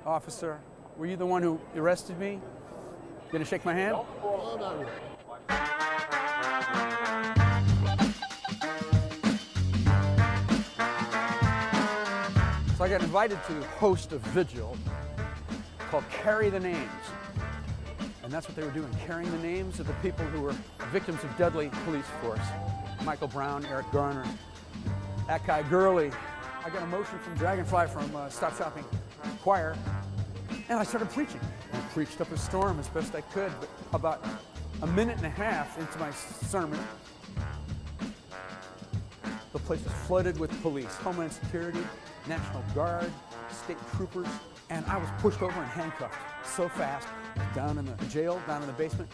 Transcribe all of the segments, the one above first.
officer? Were you the one who arrested me? Gonna shake my hand? So I got invited to host a vigil called Carry the Names. And that's what they were doing, carrying the names of the people who were victims of deadly police force. Michael Brown, Eric Garner, Akai Gurley. I got a motion from Dragonfly from Stop Shopping Choir, and I started preaching. I preached up a storm as best I could, but about a minute and a half into my sermon, the place was flooded with police, Homeland Security, National Guard, state troopers, and I was pushed over and handcuffed so fast, down in the jail, down in the basement.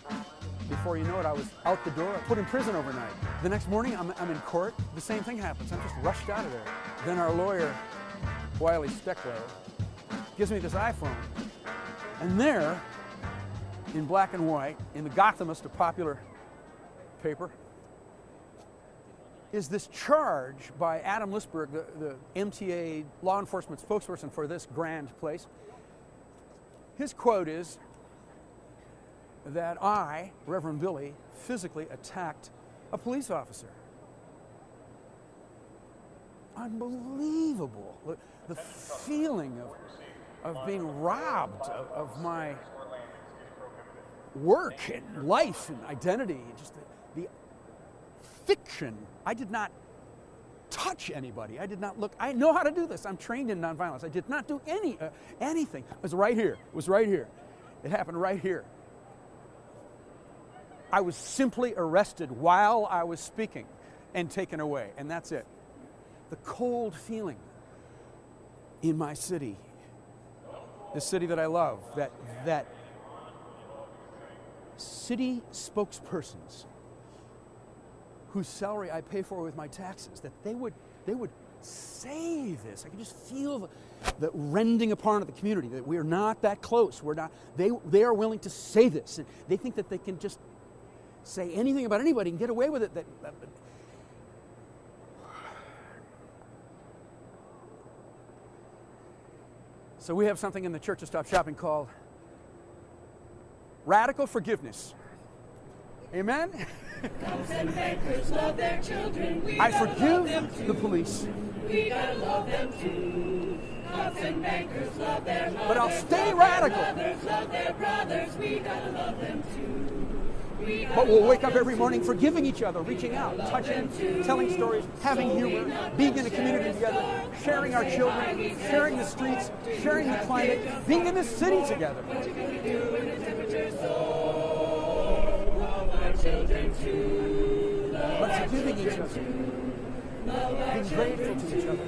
Before you know it, I was out the door, put in prison overnight. The next morning, I'm in court. The same thing happens. I'm just rushed out of there. Then our lawyer, Wiley Steckler, gives me this iPhone. And there, in black and white, in the Gothamist, a popular paper, is this charge by Adam Lisberg, the MTA law enforcement spokesperson for this grand place. His quote is that I, Reverend Billy, physically attacked a police officer. Unbelievable. The feeling of being robbed of my work and life and identity, just the fiction. I did not touch anybody. I did not look. I know how to do this. I'm trained in nonviolence. I did not do anything. It was right here. It was right here. It happened right here. I was simply arrested while I was speaking and taken away, and that's it. The cold feeling in my city, the city that I love, that city spokespersons whose salary I pay for with my taxes, that they would say this. I could just feel the rending apart of the community, that we are not that close. We're not. They are willing to say this, and they think that they can just say anything about anybody and get away with it. So we have something in the Church of Stop Shopping called radical forgiveness. Amen? Cops and bankers love their children. I forgive the police. We gotta love them too. Cops and bankers love their mothers. But I'll stay radical. Mothers love their brothers. We gotta love them too. But we'll wake up every morning forgiving each other, reaching out, touching, telling stories, having humor, being in a community together, sharing our children, sharing the streets, sharing the climate, being in the city together. What you gonna do when the temperature's so? Love our children too. But forgiving each other, being grateful to each other,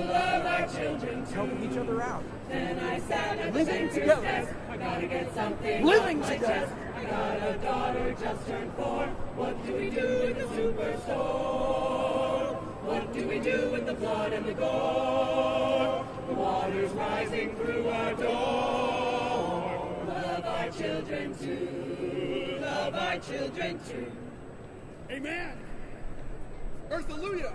Love our children too. helping each other out, Then I sat at the living banker's together. desk. I gotta get something Living off my together. chest. I got a daughter just turned 4. What do we do in the superstore? What do we do with the blood and the gore? The water's rising through our door. Love our children too. Love our children too. Amen. Earth-alleluia.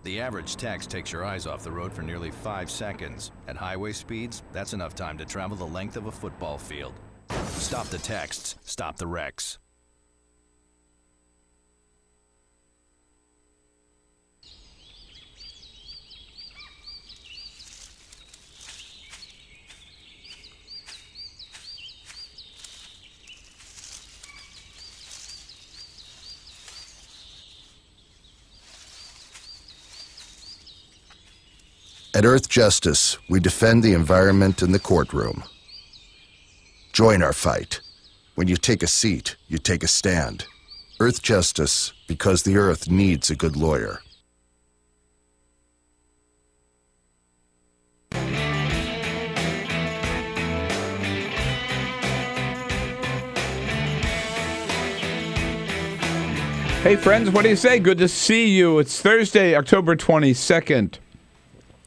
The average text takes your eyes off the road for nearly 5 seconds. At highway speeds, that's enough time to travel the length of a football field. Stop the texts, stop the wrecks. At Earth Justice, we defend the environment in the courtroom. Join our fight. When you take a seat, you take a stand. Earth Justice, because the Earth needs a good lawyer. Hey friends, what do you say? Good to see you. It's Thursday, October 22nd.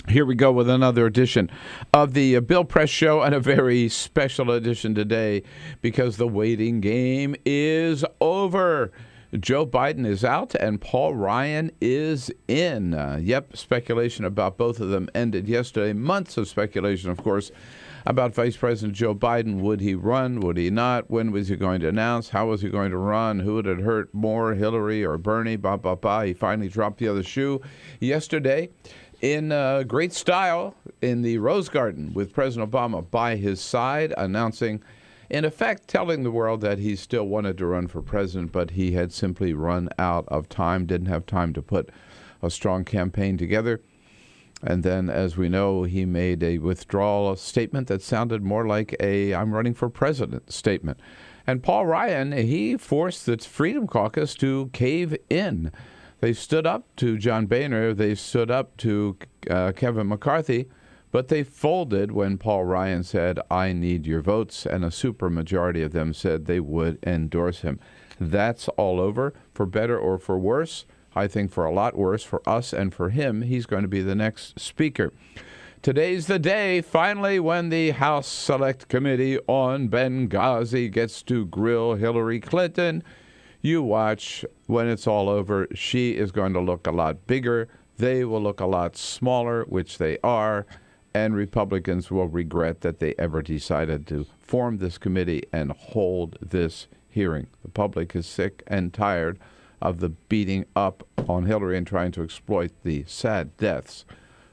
Here we go with another edition of the Bill Press Show, and a very special edition today because the waiting game is over. Joe Biden is out and Paul Ryan is in. Speculation about both of them ended yesterday. Months of speculation, of course, about Vice President Joe Biden. Would he run? Would he not? When was he going to announce? How was he going to run? Who would it hurt more, Hillary or Bernie? He finally dropped the other shoe yesterday in great style in the Rose Garden with President Obama by his side, announcing, in effect, telling the world that he still wanted to run for president, but he had simply run out of time, didn't have time to put a strong campaign together. And then, as we know, he made a withdrawal statement that sounded more like a "I'm running for president" statement. And Paul Ryan, he forced the Freedom Caucus to cave in. They stood up to John Boehner. They stood up to Kevin McCarthy. But they folded when Paul Ryan said, "I need your votes," and a supermajority of them said they would endorse him. That's all over, for better or for worse. I think for a lot worse for us and for him. He's going to be the next speaker. Today's the day, finally, when the House Select Committee on Benghazi gets to grill Hillary Clinton. You watch. When it's all over, she is going to look a lot bigger. They will look a lot smaller, which they are. And Republicans will regret that they ever decided to form this committee and hold this hearing. The public is sick and tired of the beating up on Hillary and trying to exploit the sad deaths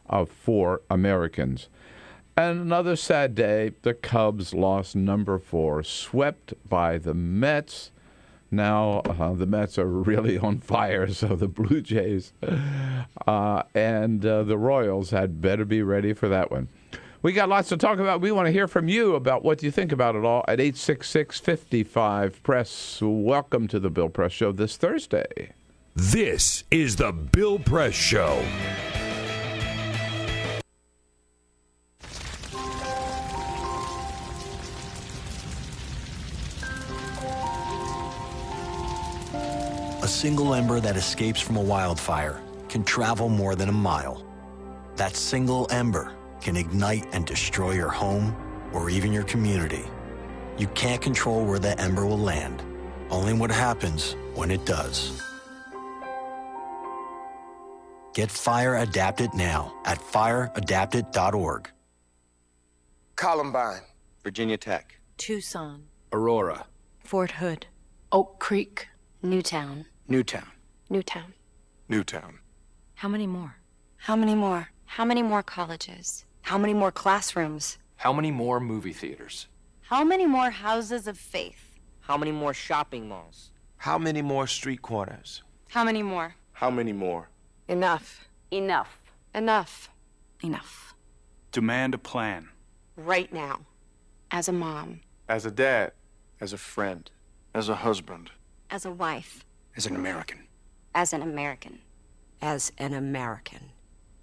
of 4 Americans. And another sad day, the Cubs lost number 4, swept by the Mets. Now the Mets are really on fire, so the Blue Jays and the Royals had better be ready for that one. We got lots to talk about. We want to hear from you about what you think about it all at 866-55-PRESS. Welcome to the Bill Press Show this Thursday. This is the Bill Press Show. A single ember that escapes from a wildfire can travel more than a mile. That single ember can ignite and destroy your home or even your community. You can't control where that ember will land, only what happens when it does. Get Fire Adapted now at fireadapted.org. Columbine, Virginia Tech, Tucson, Aurora, Fort Hood, Oak Creek, Newtown. Newtown, Newtown. Newtown. How many more? How many more? How many more colleges? How many more classrooms? How many more movie theaters? How many more houses of faith? How many more shopping malls? How many more street corners? How many more? How many more? Enough. Enough. Enough. Enough. Demand a plan. Right now. As a mom. As a dad. As a friend. As a husband. As a wife. As an American. As an American. As an American.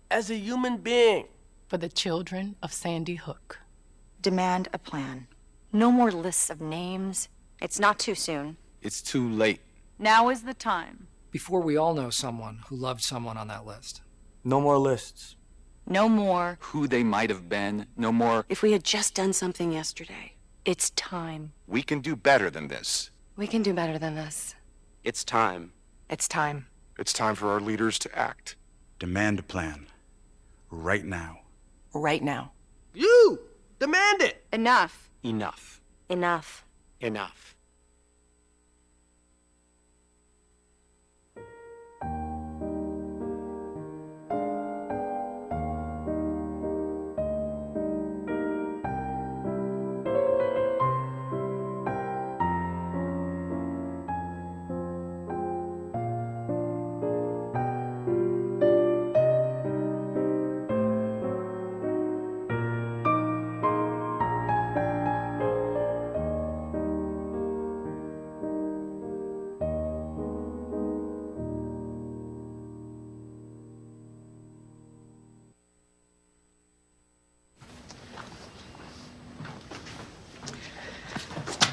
As a human being. For the children of Sandy Hook. Demand a plan. No more lists of names. It's not too soon. It's too late. Now is the time. Before we all know someone who loved someone on that list. No more lists. No more. Who they might have been. No more. If we had just done something yesterday. It's time. We can do better than this. We can do better than this. It's time. It's time. It's time for our leaders to act. Demand a plan. Right now. Right now. You! Demand it! Enough. Enough. Enough. Enough.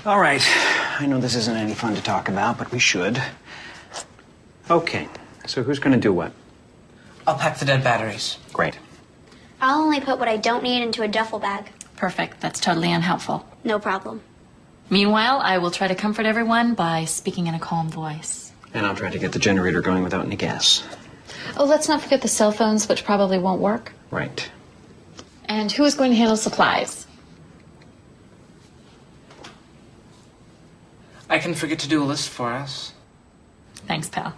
All right. I know this isn't any fun to talk about, but we should. Okay. So who's going to do what? I'll pack the dead batteries. Great. I'll only put what I don't need into a duffel bag. Perfect. That's totally unhelpful. No problem. Meanwhile, I will try to comfort everyone by speaking in a calm voice. And I'll try to get the generator going without any gas. Oh, let's not forget the cell phones, which probably won't work. Right. And who is going to handle supplies? I can forget to do a list for us. Thanks, pal.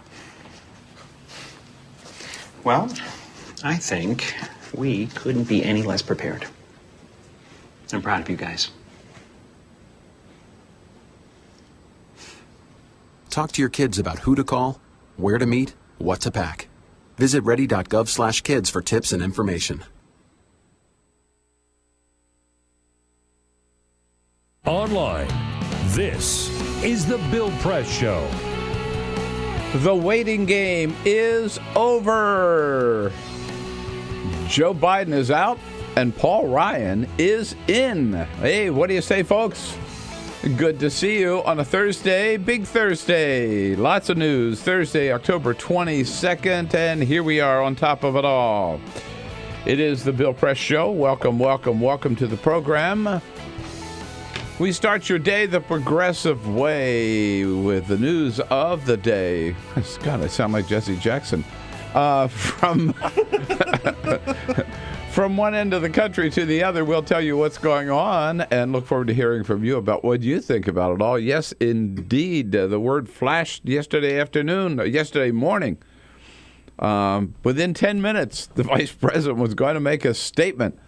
Well, I think we couldn't be any less prepared. I'm proud of you guys. Talk to your kids about who to call, where to meet, what to pack. Visit ready.gov/kids for tips and information. Online, this is the Bill Press Show. The waiting game is over. Joe Biden is out and Paul Ryan is in. Hey, what do you say, folks? Good to see you on a Thursday, big Thursday. Lots of news. Thursday, October 22nd, and here we are on top of it all. It is the Bill Press Show. Welcome, welcome, welcome to the program. We start your day the progressive way with the news of the day. God, I sound like Jesse Jackson. From one end of the country to the other, we'll tell you what's going on and look forward to hearing from you about what you think about it all. Yes, indeed. The word flashed yesterday morning. Within 10 minutes, the vice president was going to make a statement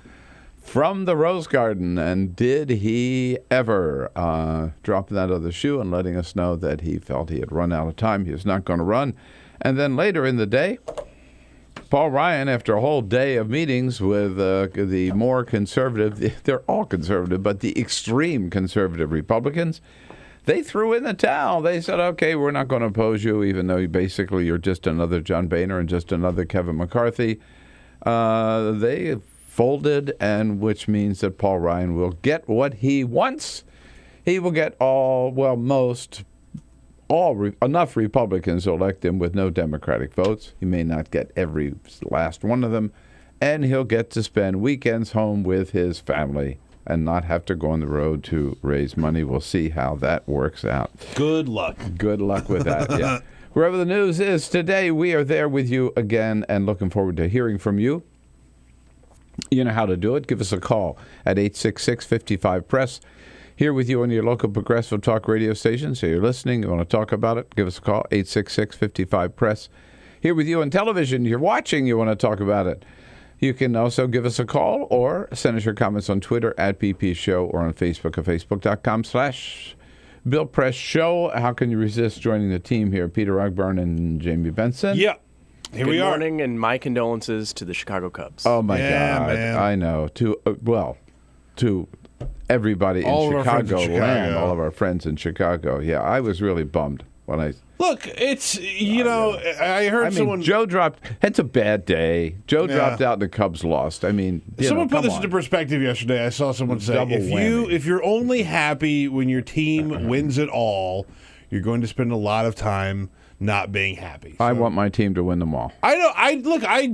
from the Rose Garden. And did he ever drop that other shoe and letting us know that he felt he had run out of time. He was not going to run. And then later in the day, Paul Ryan, after a whole day of meetings with the more conservative, they're all conservative, but the extreme conservative Republicans, they threw in the towel. They said, okay, we're not going to oppose you, even though you're just another John Boehner and just another Kevin McCarthy. They folded, and which means that Paul Ryan will get what he wants. He will get enough Republicans to elect him with no Democratic votes. He may not get every last one of them, and he'll get to spend weekends home with his family and not have to go on the road to raise money. We'll see how that works out. Good luck. Good luck with that, yeah. Wherever the news is today, we are there with you again and looking forward to hearing from you. You know how to do it. Give us a call at 866-55-PRESS. Here with you on your local progressive talk radio station. So you're listening, you want to talk about it, give us a call, 866-55-PRESS. Here with you on television, you're watching, you want to talk about it. You can also give us a call or send us your comments on Twitter at BP Show or on Facebook at facebook.com/Bill Press Show. How can you resist joining the team here? Peter Ogburn and Jamie Benson. Yeah. Here we are. Good morning, and my condolences to the Chicago Cubs. Oh, my God. Man. I know. To everybody in Chicago land, all of our friends in Chicago. Yeah, I was really bummed when I... Look, it's, I heard someone... Joe dropped... It's a bad day. Joe dropped out and the Cubs lost. I mean, someone put this into perspective yesterday. I saw someone say, if you're only happy when your team wins it all, you're going to spend a lot of time not being happy. I want my team to win them all. I know.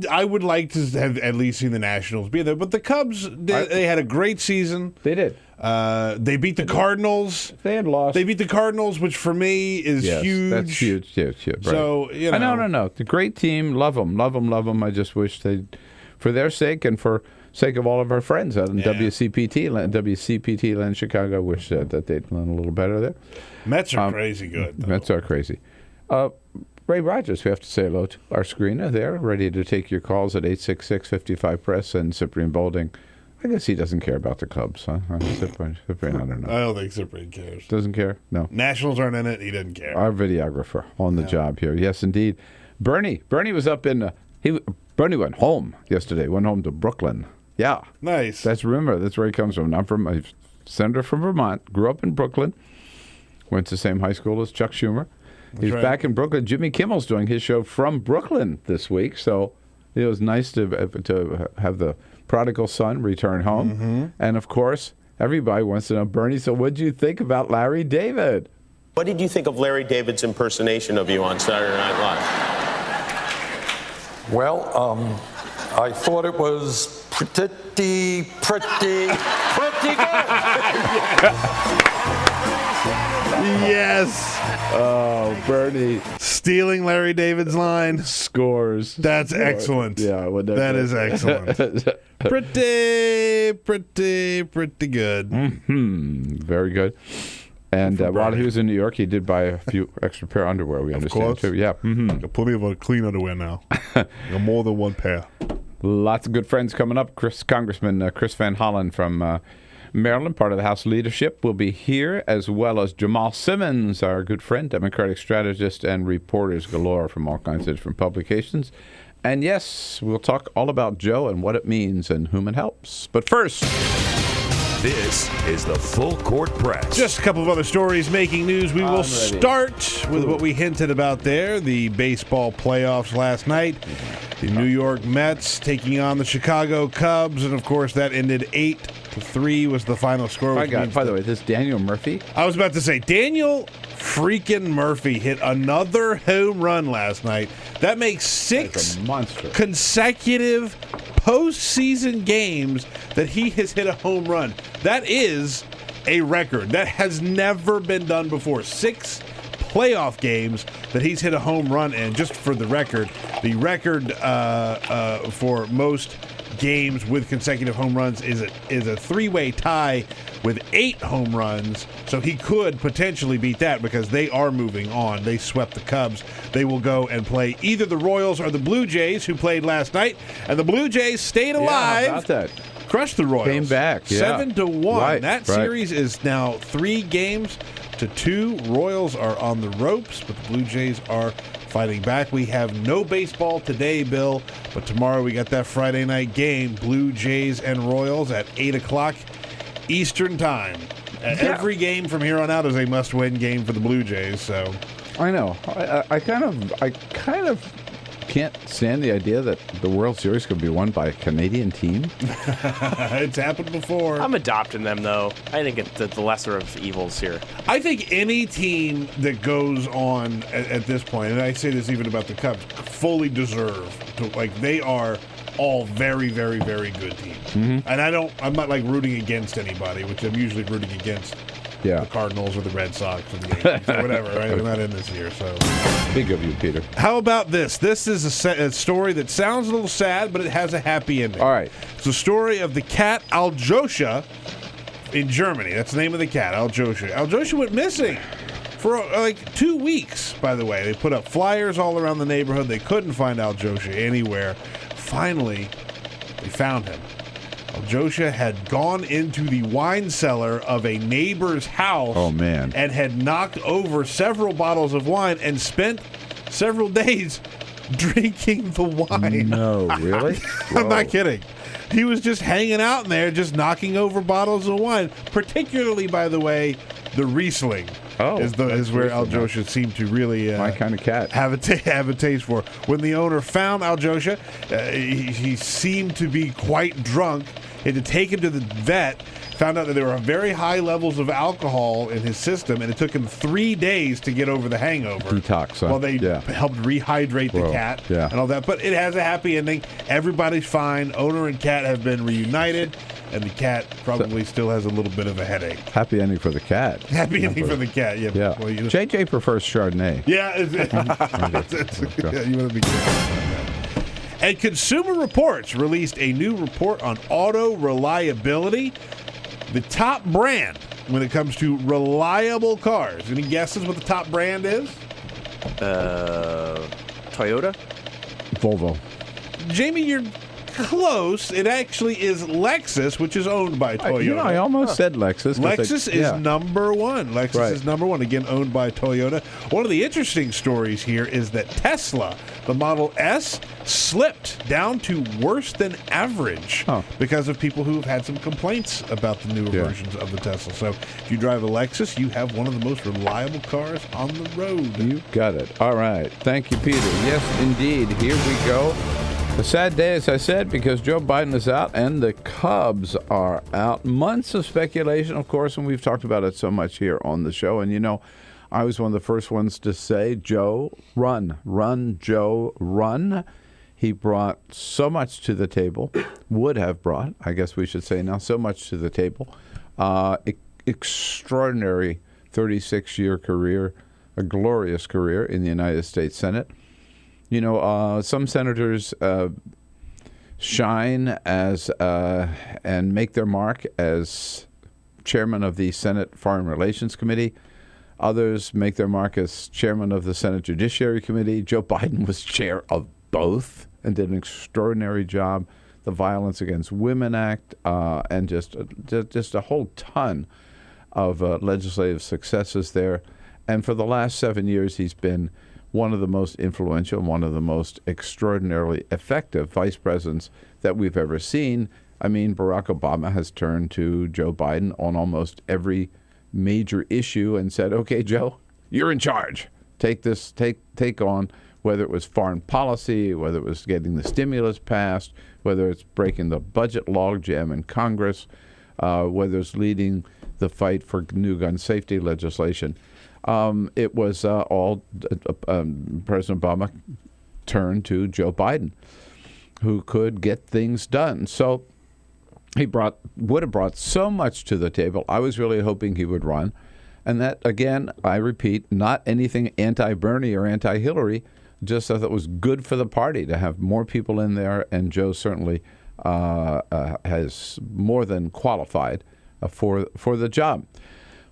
I would like to have at least seen the Nationals be there, but the Cubs, they had a great season. They did. They beat the Cardinals. They had lost. They beat the Cardinals, which for me is huge. That's huge. Right. So, No. The great team, love them. I just wish they, for their sake and for sake of all of our friends out in WCPT land, Chicago, wish that they'd learn a little better there. Mets are crazy good, though. Mets are crazy. Ray Rogers, we have to say hello to our screener there, ready to take your calls at 866-55-PRESS, and Cyprian Bolding. I guess he doesn't care about the Cubs, huh? Cyprian, I don't know. I don't think Cyprian cares. Doesn't care? No. Nationals aren't in it. He doesn't care. Our videographer on the job here. Yes, indeed. Bernie was up in... Bernie went home yesterday. Went home to Brooklyn. Yeah. Nice. That's where he comes from. I'm a senator from Vermont. Grew up in Brooklyn. Went to the same high school as Chuck Schumer. He's back in Brooklyn. Jimmy Kimmel's doing his show from Brooklyn this week, so it was nice to have the prodigal son return home. Mm-hmm. And, of course, everybody wants to know, Bernie, so what did you think about Larry David? What did you think of Larry David's impersonation of you on Saturday Night Live? Well, I thought it was pretty good. Yes. Oh, Bernie. Stealing Larry David's line. Scores. That's excellent. Yeah, that is excellent. Pretty good. Very good. And while he was in New York, he did buy a few extra pair of underwear, we understand, too. Yeah. Got plenty of clean underwear now. Got more than one pair. Lots of good friends coming up. Congressman Chris Van Hollen from Maryland, part of the House leadership, will be here, as well as Jamal Simmons, our good friend, Democratic strategist, and reporters galore from all kinds of different publications. And yes, we'll talk all about Joe and what it means and whom it helps. But first, this is the Full Court Press. Just a couple of other stories making news. We will start with what we hinted about there, the baseball playoffs last night. The New York Mets taking on the Chicago Cubs, and of course that ended 8-3 was the final score. By the way, is this Daniel Murphy? I was about to say, Daniel freaking Murphy hit another home run last night. That makes 6 consecutive postseason games that he has hit a home run. That is a record. That has never been done before. 6 playoff games that he's hit a home run in. Just for the record for most games with consecutive home runs is a 3-way tie with 8 home runs. So he could potentially beat that because they are moving on. They swept the Cubs. They will go and play either the Royals or the Blue Jays, who played last night. And the Blue Jays stayed alive. How about that? Crushed the Royals. Came back. 7-1. Right, that series is now 3-2. Royals are on the ropes, but the Blue Jays are fighting back. We have no baseball today, Bill, but tomorrow we got that Friday night game, Blue Jays and Royals at 8 o'clock Eastern time. Every game from here on out is a must-win game for the Blue Jays. So I know. I kind of can't stand the idea that the World Series could be won by a Canadian team. It's happened before. I'm adopting them, though. I think it's the lesser of evils here. I think any team that goes on at this point, and I say this even about the Cubs, fully deserve to, they are all very, very, very good teams. And I'm not rooting against anybody, which I'm usually rooting against the Cardinals or the Red Sox or the Yankees or whatever, right? They're not in this year, so. Big of you, Peter. How about this? This is a story that sounds a little sad, but it has a happy ending. All right. It's the story of the cat Aljosha in Germany. That's the name of the cat, Aljosha. Aljosha went missing for 2 weeks, by the way. They put up flyers all around the neighborhood. They couldn't find Aljosha anywhere. Finally, they found him. Aljosha had gone into the wine cellar of a neighbor's house. Oh, man. And had knocked over several bottles of wine and spent several days drinking the wine. No, really? I'm not kidding. He was just hanging out in there, just knocking over bottles of wine. Particularly, by the way, the Riesling is where Aljosha seemed to really my kind of cat have a taste for. When the owner found Aljosha, he seemed to be quite drunk. He had to take him to the vet. Found out that there were very high levels of alcohol in his system, and it took him 3 days to get over the hangover. Detox. Well, they helped rehydrate the cat and all that. But it has a happy ending. Everybody's fine. Owner and cat have been reunited, and the cat probably still has a little bit of a headache. Happy ending for the cat. Happy ending for the cat, yeah. Well, JJ prefers Chardonnay. Yeah. You want to be careful about that. And Consumer Reports released a new report on auto reliability. The top brand when it comes to reliable cars. Any guesses what the top brand is? Toyota? Volvo. Jamie, you're close. It actually is Lexus, which is owned by Toyota. I almost said Lexus. Lexus is number one. Lexus is number one, again, owned by Toyota. One of the interesting stories here is that Tesla, the Model S, slipped down to worse than average because of people who have had some complaints about the newer versions of the Tesla. So if you drive a Lexus, you have one of the most reliable cars on the road. You got it. All right. Thank you, Peter. Yes, indeed. Here we go. A sad day, as I said, because Joe Biden is out and the Cubs are out. Months of speculation, of course, and we've talked about it so much here on the show. And, I was one of the first ones to say, Joe, run. Run, Joe, run. He brought so much to the table, would have brought, I guess we should say now, so much to the table. Extraordinary 36-year career, a glorious career in the United States Senate. You know, some senators shine as and make their mark as chairman of the Senate Foreign Relations Committee. Others make their mark as chairman of the Senate Judiciary Committee. Joe Biden was chair of both and did an extraordinary job. The Violence Against Women Act and just a whole ton of legislative successes there. And for the last 7 years, he's been one of the most influential, one of the most extraordinarily effective vice presidents that we've ever seen. I mean, Barack Obama has turned to Joe Biden on almost every major issue and said, okay, Joe, you're in charge. Take on, whether it was foreign policy, whether it was getting the stimulus passed, whether it's breaking the budget logjam in Congress, whether it's leading the fight for new gun safety legislation. It was all President Obama turned to Joe Biden, who could get things done. So he would have brought so much to the table. I was really hoping he would run. And that, again, I repeat, not anything anti-Bernie or anti-Hillary, just that it was good for the party to have more people in there. And Joe certainly has more than qualified for the job.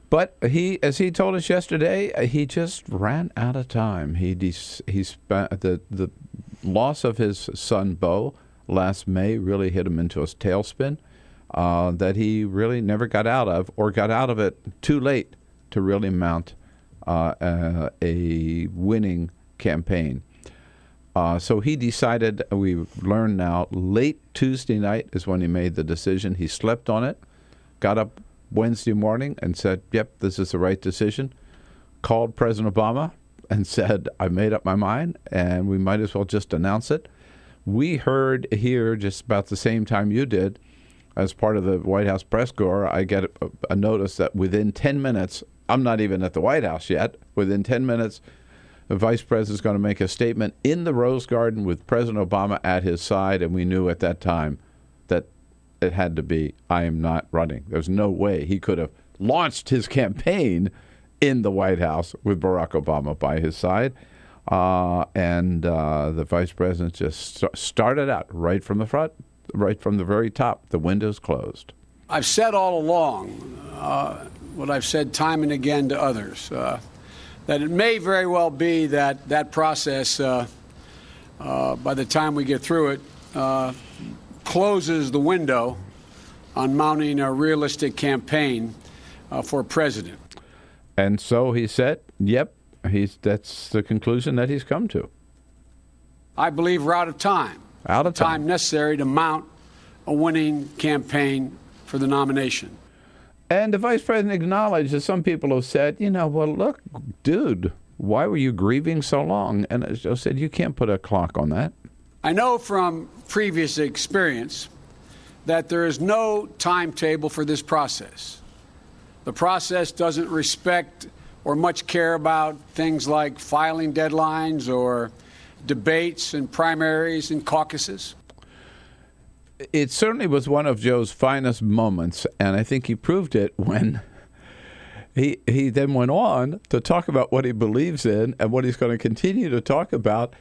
But as he told us yesterday, he just ran out of time. He spent the loss of his son Beau last May really hit him into a tailspin that he really never got out of, or got out of it too late to really mount a winning campaign. So he decided, we learned now, late Tuesday night is when he made the decision. He slept on it, got up Wednesday morning and said, yep, this is the right decision. Called President Obama and said, I made up my mind and we might as well just announce it. We heard here just about the same time you did, as part of the White House press corps, I get a notice that within 10 minutes, I'm not even at the White House yet, within 10 minutes, the vice president is going to make a statement in the Rose Garden with President Obama at his side, and we knew at that time that it had to be, I am not running. There's no way he could have launched his campaign in the White House with Barack Obama by his side. And the vice president just started out right from the front, right from the very top, the windows closed. I've said all along, what I've said time and again to others, that it may very well be that process, by the time we get through it, closes the window on mounting a realistic campaign for president. And so he said, yep, that's the conclusion that he's come to. I believe we're out of time. Out of time. Time necessary to mount a winning campaign for the nomination. And the vice president acknowledged that some people have said, well, look, dude, why were you grieving so long? And as Joe said, you can't put a clock on that. I know from previous experience that there is no timetable for this process. The process doesn't respect or much care about things like filing deadlines or debates and primaries and caucuses. It certainly was one of Joe's finest moments, and I think he proved it when he then went on to talk about what he believes in and what he's going to continue to talk about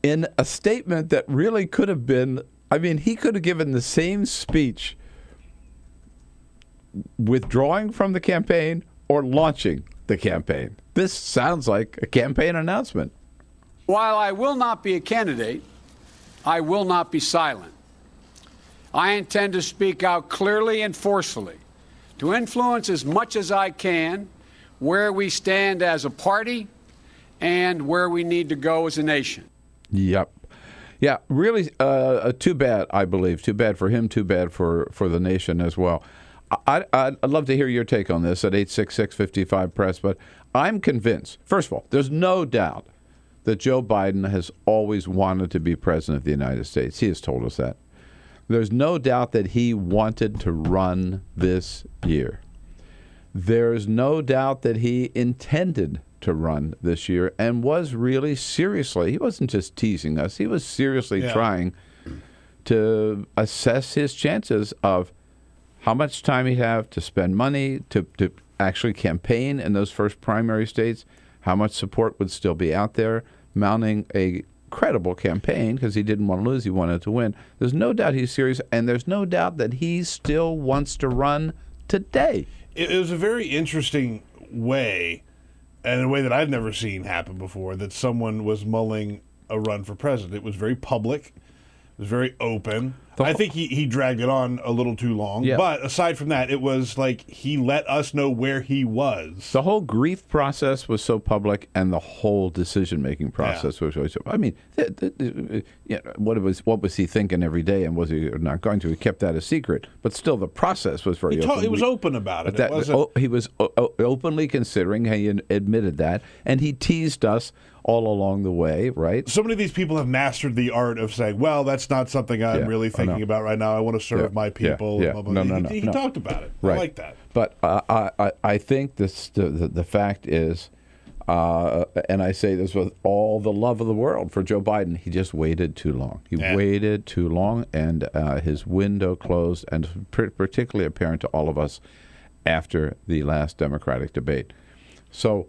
in a statement that really could have been, he could have given the same speech withdrawing from the campaign or launching the campaign. This sounds like a campaign announcement. While I will not be a candidate, I will not be silent. I intend to speak out clearly and forcefully to influence as much as I can where we stand as a party and where we need to go as a nation. Yep. Yeah, really too bad, I believe. Too bad for him, too bad for the nation as well. I'd love to hear your take on this at 866-55-PRESS, but I'm convinced, first of all, there's no doubt that Joe Biden has always wanted to be president of the United States. He has told us that. There's no doubt that he wanted to run this year. There's no doubt that he intended to run this year and was really seriously, he wasn't just teasing us, he was seriously trying to assess his chances of how much time he'd have to spend money to actually campaign in those first primary states, how much support would still be out there, mounting a credible campaign because he didn't want to lose, he wanted to win. There's no doubt he's serious, and there's no doubt that he still wants to run today. It was a very interesting way, and a way that I've never seen happen before, that someone was mulling a run for president. It was very public. It was very open. I think he dragged it on a little too long. Yeah. But aside from that, it was like he let us know where he was. The whole grief process was so public, and the whole decision-making process was really so. I mean, what was he thinking every day, and was he not going to? He kept that a secret. But still, the process was very open. He was open about it. He was openly considering, he admitted that, and he teased us all along the way, right? So many of these people have mastered the art of saying, well, that's not something I'm really thinking about right now. I want to serve my people. Blah, blah, blah. He talked about it. Right. I like that. But I think the fact is, and I say this with all the love of the world for Joe Biden, he just waited too long. He waited too long, and his window closed, and particularly apparent to all of us after the last Democratic debate. So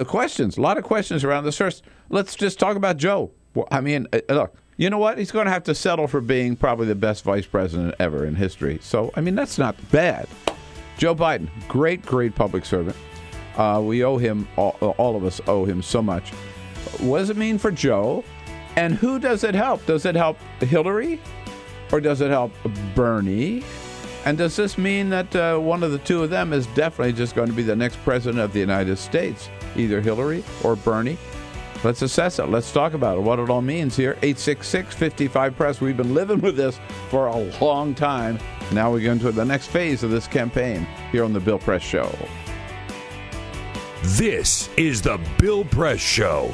questions, a lot of questions around this. First, let's just talk about Joe. I mean, look, you know what? He's going to have to settle for being probably the best vice president ever in history. So, I mean, that's not bad. Joe Biden, great public servant. We owe him, all of us owe him so much. What does it mean for Joe? And who does it help? Does it help Hillary? Or does it help Bernie? And does this mean that one of the two of them is definitely just going to be the next president of the United States, either Hillary or Bernie? Let's assess it. Let's talk about it, what it all means here. 866-55-PRESS. We've been living with this for a long time. Now we're going to the next phase of this campaign here on The Bill Press Show. This is The Bill Press Show.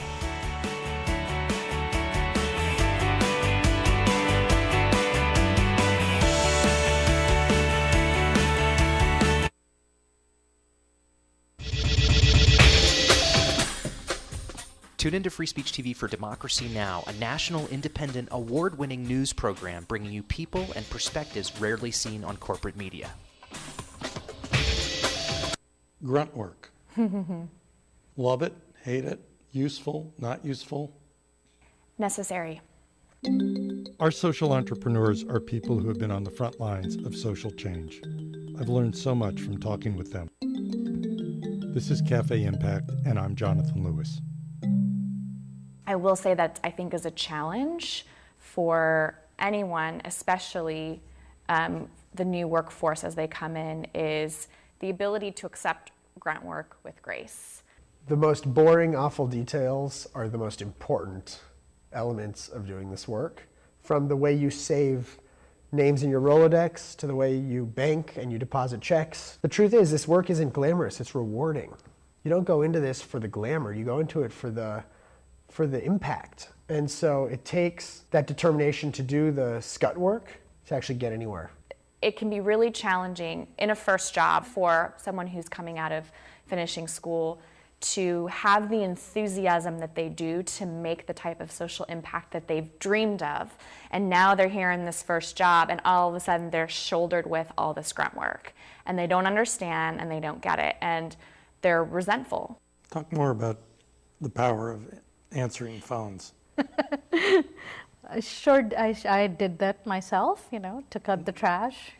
Tune into Free Speech TV for Democracy Now!, a national, independent, award-winning news program bringing you people and perspectives rarely seen on corporate media. Grunt work. Love it, hate it, useful, not useful. Necessary. Our social entrepreneurs are people who have been on the front lines of social change. I've learned so much from talking with them. This is Cafe Impact, and I'm Jonathan Lewis. I will say that I think is a challenge for anyone, especially the new workforce as they come in, is the ability to accept grunt work with grace. The most boring, awful details are the most important elements of doing this work. From the way you save names in your Rolodex to the way you bank and you deposit checks. The truth is, this work isn't glamorous, it's rewarding. You don't go into this for the glamour, you go into it for the impact. And so it takes that determination to do the scut work to actually get anywhere. It can be really challenging in a first job for someone who's coming out of finishing school to have the enthusiasm that they do to make the type of social impact that they've dreamed of. And now they're here in this first job, and all of a sudden they're shouldered with all this grunt work. And they don't understand, and they don't get it, and they're resentful. Talk more about the power of answering phones. Sure, I did that myself, took out the trash,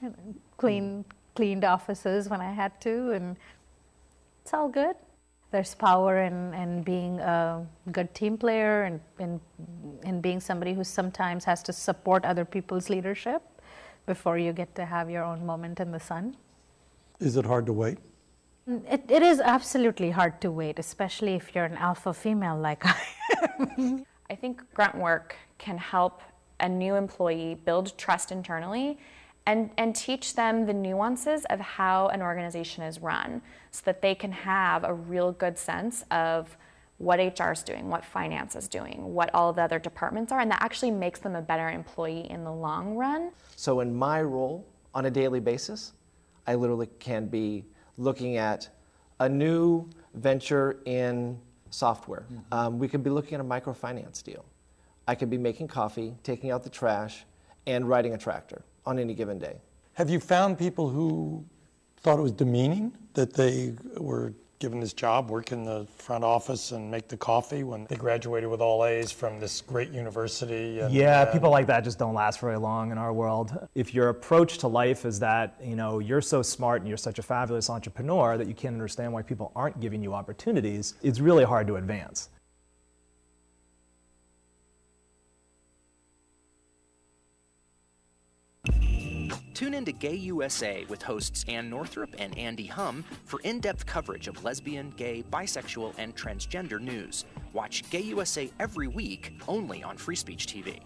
cleaned offices when I had to, and it's all good. There's power in being a good team player and in being somebody who sometimes has to support other people's leadership before you get to have your own moment in the sun. Is it hard to wait? It is absolutely hard to wait, especially if you're an alpha female like I am. I think grunt work can help a new employee build trust internally and teach them the nuances of how an organization is run so that they can have a real good sense of what HR is doing, what finance is doing, what all of the other departments are, and that actually makes them a better employee in the long run. So in my role on a daily basis, I literally can be looking at a new venture in software. We could be looking at a microfinance deal. I could be making coffee, taking out the trash, and riding a tractor on any given day. Have you found people who thought it was demeaning that they were given this job, work in the front office and make the coffee when they graduated with all A's from this great university? Yeah, people like that just don't last very long in our world. If your approach to life is that, you're so smart and you're such a fabulous entrepreneur that you can't understand why people aren't giving you opportunities, it's really hard to advance. Tune in to Gay USA with hosts Ann Northrup and Andy Hum for in-depth coverage of lesbian, gay, bisexual, and transgender news. Watch Gay USA every week, only on Free Speech TV.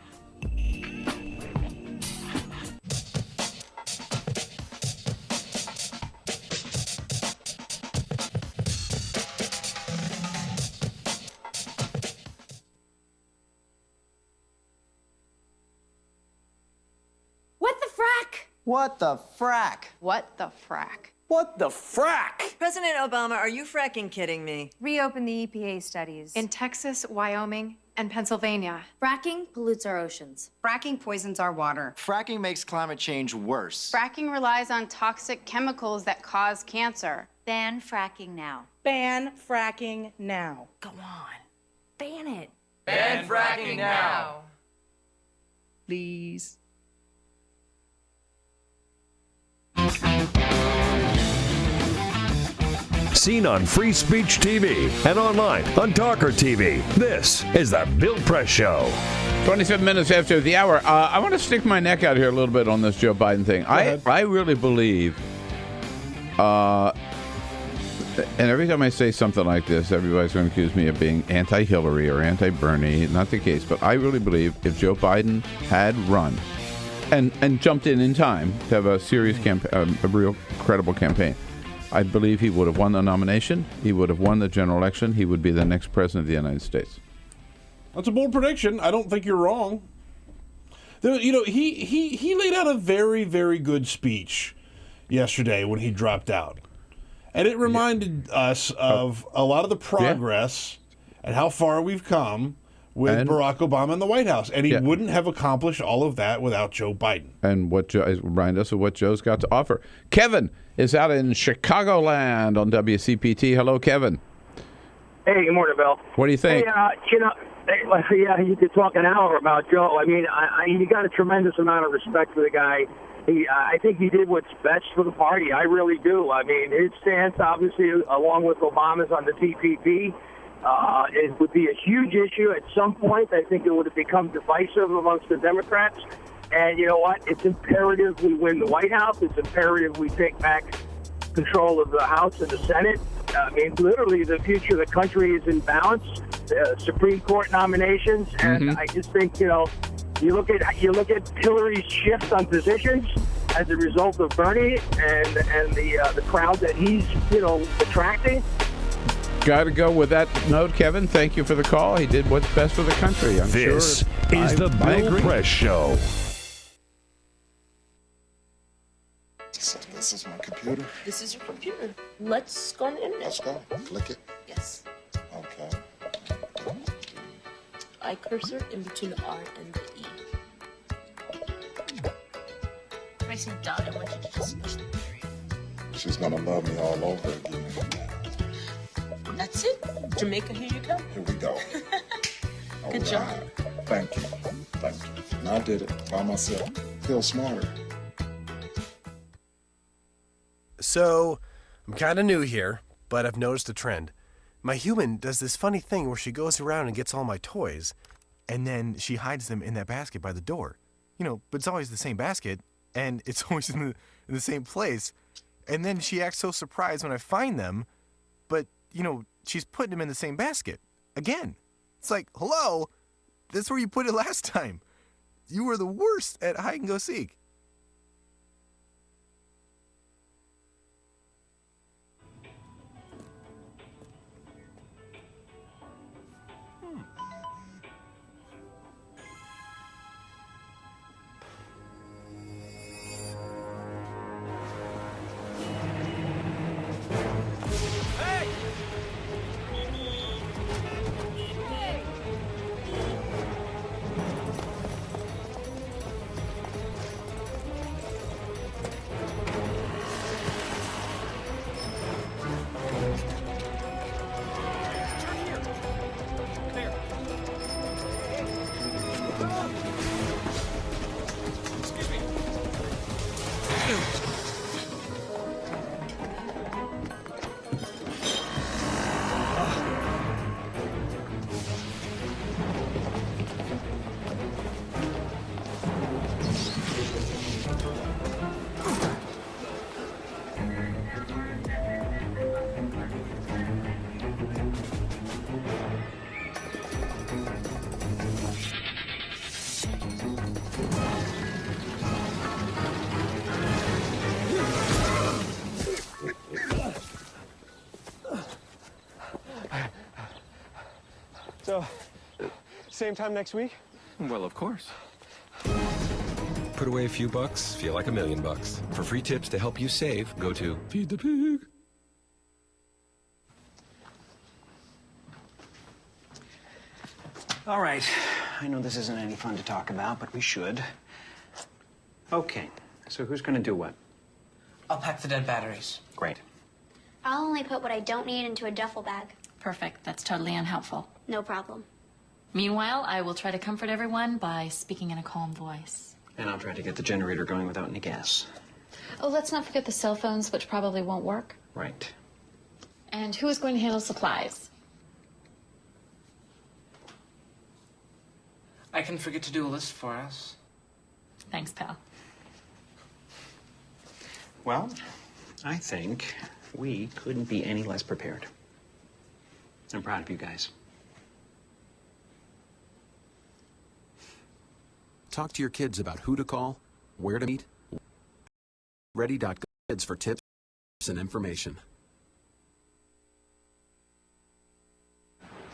What the frack? What the frack? What the frack? President Obama, are you fracking kidding me? Reopen the EPA studies. In Texas, Wyoming, and Pennsylvania. Fracking pollutes our oceans. Fracking poisons our water. Fracking makes climate change worse. Fracking relies on toxic chemicals that cause cancer. Ban fracking now. Ban fracking now. Go on. Ban it. Ban fracking now. Please. Seen on Free Speech TV and online on TawkrTV. This is the Bill Press Show. 27 minutes after the hour. I want to stick my neck out here a little bit on this Joe Biden thing. I really believe, and every time I say something like this, everybody's going to accuse me of being anti-Hillary or anti-Bernie. Not the case, but I really believe if Joe Biden had run and jumped in time to have a serious campaign, a real credible campaign, I believe he would have won the nomination. He would have won the general election. He would be the next president of the United States. That's a bold prediction. I don't think you're wrong. He laid out a very, very good speech yesterday when he dropped out. And it reminded us of a lot of the progress and how far we've come with Barack Obama in the White House. And he wouldn't have accomplished all of that without Joe Biden. And remind us of what Joe's got to offer. Kevin is out in Chicagoland on WCPT. Hello, Kevin. Hey, good morning, Bill. What do you think? Hey, you could talk an hour about Joe. I mean, you got a tremendous amount of respect for the guy. I think he did what's best for the party. I really do. I mean, his stance, obviously, along with Obama's on the TPP, it would be a huge issue at some point. I think it would have become divisive amongst the Democrats. And you know what? It's imperative we win the White House. It's imperative we take back control of the House and the Senate. I mean, literally, the future of the country is in balance. Supreme Court nominations, and I just think you look at Hillary's shift on positions as a result of Bernie and the crowd that he's attracting. Got to go with that note, Kevin. Thank you for the call. He did what's best for the country. This is the Bill Press Show. So this is my computer. This is your computer. Let's go on the internet. Let's go. Click it. Yes. Okay. I cursor in between the R and the E. If I see dot, I want you to just push the period. She's gonna love me all over again. That's it. Jamaica, here you go. Here we go. Good job. Thank you. Thank you. And I did it by myself. Feel smarter. So, I'm kind of new here, but I've noticed a trend. My human does this funny thing where she goes around and gets all my toys, and then she hides them in that basket by the door. But it's always the same basket, and it's always in the same place. And then she acts so surprised when I find them, but, she's putting them in the same basket. Again. It's like, hello? That's where you put it last time. You were the worst at hide and go seek. Same time next week? Well, of course. Put away a few bucks, feel like $1 million. For free tips to help you save, go to Feed the Pig. All right. I know this isn't any fun to talk about, but we should. Okay. So who's going to do what? I'll pack the dead batteries. Great. I'll only put what I don't need into a duffel bag. Perfect. That's totally unhelpful. No problem. Meanwhile, I will try to comfort everyone by speaking in a calm voice. And I'll try to get the generator going without any gas. Oh, let's not forget the cell phones, which probably won't work. Right. And who is going to handle supplies? I can forget to do a list for us. Thanks, pal. Well, I think we couldn't be any less prepared. I'm proud of you guys. Talk to your kids about who to call, where to meet. Ready.kids for tips and information.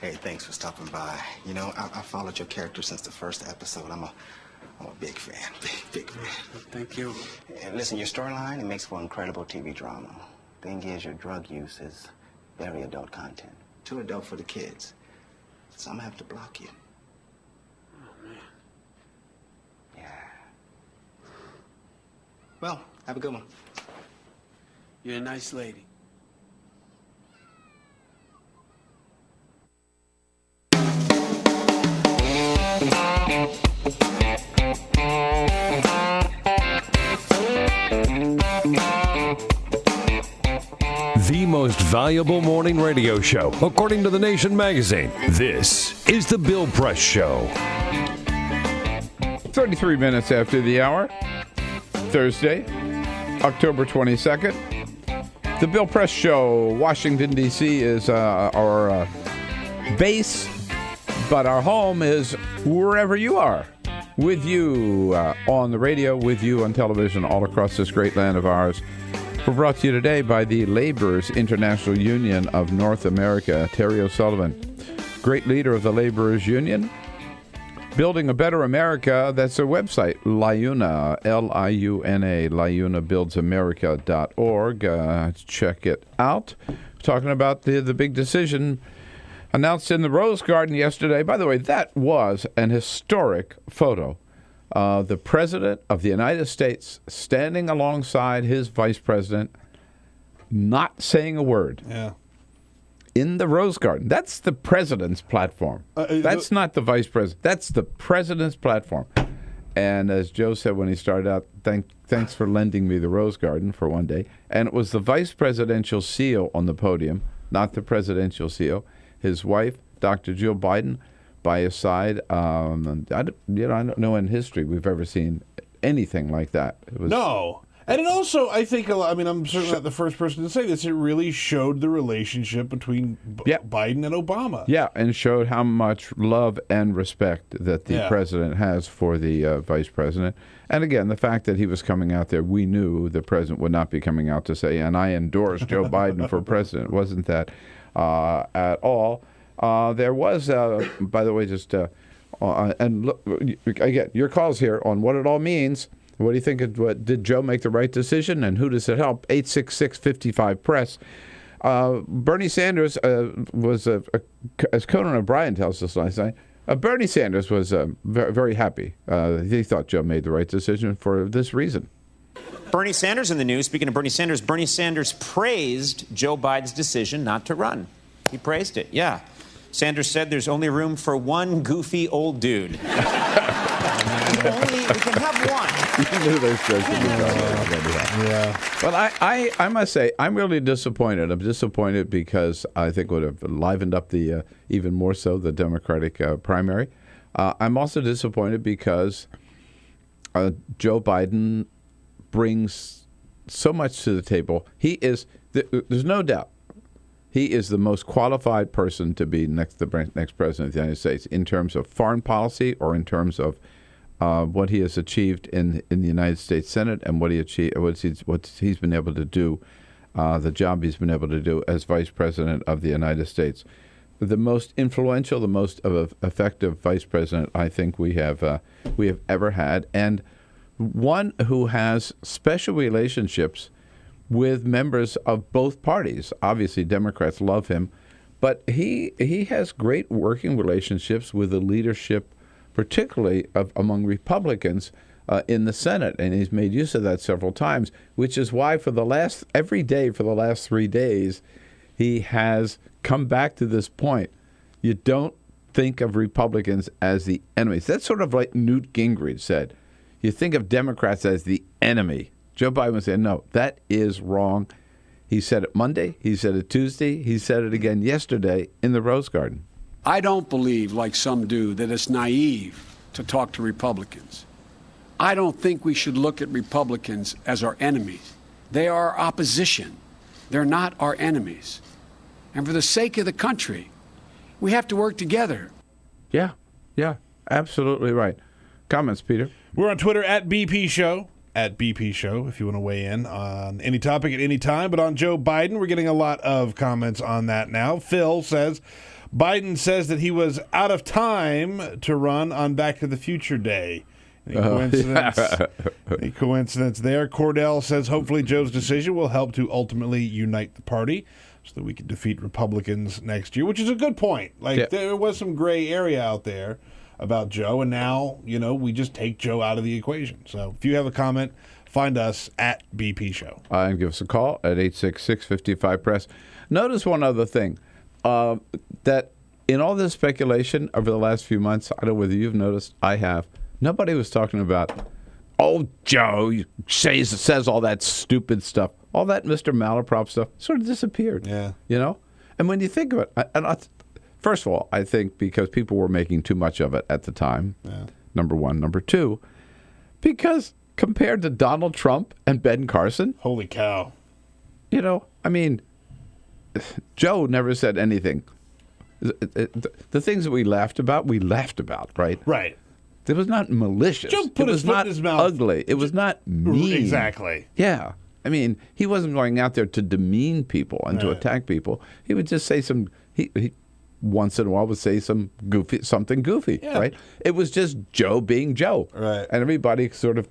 Hey, thanks for stopping by. You know, I followed your character since the first episode. I'm a big fan. Big fan. Thank you. And listen, your storyline, it makes for incredible TV drama. Thing is, your drug use is very adult content. Too adult for the kids. So I'm gonna have to block you. Oh, man. Yeah. Well, have a good one. You're a nice lady. The most valuable morning radio show, according to The Nation magazine. This is The Bill Press Show. 33 minutes after the hour, Thursday, October 22nd. The Bill Press Show, Washington, D.C. is our base, but our home is wherever you are. With you on the radio, with you on television, all across this great land of ours. We're brought to you today by the Laborers International Union of North America. Terry O'Sullivan, great leader of the Laborers Union. Building a Better America, that's their website, LIUNA, L-I-U-N-A, LIUNAbuildsamerica.org. Check it out. We're talking about the big decision announced in the Rose Garden yesterday. By the way, that was an historic photo. The President of the United States standing alongside his Vice President, not saying a word. Yeah. In the Rose Garden. That's the President's platform. That's not the Vice President. That's the President's platform. And as Joe said when he started out, thanks for lending me the Rose Garden for one day. And it was the Vice Presidential seal on the podium, not the Presidential seal. His wife, Dr. Jill Biden, by his side. I don't know in history we've ever seen anything like that. It was, no. And it also, I think, I mean, I'm certainly not the first person to say this, it really showed the relationship between Biden and Obama. Yeah, and showed how much love and respect that the president has for the vice president. And again, the fact that he was coming out there, we knew the president would not be coming out to say, and I endorse Joe Biden for president. It wasn't that at all. There was, by the way, just, and look, again, your calls here on what it all means. What do you think? Did Joe make the right decision, and who does it help? 866-55-PRESS. Bernie Sanders was, as Conan O'Brien tells us last night, Bernie Sanders was very, very happy. He thought Joe made the right decision for this reason. Bernie Sanders in the news. Speaking of Bernie Sanders praised Joe Biden's decision not to run. He praised it, yeah. Sanders said there's only room for one goofy old dude. We can have one. You knew those jokes would be coming. Yeah. Well, I must say, I'm really disappointed. I'm disappointed because I think it would have livened up the, even more so, the Democratic primary. I'm also disappointed because Joe Biden brings so much to the table. He is, there's no doubt, he is the most qualified person to be the next president of the United States in terms of foreign policy or in terms of what he has achieved in the United States Senate and what he's been able to do, the job he's been able to do as Vice President of the United States. the most influential, the most effective vice president I think we have ever had, and one who has special relationships with members of both parties. Obviously, Democrats love him, but he has great working relationships with the leadership, particularly among Republicans in the Senate, and he's made use of that several times, which is why every day for the last 3 days, he has come back to this point. You don't think of Republicans as the enemies. That's sort of like Newt Gingrich said. You think of Democrats as the enemy. Joe Biden said, no, that is wrong. He said it Monday. He said it Tuesday. He said it again yesterday in the Rose Garden. I don't believe, like some do, that it's naive to talk to Republicans. I don't think we should look at Republicans as our enemies. They are our opposition. They're not our enemies. And for the sake of the country, we have to work together. Yeah, absolutely right. Comments, Peter? We're on Twitter at BP Show. At BP Show, if you want to weigh in on any topic at any time. But on Joe Biden, we're getting a lot of comments on that now. Phil says, Biden says that he was out of time to run on Back to the Future Day. Any coincidence? Any coincidence there? Cordell says, hopefully Joe's decision will help to ultimately unite the party so that we can defeat Republicans next year, which is a good point. There was some gray area out there about Joe, and now, we just take Joe out of the equation. So if you have a comment, find us at BP Show. And give us a call at 866-55-PRESS. Notice one other thing, that in all this speculation over the last few months, I don't know whether you've noticed, I have, nobody was talking about, Joe says all that stupid stuff. All that Mr. Malaprop stuff sort of disappeared. Yeah. And when you think of it, first of all, I think because people were making too much of it at the time, number one. Number two, because compared to Donald Trump and Ben Carson. Holy cow. Joe never said anything. The things that we laughed about, right? Right. It was not malicious. Joe put his foot in his mouth. Ugly. It was not mean. Exactly. Yeah. He wasn't going out there to demean people and to attack people. He would just say he once in a while would say something goofy, right? It was just Joe being Joe. Right. And everybody sort of,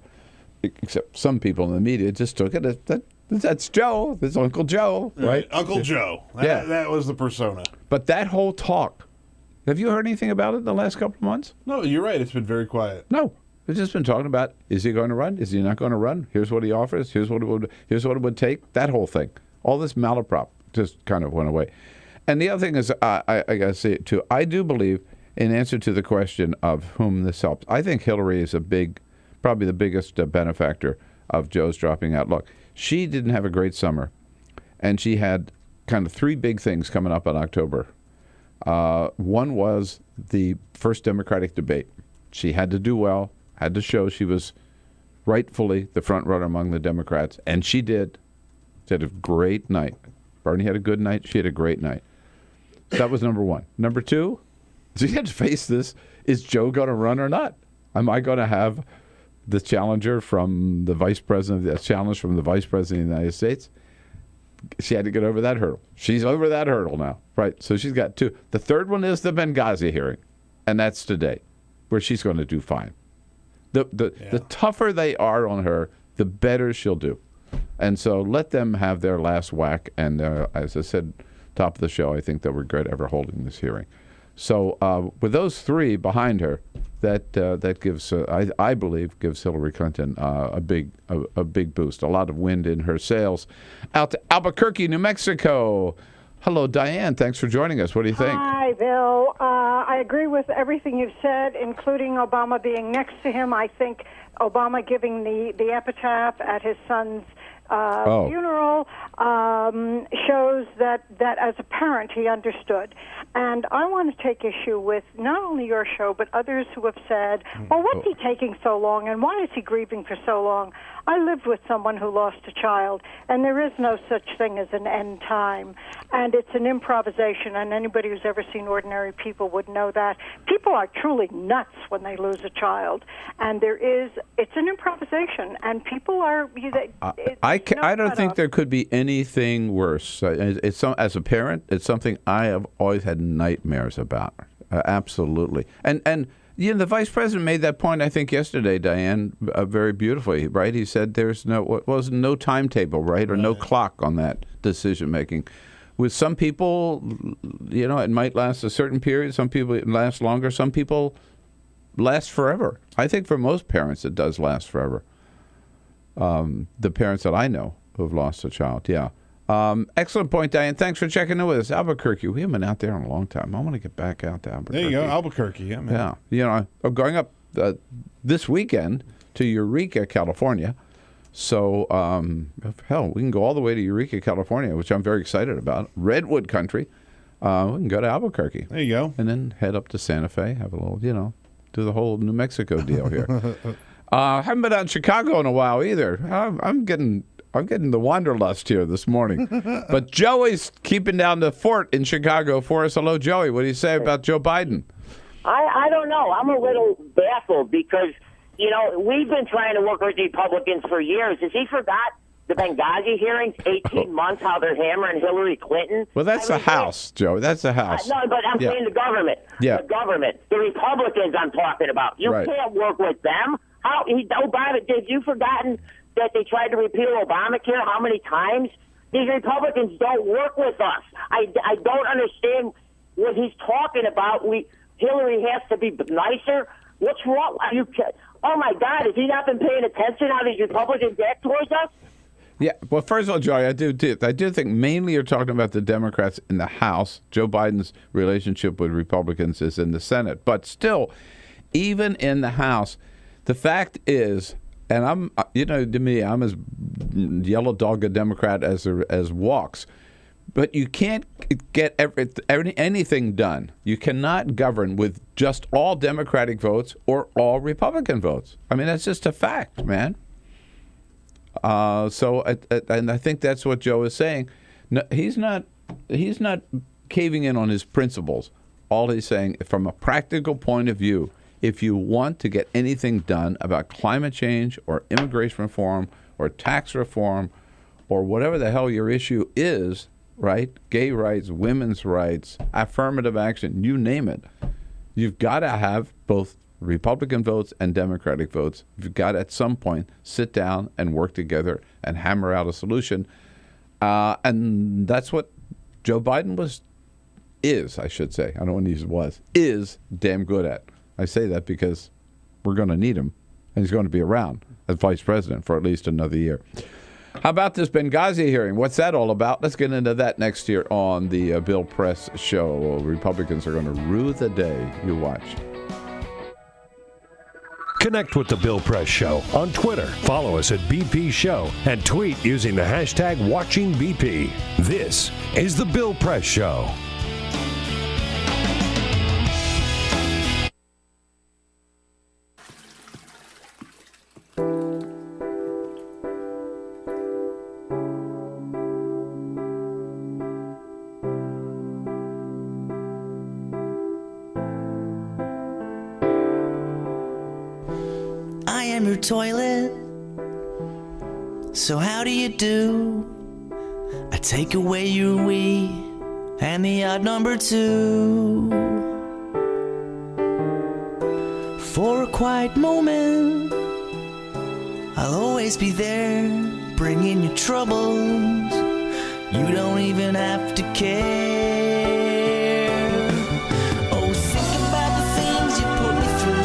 except some people in the media, just took it as that's Joe. That's Uncle Joe, right? Uncle Joe. That was the persona. But that whole talk, have you heard anything about it in the last couple of months? No, you're right. It's been very quiet. No. We've just been talking about, is he going to run? Is he not going to run? Here's what he offers. Here's what it would take. That whole thing. All this malaprop just kind of went away. And the other thing is, I got to say it too, I do believe, in answer to the question of whom this helps, I think Hillary is probably the biggest benefactor of Joe's dropping out. Look, she didn't have a great summer, and she had kind of three big things coming up in October. One was the first Democratic debate. She had to do well, had to show she was rightfully the front runner among the Democrats, and she did. She had a great night. Bernie had a good night. She had a great night. So that was number one. Number two, she had to face this. Is Joe going to run or not? Am I going to have the challenger from the vice president, the challenge from the vice president of the United States? She had to get over that hurdle. She's over that hurdle now, right? So she's got two. The third one is the Benghazi hearing, and that's today, where she's going to do fine. The tougher they are on her, the better she'll do. And so let them have their last whack. And as I said, top of the show, I think they'll regret ever holding this hearing. So with those three behind her, that gives, I believe, gives Hillary Clinton a big boost, a lot of wind in her sails. Out to Albuquerque, New Mexico. Hello, Diane. Thanks for joining us. What do you think? Hi, Bill. I agree with everything you've said, including Obama being next to him. I think Obama giving the epitaph at his son's funeral shows that as a parent he understood. And I want to take issue with not only your show, but others who have said, well, what's he taking so long, and why is he grieving for so long? I lived with someone who lost a child, and there is no such thing as an end time. And it's an improvisation, and anybody who's ever seen Ordinary People would know that. People are truly nuts when they lose a child. And it's an improvisation, and people are... I don't think there could be anything worse. As a parent, it's something I have always had nightmares about. Absolutely. And the vice president made that point, I think, yesterday, Diane, very beautifully, right? He said there's no timetable, right, or no clock on that decision making. With some people, it might last a certain period. Some people it lasts longer. Some people last forever. I think for most parents, it does last forever. The parents that I know who have lost a child, yeah. Excellent point, Diane. Thanks for checking in with us. Albuquerque, we haven't been out there in a long time. I want to get back out to Albuquerque. There you go, Albuquerque, yeah, man. Yeah, I'm going up this weekend to Eureka, California. So, hell, we can go all the way to Eureka, California, which I'm very excited about. Redwood country. We can go to Albuquerque. There you go. And then head up to Santa Fe, have a little, do the whole New Mexico deal here. Haven't been out in Chicago in a while either. I'm getting the wanderlust here this morning. But Joey's keeping down the fort in Chicago for us. Hello, Joey. What do you say about Joe Biden? I don't know. I'm a little baffled because, we've been trying to work with Republicans for years. Has he forgot the Benghazi hearings, 18 months, how they're hammering Hillary Clinton? Well, that's the House, Joe. That's the House. No, but I'm saying the government. Yeah. The government. The Republicans I'm talking about. You can't work with them. Obama, have you forgotten that they tried to repeal Obamacare how many times? These Republicans don't work with us. I don't understand what he's talking about. Hillary has to be nicer. What's wrong? Oh, my God, has he not been paying attention how these Republicans act towards us? Yeah, well, first of all, Joey, I do think mainly you're talking about the Democrats in the House. Joe Biden's relationship with Republicans is in the Senate. But still, even in the House, the fact is, and I'm, to me, I'm as yellow dog a Democrat as walks. But you can't get anything done. You cannot govern with just all Democratic votes or all Republican votes. I mean, that's just a fact, man. And I think that's what Joe is saying. No, he's not caving in on his principles. All he's saying, from a practical point of view, if you want to get anything done about climate change or immigration reform or tax reform or whatever the hell your issue is, right? Gay rights, women's rights, affirmative action, you name it. You've got to have both Republican votes and Democratic votes. You've got to, at some point, sit down and work together and hammer out a solution. And that's what Joe Biden is damn good at. I say that because we're going to need him, and he's going to be around as vice president for at least another year. How about this Benghazi hearing? What's that all about? Let's get into that next year on the Bill Press Show. Republicans are going to rue the day you watch. Connect with the Bill Press Show on Twitter. Follow us at BP Show and tweet using the hashtag WatchingBP. This is the Bill Press Show. Toilet. So how do you do? I take away your wee and the odd number 2. For a quiet moment, I'll always be there, bringing you troubles. You don't even have to care. Oh, think about the things you put me through.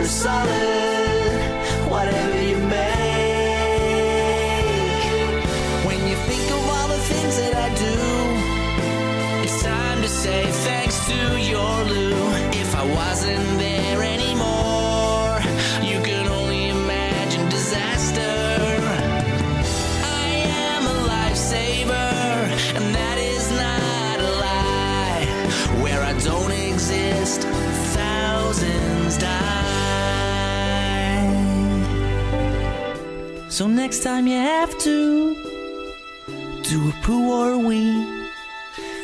Solid, whatever you make. When you think of all the things that I do, it's time to say thanks to your Lou. If I wasn't there anymore, you can only imagine disaster. I am a lifesaver, and that is not a lie. Where I don't exist, thousands die. So next time you have to do a poo or a wee,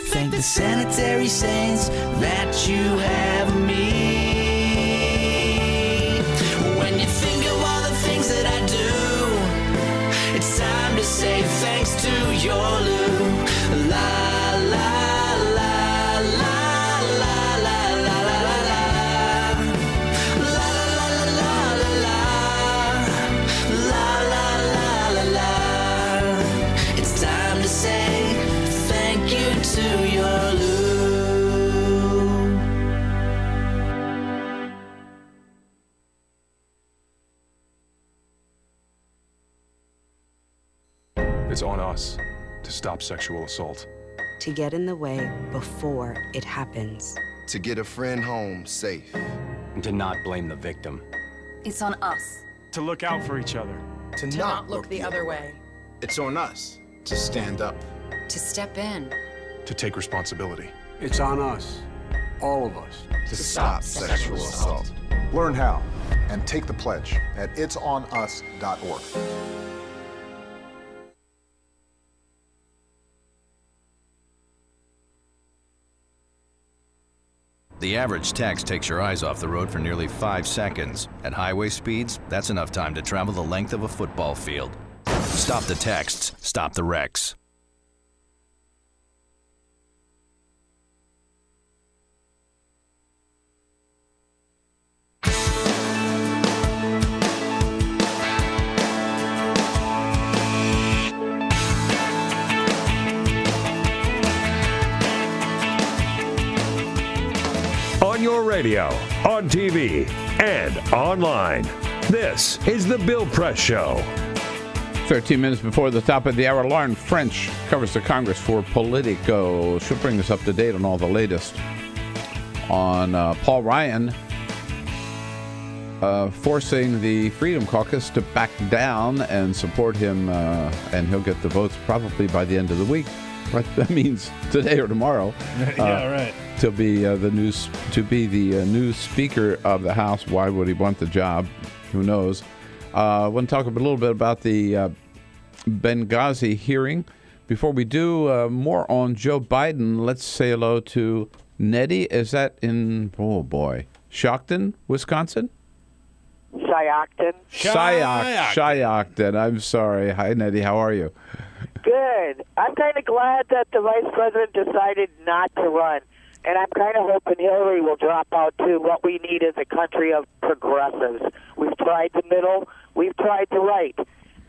Thank the sanitary saints that you have me. When you think of all the things that I do, it's time to say thanks to your Lou. La la la la la la la la la la la la la la la. It's time to say thank you to your Lou. It's on us to stop sexual assault. To get in the way before it happens. To get a friend home safe. And to not blame the victim. It's on us. To look out for each other. To not look the other way. It's on us to stand up. To step in. To take responsibility. It's on us, all of us, to stop sexual assault. Learn how and take the pledge at itsonus.org. The average text takes your eyes off the road for nearly 5 seconds. At highway speeds, that's enough time to travel the length of a football field. Stop the texts, stop the wrecks. On your radio, on TV, and online. This is The Bill Press Show. 13 minutes before the top of the hour, Lauren French covers the Congress for Politico. She'll bring us up to date on all the latest on Paul Ryan forcing the Freedom Caucus to back down and support him, and he'll get the votes probably by the end of the week. Right? That means today or tomorrow. Yeah, right. To be the new Speaker of the House. Why would he want the job? Who knows? I want to talk a little bit about the Benghazi hearing. Before we do, more on Joe Biden, let's say hello to Nettie. Is that in, oh boy, Stockton, Wisconsin? Shyocton. I'm sorry. Hi, Nettie. How are you? Good. I'm kind of glad that the vice president decided not to run. And I'm kind of hoping Hillary will drop out, too. What we need is a country of progressives. We've tried the middle. We've tried the right.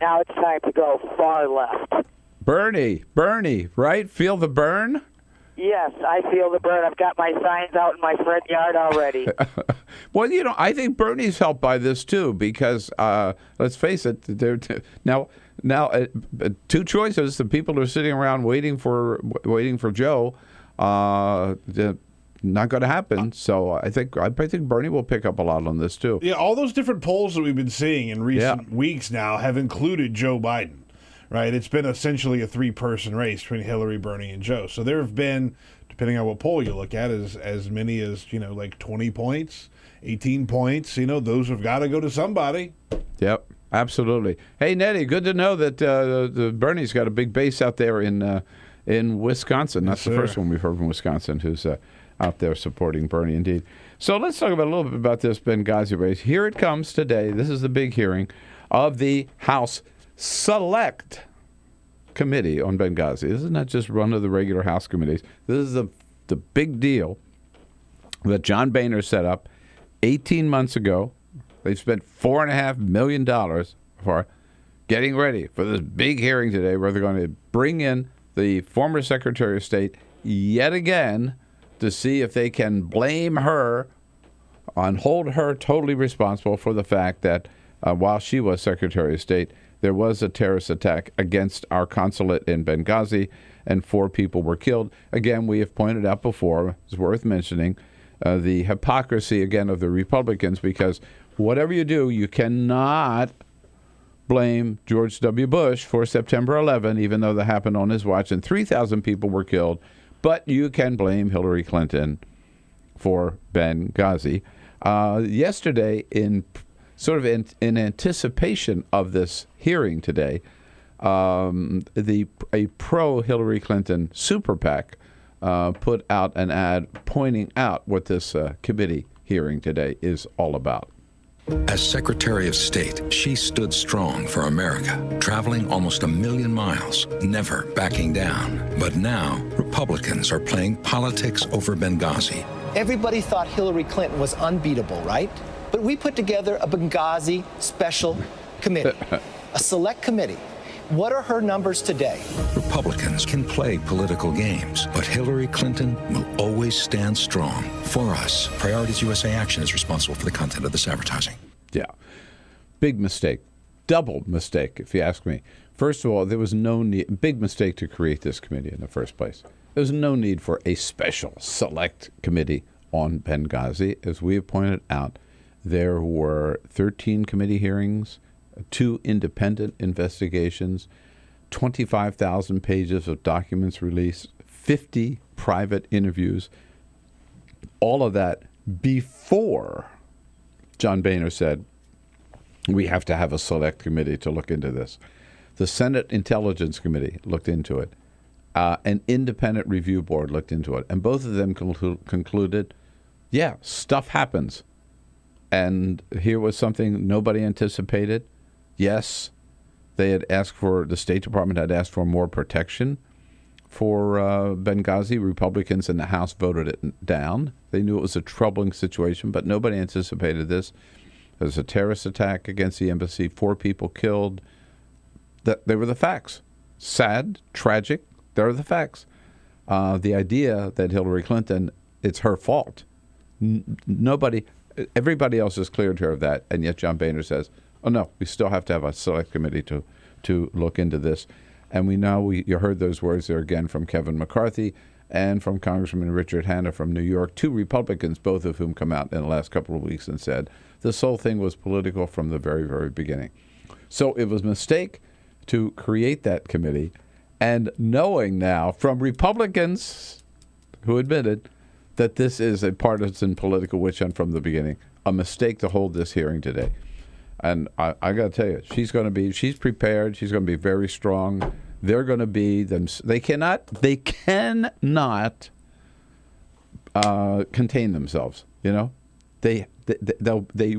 Now it's time to go far left. Bernie, right? Feel the burn? Yes, I feel the burn. I've got my signs out in my front yard already. Well, I think Bernie's helped by this, too, because, let's face it, now, two choices. The people who are sitting around waiting for Joe, not going to happen. So I think Bernie will pick up a lot on this too. Yeah, all those different polls that we've been seeing in recent weeks now have included Joe Biden. Right, it's been essentially a 3-person race between Hillary, Bernie, and Joe. So there have been, depending on what poll you look at, as many as like 20 points, 18 points. Those have got to go to somebody. Yep. Absolutely. Hey, Nettie, good to know that Bernie's got a big base out there in Wisconsin. That's the first one we've heard from Wisconsin who's out there supporting Bernie, indeed. So let's talk about a little bit about this Benghazi race. Here it comes today. This is the big hearing of the House Select Committee on Benghazi. This is not just one of the regular House committees. This is the big deal that John Boehner set up 18 months ago. They've spent $4.5 million for getting ready for this big hearing today where they're going to bring in the former Secretary of State yet again to see if they can blame her and hold her totally responsible for the fact that while she was Secretary of State, there was a terrorist attack against our consulate in Benghazi and 4 people were killed. Again, we have pointed out before, it's worth mentioning, the hypocrisy again of the Republicans, because whatever you do, you cannot blame George W. Bush for September 11, even though that happened on his watch and 3,000 people were killed. But you can blame Hillary Clinton for Benghazi. Yesterday, in anticipation of this hearing today, a pro-Hillary Clinton super PAC put out an ad pointing out what this committee hearing today is all about. As Secretary of State, she stood strong for America, traveling almost 1 million miles, never backing down. But now, Republicans are playing politics over Benghazi. Everybody thought Hillary Clinton was unbeatable, right? But we put together a Benghazi special committee, a select committee. What are her numbers today? Republicans can play political games, but Hillary Clinton will always stand strong for us. Priorities USA Action is responsible for the content of this advertising. Yeah. Big mistake. Double mistake, if you ask me. First of all, there was no need, big mistake to create this committee in the first place. There was no need for a special select committee on Benghazi. As we have pointed out, there were 13 committee hearings, 2 independent investigations, 25,000 pages of documents released, 50 private interviews, all of that before John Boehner said, we have to have a select committee to look into this. The Senate Intelligence Committee looked into it. An independent review board looked into it. And both of them concluded, yeah, stuff happens. And here was something nobody anticipated. Yes, they had asked for, the State Department had asked for more protection for Benghazi. Republicans in the House voted it down. They knew it was a troubling situation, but nobody anticipated this. There was a terrorist attack against the embassy, 4 people killed. They were the facts. Sad, tragic, there are the facts. The idea that Hillary Clinton, it's her fault. Everybody else has cleared her of that, and yet John Boehner says, oh, no, we still have to have a select committee to look into this. And we know, you heard those words there again from Kevin McCarthy and from Congressman Richard Hanna from New York, 2 Republicans, both of whom come out in the last couple of weeks and said this whole thing was political from the very, very beginning. So it was a mistake to create that committee. And knowing now from Republicans who admitted that this is a partisan political witch hunt from the beginning, a mistake to hold this hearing today. And I got to tell you, she's prepared. She's going to be very strong. They're going to be them. They cannot contain themselves. You know, that they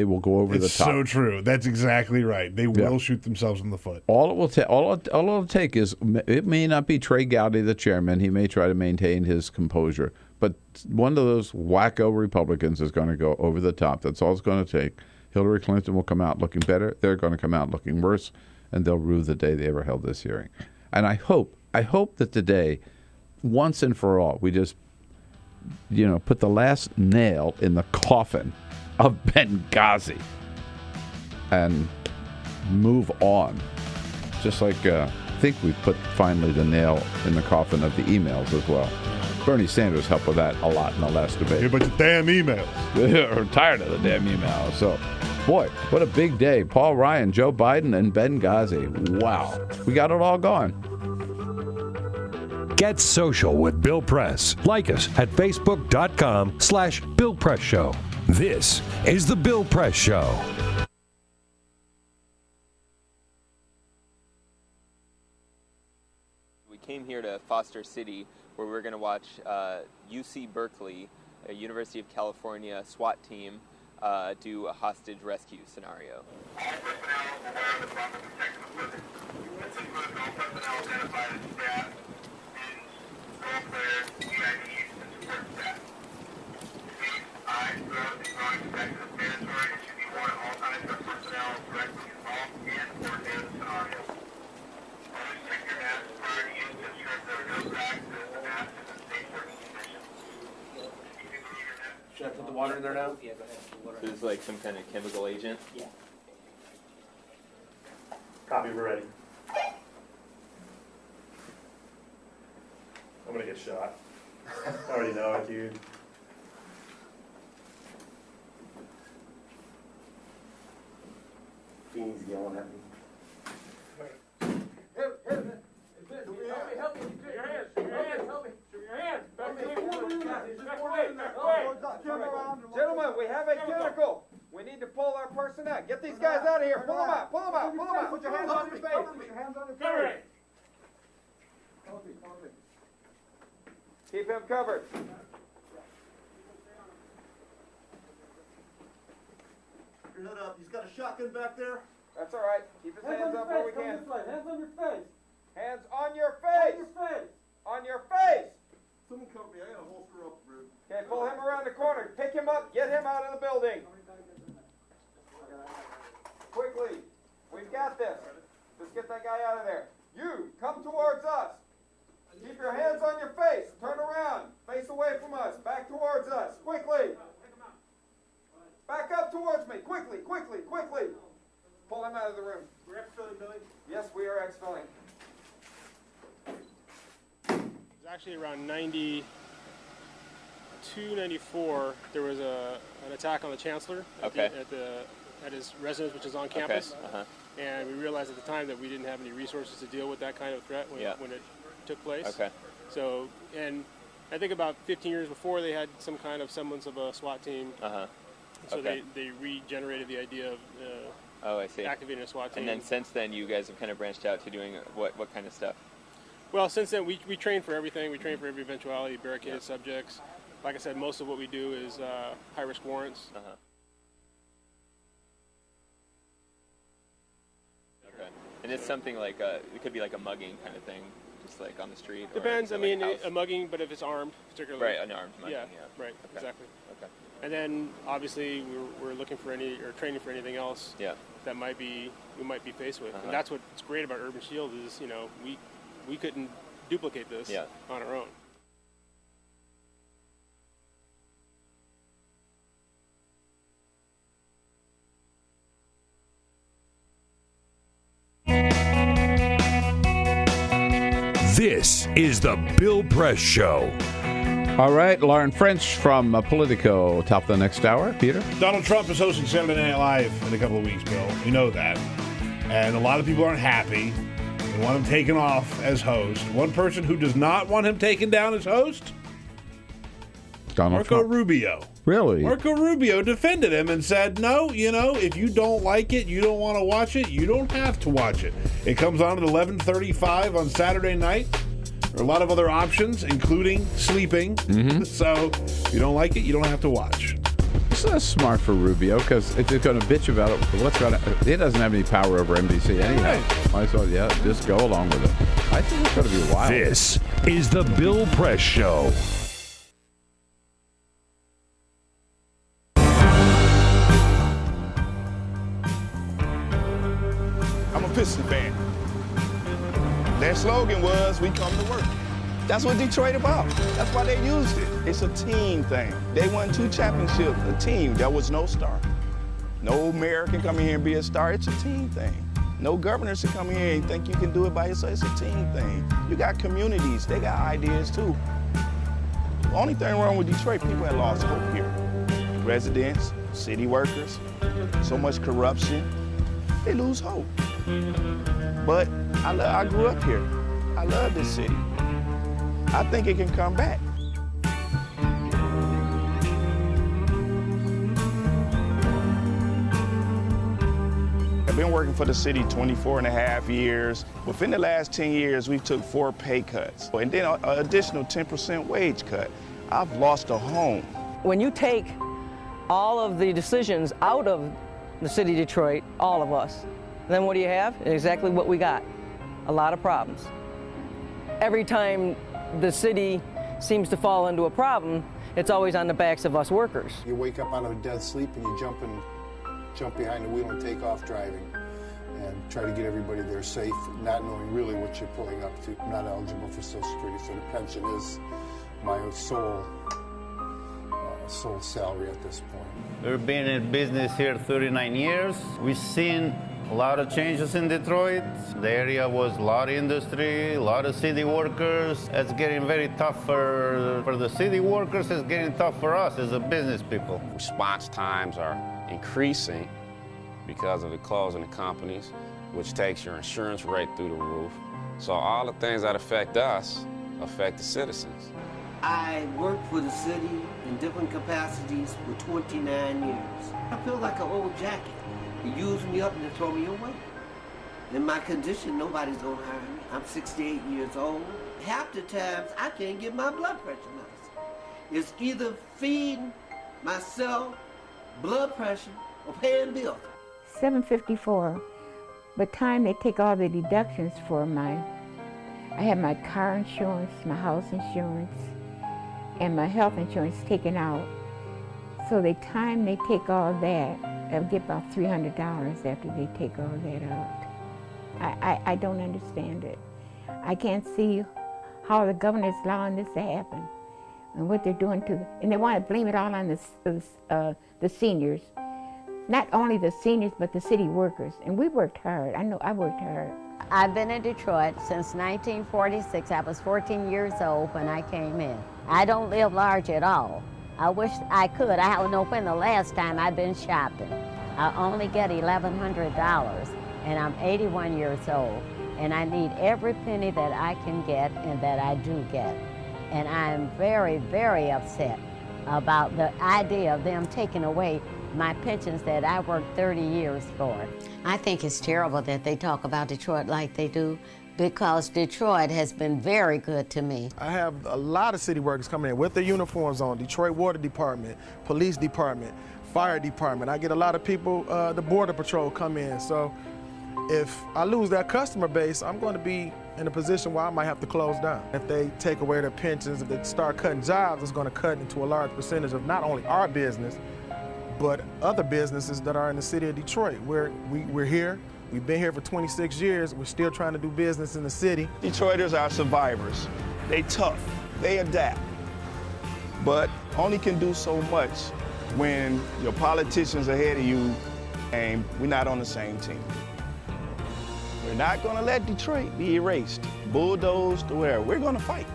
will go over the top. It's so true. That's exactly right. They will shoot themselves in the foot. All it'll take is, it may not be Trey Gowdy, the chairman. He may try to maintain his composure, but one of those wacko Republicans is going to go over the top. That's all it's going to take. Hillary Clinton will come out looking better. They're going to come out looking worse, and they'll rue the day they ever held this hearing. And I hope that today, once and for all, we just, put the last nail in the coffin of Benghazi and move on. Just like I think we put finally the nail in the coffin of the emails as well. Bernie Sanders helped with that a lot in the last debate. Yeah, but the damn emails. We're tired of the damn emails. So, boy, what a big day. Paul Ryan, Joe Biden, and Benghazi. Wow. We got it all going. Get social with Bill Press. Like us at Facebook.com/Bill Press Show. This is The Bill Press Show. We came here to Foster City, where we're going to watch UC Berkeley, a University of California SWAT team, do a hostage rescue scenario. Should I put the water in there now? Yeah, go ahead. So this is like some kind of chemical agent? Yeah. Copy, we're ready. I'm gonna get shot. I already know it, dude. Fiend's yelling at me. Gentlemen, we have a chemical. We need to pull our person out. Get these guys out of here. Pull them out. Pull them out. Pull them out. Put your hands on your face. Put your hands on your face. Keep him covered. Your head up. He's got a shotgun back there. That's all right. Keep his hands up where we can. This way. Hands on your face. Hands on your face. On your face. On your face. Someone cover me. I got a holster up, Rude. Okay, pull him around the corner. Pick him up. Get him out of the building. Quickly. We've got this. Let's get that guy out of there. You, come towards us. Keep your hands on your face. Turn around. Face away from us. Back towards us. Quickly. Back up towards me. Quickly, quickly, quickly. Pull him out of the room. We're exfilling, Billy. Yes, we are exfilling. It was actually around 92, 94. There was an attack on the chancellor at his residence, which is on campus. And we realized at the time that we didn't have any resources to deal with that kind of threat when it took place. So, and I think about 15 years before, they had some kind of semblance of a SWAT team. So they regenerated the idea of activating a SWAT team. And then since then, you guys have kind of branched out to doing what kind of stuff? Well, since then, we train for everything. We train for every eventuality, barricaded subjects. Like I said, most of what we do is high-risk warrants. And it's something like, it could be like a mugging kind of thing, just like on the street? Depends. I mean, a mugging, but if it's armed, particularly. Right, an armed mugging, yeah. Right, exactly. And then, obviously, we're looking for training for anything else that we might be faced with. And that's what's great about Urban Shield is, we couldn't duplicate this on our own. This is the Bill Press Show. All right, Lauren French from Politico, top of the next hour. Peter? Donald Trump is hosting Saturday Night Live in a couple of weeks, Bill. We know that. And a lot of people aren't happy. They want him taken off as host. One person who does not want him taken down as host? Marco Rubio. Really? Marco Rubio defended him and said, no, if you don't like it, you don't want to watch it, you don't have to watch it. It comes on at 11:35 on Saturday night. There are a lot of other options, including sleeping. So if you don't like it, you don't have to watch. That's smart for Rubio, because if he's going to bitch about it, he doesn't have any power over NBC anyhow. Might as well, just go along with it. I think it's going to be wild. This is the Bill Press Show. I'm a Piston fan. Their slogan was, we come to work. That's what Detroit about. That's why they used it. It's a team thing. They won 2 championships, a team. There was no star. No mayor can come in here and be a star. It's a team thing. No governors can come in here and think you can do it by yourself. It's a team thing. You got communities. They got ideas, too. The only thing wrong with Detroit, people had lost hope here. Residents, city workers, so much corruption. They lose hope. But I grew up here. I love this city. I think it can come back. I've been working for the city 24 and a half years. Within the last 10 years, we took 4 pay cuts, and then an additional 10% wage cut. I've lost a home. When you take all of the decisions out of the city of Detroit, all of us, then what do you have? Exactly what we got. A lot of problems. Every time the city seems to fall into a problem, it's always on the backs of us workers. You wake up out of a dead sleep and you jump behind the wheel and take off driving and try to get everybody there safe, not knowing really what you're pulling up to. I'm not eligible for Social Security, so the pension is my sole salary at this point. We've been in business here 39 years. We've seen a lot of changes in Detroit. The area was a lot of industry, a lot of city workers. It's getting very tough for the city workers. It's getting tough for us as a business people. Response times are increasing because of the closing of companies, which takes your insurance rate through the roof. So all the things that affect us affect the citizens. I worked for the city in different capacities for 29 years. I feel like an old jacket. They used me up and they throw me away. In my condition, nobody's gonna hire me. I'm 68 years old. Half the times I can't get my blood pressure medicine. It's either feeding myself, blood pressure, or paying bills. $754. By the time they take all the deductions for I have my car insurance, my house insurance, and my health insurance taken out. So the time they take all that, I'll get about $300 after they take all that out. I don't understand it. I can't see how the governor is allowing this to happen and what they're doing and they want to blame it all on the seniors. Not only the seniors, but the city workers. And we worked hard. I know I worked hard. I've been in Detroit since 1946. I was 14 years old when I came in. I don't live large at all. I wish I could. I don't know when the last time I've been shopping. I only get $1,100, and I'm 81 years old, and I need every penny that I can get and that I do get. And I'm very, very upset about the idea of them taking away my pensions that I worked 30 years for. I think it's terrible that they talk about Detroit like they do, because Detroit has been very good to me. I have a lot of city workers coming in with their uniforms on, Detroit Water Department, Police Department, Fire Department. I get a lot of people, the Border Patrol come in. So if I lose that customer base, I'm going to be in a position where I might have to close down. If they take away their pensions, if they start cutting jobs, it's going to cut into a large percentage of not only our business, but other businesses that are in the city of Detroit. We're here. We've been here for 26 years. We're still trying to do business in the city. Detroiters are survivors. They tough, they adapt, but only can do so much when your politicians ahead of you and we're not on the same team. We're not gonna let Detroit be erased, bulldozed, or wherever. We're gonna fight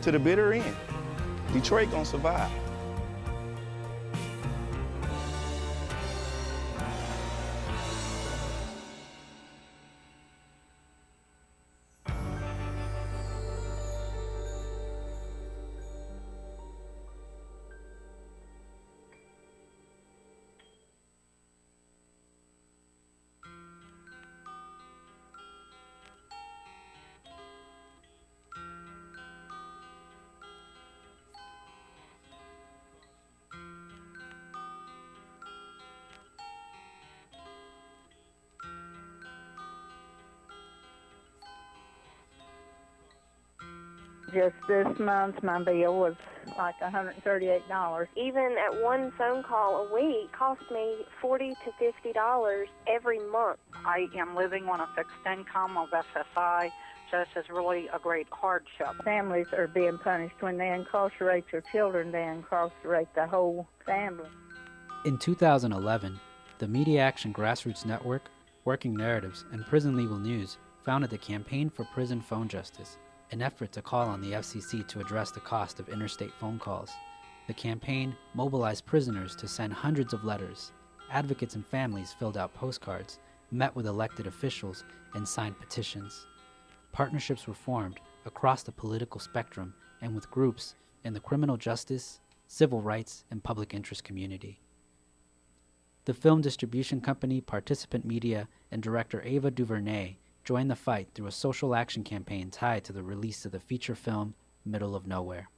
to the bitter end. Detroit gonna survive. Just this month, my bill was like $138. Even at one phone call a week cost me $40 to $50 every month. I am living on a fixed income of SSI, so this is really a great hardship. Families are being punished when they incarcerate their children, they incarcerate the whole family. In 2011, the Media Action Grassroots Network, Working Narratives, and Prison Legal News founded the Campaign for Prison Phone Justice, an effort to call on the FCC to address the cost of interstate phone calls. The campaign mobilized prisoners to send hundreds of letters. Advocates and families filled out postcards, met with elected officials, and signed petitions. Partnerships were formed across the political spectrum and with groups in the criminal justice, civil rights, and public interest community. The film distribution company Participant Media and director Ava DuVernay joined the fight through a social action campaign tied to the release of the feature film Middle of Nowhere.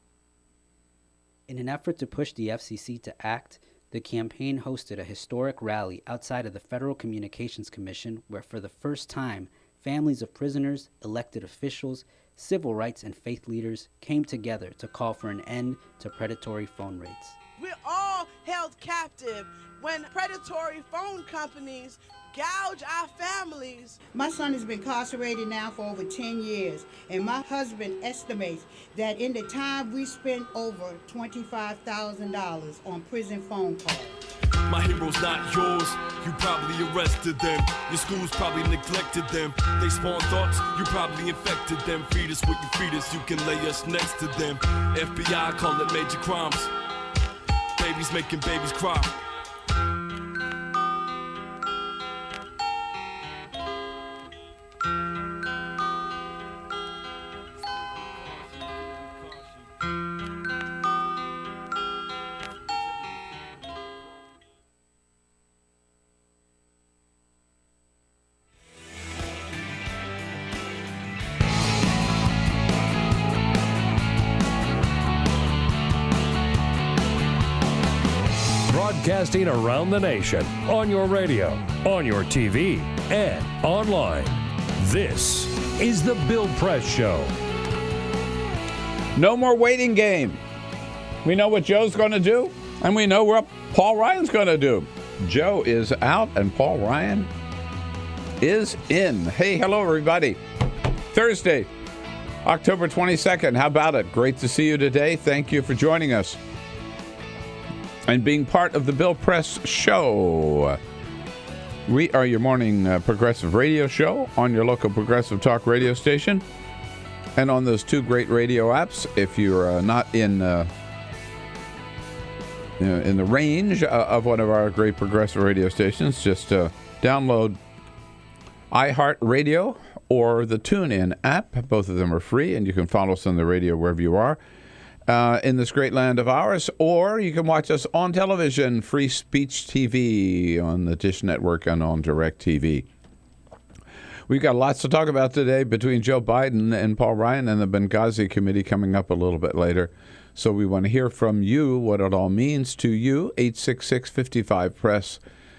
In an effort to push the FCC to act, the campaign hosted a historic rally outside of the Federal Communications Commission where for the first time, families of prisoners, elected officials, civil rights and faith leaders came together to call for an end to predatory phone rates. We're all held captive when predatory phone companies gouge our families. My son has been incarcerated now for over 10 years, and my husband estimates that in the time we spent over $25,000 on prison phone calls. My hero's not yours, you probably arrested them. Your schools probably neglected them. They spawn thoughts, you probably infected them. Feed us what you feed us, you can lay us next to them. FBI call it major crimes. Babies making babies cry. broadcasting around the nation, on your radio, on your TV, and online. This is the Bill Press Show. No more waiting game. We know what Joe's going to do, and we know what Paul Ryan's going to do. Joe is out, and Paul Ryan is in. Hey, hello, everybody. Thursday, October 22nd. How about it? Great to see you today. Thank you for joining us and being part of the Bill Press Show. We are your morning progressive radio show on your local progressive talk radio station and on those two great radio apps. If you're not in the range of one of our great progressive radio stations, just download iHeartRadio or the TuneIn app. Both of them are free, and you can follow us on the radio wherever you are in this great land of ours. Or you can watch us on television, Free Speech TV, on the Dish Network and on DirecTV. We've got lots to talk about today between Joe Biden and Paul Ryan and the Benghazi Committee coming up a little bit later. So we want to hear from you what it all means to you. 866-55-PRESS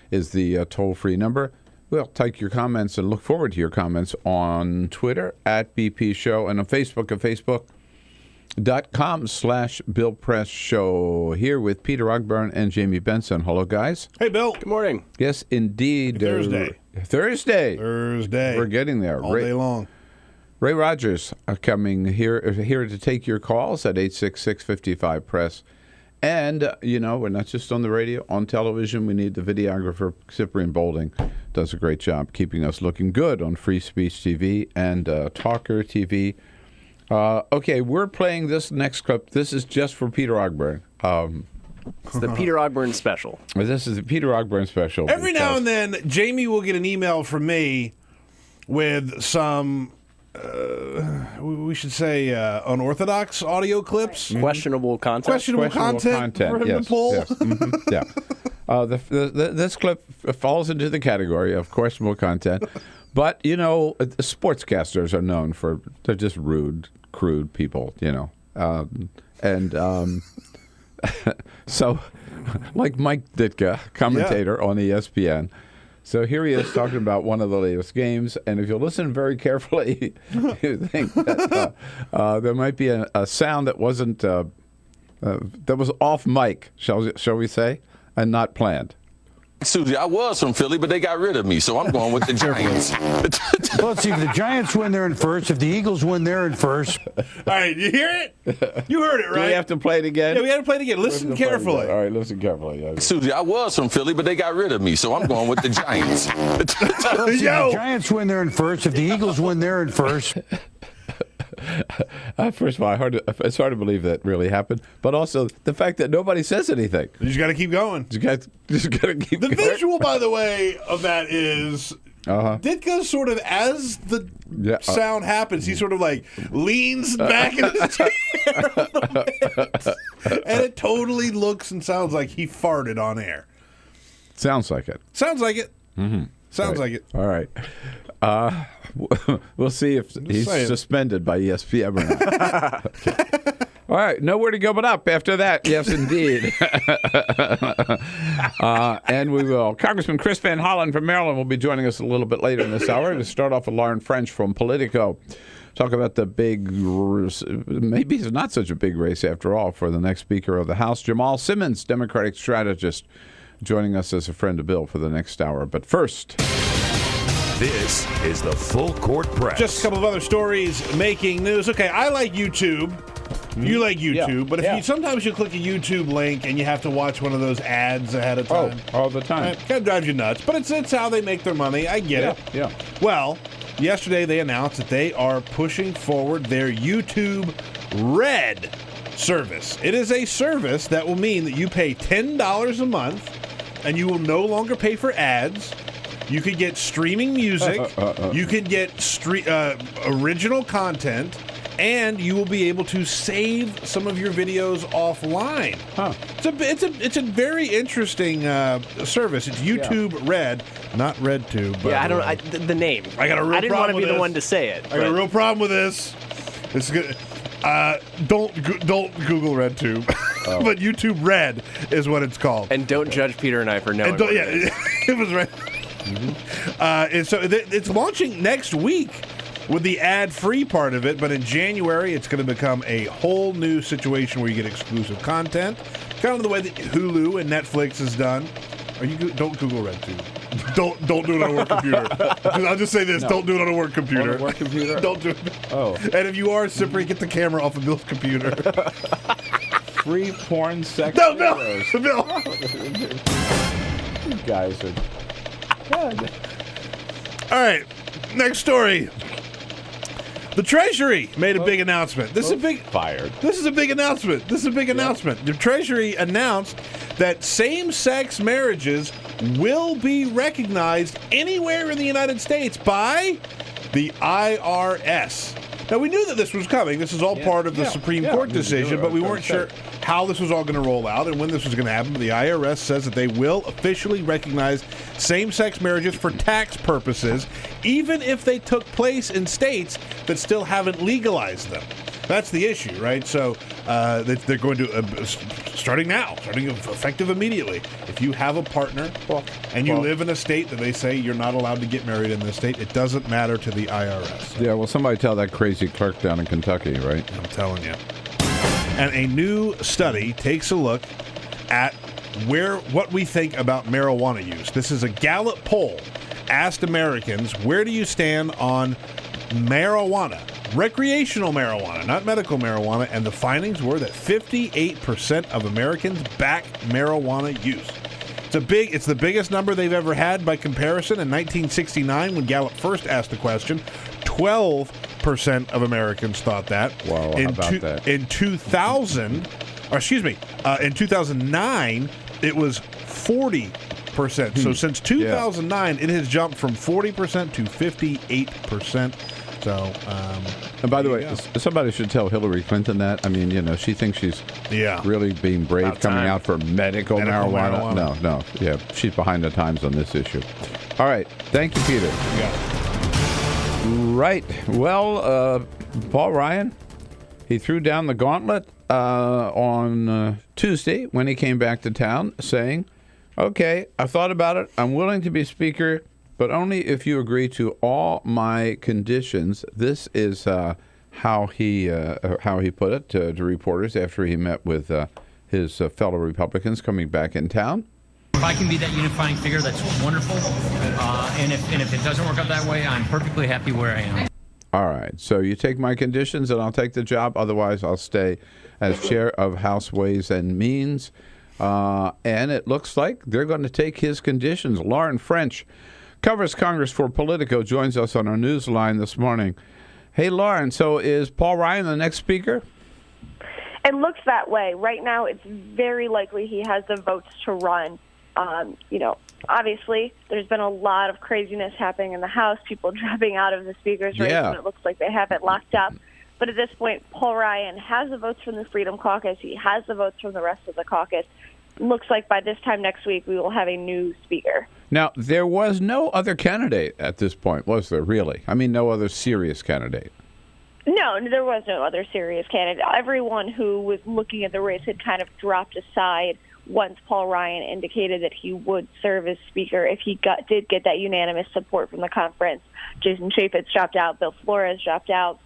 is the toll-free number. We'll take your comments and look forward to your comments on Twitter at BP Show and on Facebook at Facebook.com/Bill Press Show. Here with Peter Ogburn and Jamie Benson. Hello, guys. Hey, Bill. Good morning. Yes, indeed. Thursday. We're getting there. All day long. Ray Rogers coming here to take your calls at 866-55-PRESS. And, we're not just on the radio, on television. We need the videographer, Cyprian Bolding, does a great job keeping us looking good on Free Speech TV and TawkrTV. Okay, we're playing this next clip. This is just for Peter Ogburn. It's the Peter Ogburn special. This is the Peter Ogburn special. Every now and then, Jamie will get an email from me with some... we should say unorthodox audio clips. Questionable content. Questionable content for him to pull. Yes. Mm-hmm. Yeah. This clip falls into the category of questionable content. But, sportscasters are known for, they're just rude, crude people, so, like Mike Ditka, commentator on ESPN. So here he is talking about one of the latest games, and if you listen very carefully, you think that there might be a sound that wasn't that was off mic, shall we say, and not planned. Susie, I was from Philly, but they got rid of me, so I'm going with the Giants. Well, see, if the Giants win, they're in first. If the Eagles win, they're in first. All right, you hear it? You heard it, right? Do we have to play it again? Yeah, we have to play it again. Listen carefully. All right, listen carefully. Yeah. Susie, I was from Philly, but they got rid of me, so I'm going with the Giants. Well, see, if the Giants win, they're in first. If the Eagles win, they're in first. First of all, it's hard to believe that really happened, but also the fact that nobody says anything. You just got to keep going. You just got to keep going. The visual, by the way, of that is Ditka sort of, as the sound happens, he sort of like leans back in his chair a little bit. And it totally looks and sounds like he farted on air. Sounds like it. Sounds like it. Mm-hmm. Sounds like it. All right. We'll see if he's suspended by ESPN or not. Okay. All right, nowhere to go but up after that. Yes, indeed. And we will. Congressman Chris Van Hollen from Maryland will be joining us a little bit later in this hour to start off with Lauren French from Politico. Talk about the big, maybe it's not such a big race after all, for the next Speaker of the House. Jamal Simmons, Democratic strategist, joining us as a friend of Bill for the next hour. But first... This is the Full Court Press. Just a couple of other stories making news. Okay, I like YouTube. You like YouTube, but if sometimes you click a YouTube link and you have to watch one of those ads ahead of time. All the time. It kind of drives you nuts, but it's how they make their money. I get it. Yeah. Well, yesterday they announced that they are pushing forward their YouTube Red service. It is a service that will mean that you pay $10 a month and you will no longer pay for ads. You could get streaming music. You could get original content. And you will be able to save some of your videos offline. It's a very interesting service. It's YouTube Red, not RedTube. The name. I got a real problem with this. I didn't want to be the one to say it. I got a real problem with this. It's good. Don't Google RedTube, but YouTube Red is what it's called. And don't judge Peter and I for knowing. It was Red. And so it's launching next week with the ad-free part of it, but in January it's going to become a whole new situation where you get exclusive content, kind of the way that Hulu and Netflix has done. Don't Google RedTube. Don't do it on a work computer. I'll just say this: don't do it on a work computer. On a work computer? Don't do it. Oh. And if you are, Cyprian, get the camera off of Bill's computer. Free porn sex. No, Bill. You guys are good. All right, next story. The Treasury made a big announcement. This is a big announcement. The Treasury announced that same-sex marriages will be recognized anywhere in the United States by the IRS. Now, we knew that this was coming. This is all part of the Supreme Court decision, but we weren't sure how this was all going to roll out and when this was going to happen. But the IRS says that they will officially recognize same-sex marriages for tax purposes, even if they took place in states that still haven't legalized them. That's the issue, right? So they're going to, starting effective immediately. If you have a partner and you live in a state that they say you're not allowed to get married in this state, it doesn't matter to the IRS. Yeah, well, somebody tell that crazy clerk down in Kentucky, right? I'm telling you. And a new study takes a look at what we think about marijuana use. This is a Gallup poll. Asked Americans, where do you stand on marijuana? Recreational marijuana, not medical marijuana, and the findings were that 58% of Americans back marijuana use. It's the biggest number they've ever had by comparison. In 1969, when Gallup first asked the question, 12% of Americans thought that. Wow, how about that? In 2009, it was 40%. So since 2009, it has jumped from 40% to 58%. So, and by the way, somebody should tell Hillary Clinton that. I mean, she thinks she's really being brave coming out for medical marijuana. No. Yeah, she's behind the times on this issue. All right. Thank you, Peter. Right. Well, Paul Ryan, he threw down the gauntlet on Tuesday when he came back to town saying, okay, I've thought about it. I'm willing to be Speaker, but only if you agree to all my conditions. This is how he put it to reporters after he met with his fellow Republicans coming back in town. If I can be that unifying figure, that's wonderful. And if it doesn't work out that way, I'm perfectly happy where I am. All right. So you take my conditions and I'll take the job. Otherwise, I'll stay as chair of House Ways and Means. And it looks like they're going to take his conditions. Lauren French covers Congress for Politico, joins us on our news line this morning. Hey, Lauren, so is Paul Ryan the next speaker? It looks that way. Right now, it's very likely he has the votes to run. Obviously, there's been a lot of craziness happening in the House, people dropping out of the speaker's race, and it looks like they have it locked up. But at this point, Paul Ryan has the votes from the Freedom Caucus. He has the votes from the rest of the caucus. Looks like by this time next week, we will have a new speaker. Now, there was no other candidate at this point, was there, really? I mean, no other serious candidate. No, there was no other serious candidate. Everyone who was looking at the race had kind of dropped aside once Paul Ryan indicated that he would serve as Speaker if he did get that unanimous support from the conference. Jason Chaffetz dropped out. Bill Flores dropped out.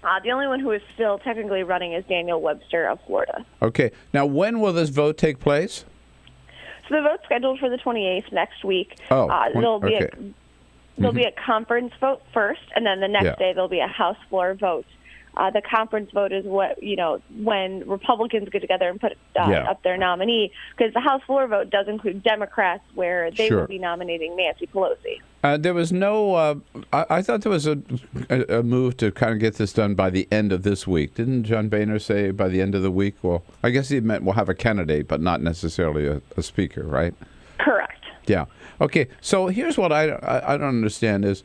The only one who is still technically running is Daniel Webster of Florida. Okay. Now, when will this vote take place? So the vote's scheduled for the 28th next week. There'll be a conference vote first, and then the next day there'll be a House floor vote. The conference vote is when Republicans get together and put up their nominee, because the House floor vote does include Democrats, where they will be nominating Nancy Pelosi. There was no. I thought there was a move to kind of get this done by the end of this week. Didn't John Boehner say by the end of the week? Well, I guess he meant we'll have a candidate, but not necessarily a speaker, right? Correct. Yeah. Okay. So here's what I don't understand is,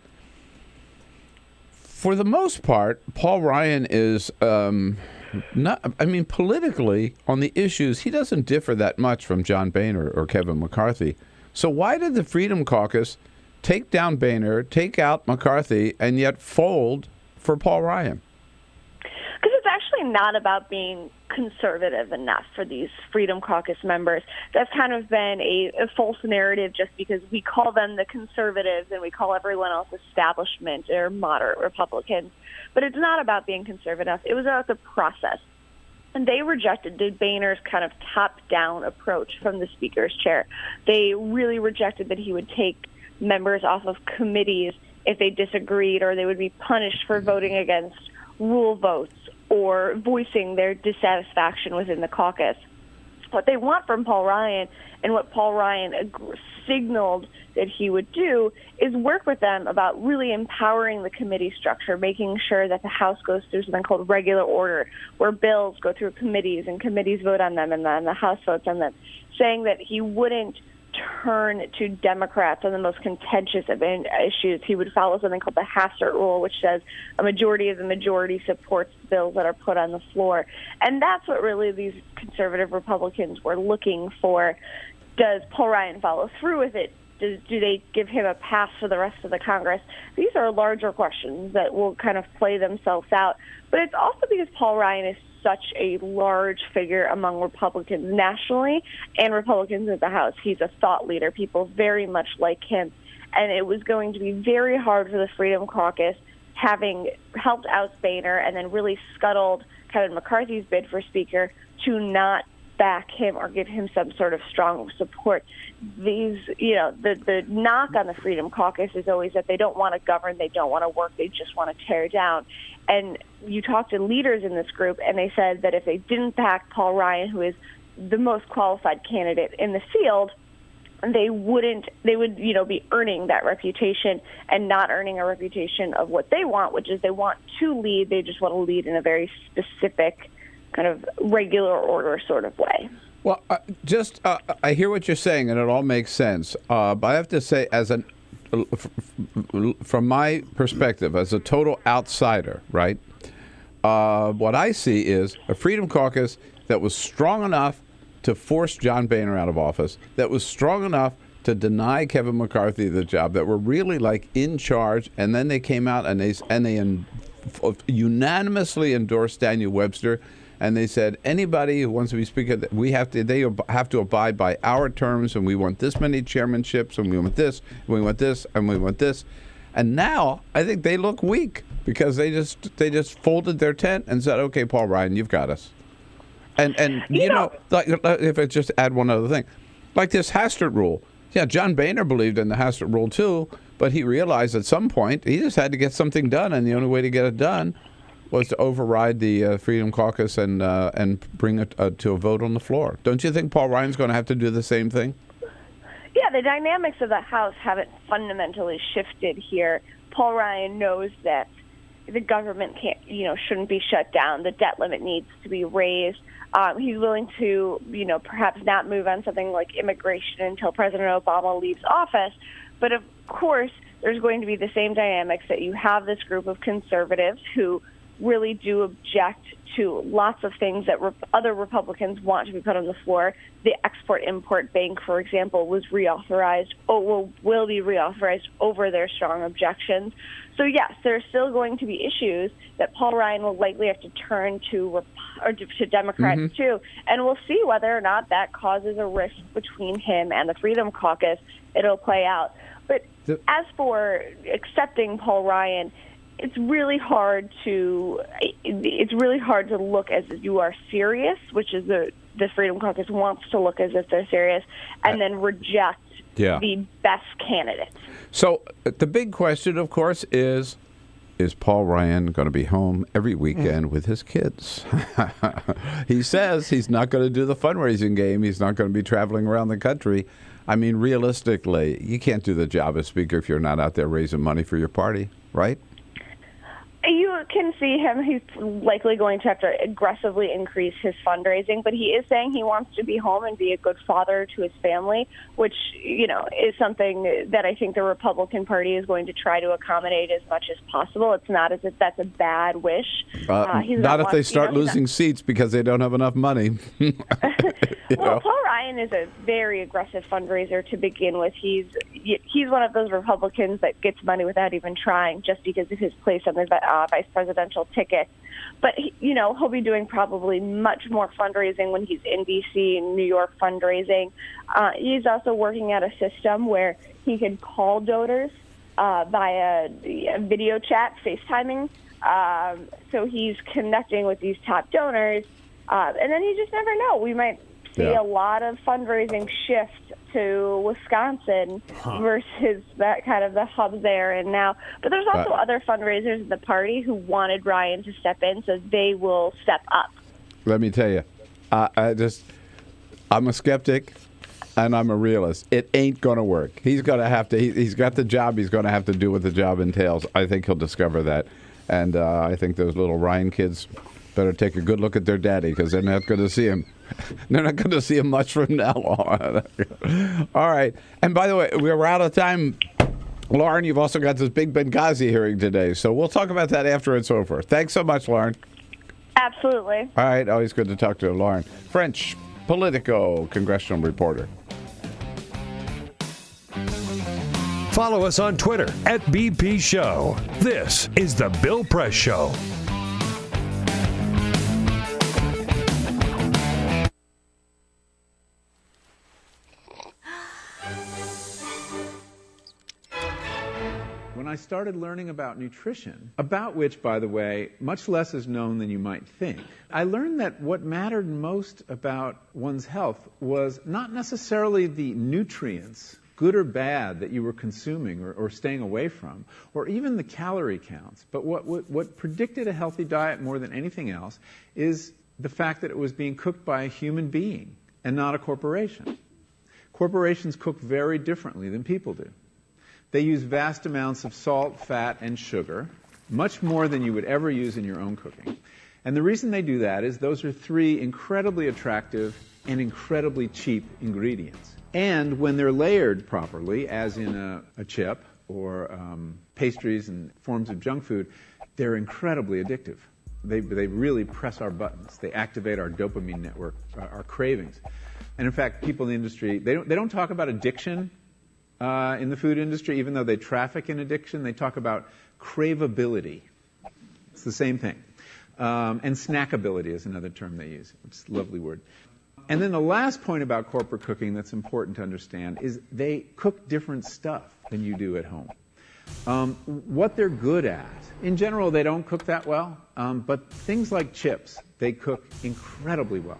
for the most part, Paul Ryan is politically on the issues, he doesn't differ that much from John Boehner or Kevin McCarthy. So why did the Freedom Caucus take down Boehner, take out McCarthy, and yet fold for Paul Ryan? Because it's actually not about being conservative enough for these Freedom Caucus members. That's kind of been a false narrative just because we call them the conservatives and we call everyone else establishment or moderate Republicans. But it's not about being conservative. It was about the process. And they rejected Boehner's kind of top-down approach from the Speaker's chair. They really rejected that he would take members off of committees if they disagreed, or they would be punished for voting against rule votes or voicing their dissatisfaction within the caucus. What they want from Paul Ryan, and what Paul Ryan signaled that he would do, is work with them about really empowering the committee structure, making sure that the House goes through something called regular order, where bills go through committees and committees vote on them and then the House votes on them, saying that he wouldn't turn to Democrats on the most contentious of issues. He would follow something called the Hastert rule, which says a majority of the majority supports bills that are put on the floor. And that's what really these conservative Republicans were looking for. Does Paul Ryan follow through with it? Do they give him a pass for the rest of the Congress? These are larger questions that will kind of play themselves out. But it's also because Paul Ryan is such a large figure among Republicans nationally and Republicans in the House. He's a thought leader. People very much like him. And it was going to be very hard for the Freedom Caucus, having helped out Boehner and then really scuttled Kevin McCarthy's bid for Speaker, to not back him or give him some sort of strong support. These, the knock on the Freedom Caucus is always that they don't want to govern, they don't want to work, they just want to tear down. And you talk to leaders in this group, and they said that if they didn't back Paul Ryan, who is the most qualified candidate in the field, they would, be earning that reputation and not earning a reputation of what they want, which is they want to lead. They just want to lead in a very specific kind of regular order sort of way. Well, I hear what you're saying, and it all makes sense. But I have to say, from my perspective, as a total outsider, right, what I see is a Freedom Caucus that was strong enough to force John Boehner out of office, that was strong enough to deny Kevin McCarthy the job, that were really like in charge, and then they came out and they unanimously endorsed Daniel Webster. And they said, anybody who wants to be Speaker, they have to abide by our terms, and we want this many chairmanships, and we want this, and we want this, and we want this. And now I think they look weak because they just folded their tent and said, okay, Paul Ryan, you've got us. And like, if I just add one other thing, like this Hastert rule. Yeah, John Boehner believed in the Hastert rule too, but he realized at some point he just had to get something done, and the only way to get it done was to override the Freedom Caucus and bring it to a vote on the floor. Don't you think Paul Ryan's going to have to do the same thing? Yeah, the dynamics of the House haven't fundamentally shifted here. Paul Ryan knows that the government shouldn't be shut down. The debt limit needs to be raised. He's willing to, perhaps not move on something like immigration until President Obama leaves office. But of course, there's going to be the same dynamics that you have this group of conservatives who really do object to lots of things that other Republicans want to be put on the floor. The Export-Import Bank, for example, was reauthorized, will be reauthorized over their strong objections. So yes, there are still going to be issues that Paul Ryan will likely have to turn to Democrats too, and we'll see whether or not that causes a rift between him and the Freedom Caucus. It'll play out. But as for accepting Paul Ryan, it's really hard to look as if you are serious, which is the Freedom Caucus wants to look as if they're serious, and then reject the best candidate. So the big question, of course, is Paul Ryan going to be home every weekend with his kids? He says he's not going to do the fundraising game. He's not going to be traveling around the country. I mean, realistically, you can't do the job as Speaker if you're not out there raising money for your party, right? You can see him. He's likely going to have to aggressively increase his fundraising, but he is saying he wants to be home and be a good father to his family, which, is something that I think the Republican Party is going to try to accommodate as much as possible. It's not as if that's a bad wish. Not if they start losing seats because they don't have enough money. Well, Paul Ryan is a very aggressive fundraiser to begin with. He's one of those Republicans that gets money without even trying, just because of his place on the vice presidential ticket. But he'll be doing probably much more fundraising when he's in D.C. and New York fundraising. He's also working out a system where he can call donors via video chat, FaceTiming. So he's connecting with these top donors, and then you just never know. We might see a lot of fundraising shift to Wisconsin versus that kind of the hub there and now. But there's also other fundraisers in the party who wanted Ryan to step in, so they will step up. Let me tell you, I'm a skeptic and I'm a realist. It ain't going to work. He's going to have to, he's got the job, he's going to have to do what the job entails. I think he'll discover that. And I think those little Ryan kids better take a good look at their daddy, because they're not going to see him. They're not going to see him much from now on. All right. And by the way, we're out of time. Lauren, you've also got this big Benghazi hearing today, so we'll talk about that after it's over. Thanks so much, Lauren. Absolutely. All right. Always good to talk to Lauren. French, Politico, Congressional reporter. Follow us on Twitter @BP Show. This is The Bill Press Show. When I started learning about nutrition, about which, by the way, much less is known than you might think, I learned that what mattered most about one's health was not necessarily the nutrients, good or bad, that you were consuming or staying away from, or even the calorie counts. But what predicted a healthy diet more than anything else is the fact that it was being cooked by a human being and not a corporation. Corporations cook very differently than people do. They use vast amounts of salt, fat, and sugar, much more than you would ever use in your own cooking. And the reason they do that is those are three incredibly attractive and incredibly cheap ingredients. And when they're layered properly, as in a chip or pastries and forms of junk food, they're incredibly addictive. They really press our buttons. They activate our dopamine network, our cravings. And in fact, people in the industry, they don't talk about addiction in the food industry, even though they traffic in addiction. They talk about craveability. It's the same thing. And snackability is another term they use. It's a lovely word. And then the last point about corporate cooking that's important to understand is they cook different stuff than you do at home. What they're good at, in general, they don't cook that well, but things like chips, they cook incredibly well.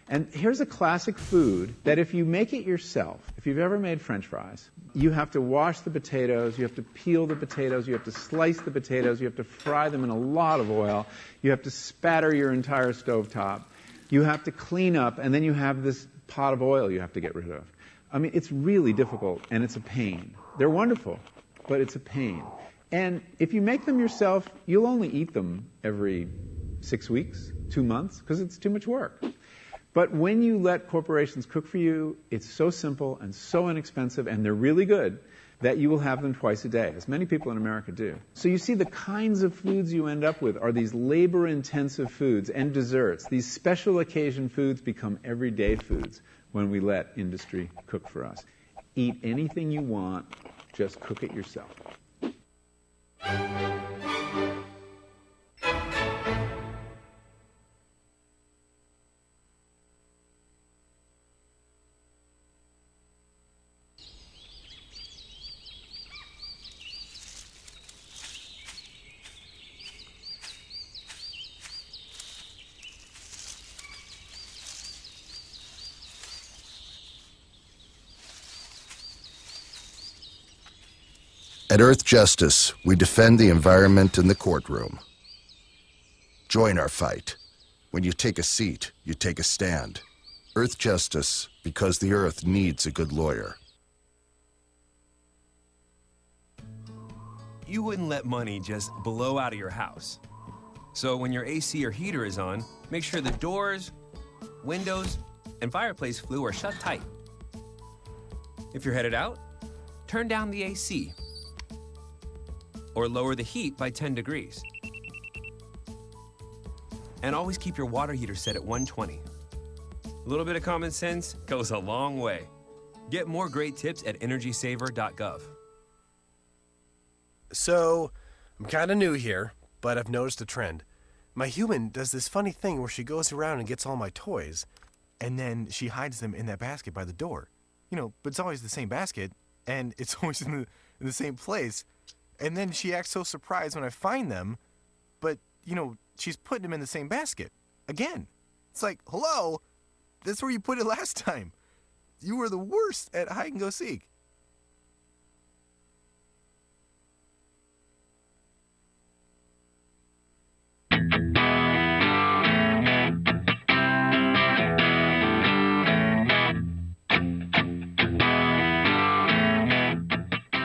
And here's a classic food that if you make it yourself, if you've ever made French fries, you have to wash the potatoes, you have to peel the potatoes, you have to slice the potatoes, you have to fry them in a lot of oil, you have to spatter your entire stovetop, you have to clean up, and then you have this pot of oil you have to get rid of. I mean, it's really difficult, and it's a pain. They're wonderful, but it's a pain. And if you make them yourself, you'll only eat them every 6 weeks, 2 months, because it's too much work. But when you let corporations cook for you, it's so simple and so inexpensive, and they're really good, that you will have them twice a day, as many people in America do. So you see the kinds of foods you end up with are these labor-intensive foods and desserts. These special occasion foods become everyday foods when we let industry cook for us. Eat anything you want, just cook it yourself. At Earth Justice, we defend the environment in the courtroom. Join our fight. When you take a seat, you take a stand. Earth Justice, because the Earth needs a good lawyer. You wouldn't let money just blow out of your house. So when your AC or heater is on, make sure the doors, windows, and fireplace flue are shut tight. If you're headed out, turn down the AC. Or lower the heat by 10 degrees. And always keep your water heater set at 120. A little bit of common sense goes a long way. Get more great tips at energysaver.gov. So, I'm kind of new here, but I've noticed a trend. My human does this funny thing where she goes around and gets all my toys, and then she hides them in that basket by the door. But it's always the same basket, and it's always in the same place. And then she acts so surprised when I find them, but, she's putting them in the same basket. Again. It's like, hello? That's where you put it last time. You were the worst at hide and go seek.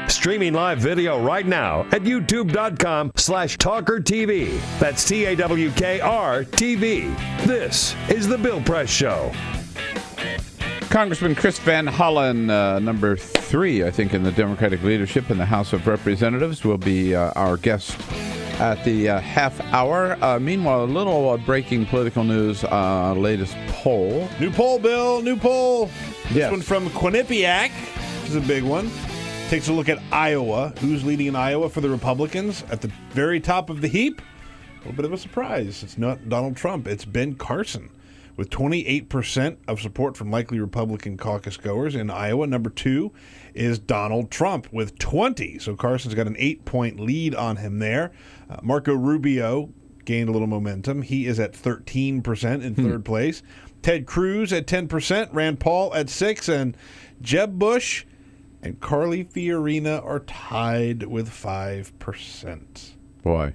Streaming live video right now at youtube.com/TawkrTV. That's TAWKR-TV. This is The Bill Press Show. Congressman Chris Van Hollen, number 3, I think, in the Democratic leadership in the House of Representatives, will be our guest at the half hour. Meanwhile, a little breaking political news, latest poll. New poll, Bill. New poll. This Yes. one from Quinnipiac, which is a big one. Takes a look at Iowa. Who's leading in Iowa for the Republicans? At the very top of the heap, a little bit of a surprise. It's not Donald Trump. It's Ben Carson with 28% of support from likely Republican caucus goers in Iowa. Number 2 is Donald Trump with 20. So Carson's got an 8-point lead on him there. Marco Rubio gained a little momentum. He is at 13% in third place. Ted Cruz at 10%. Rand Paul at 6%. And Jeb Bush and Carly Fiorina are tied with 5%. Boy.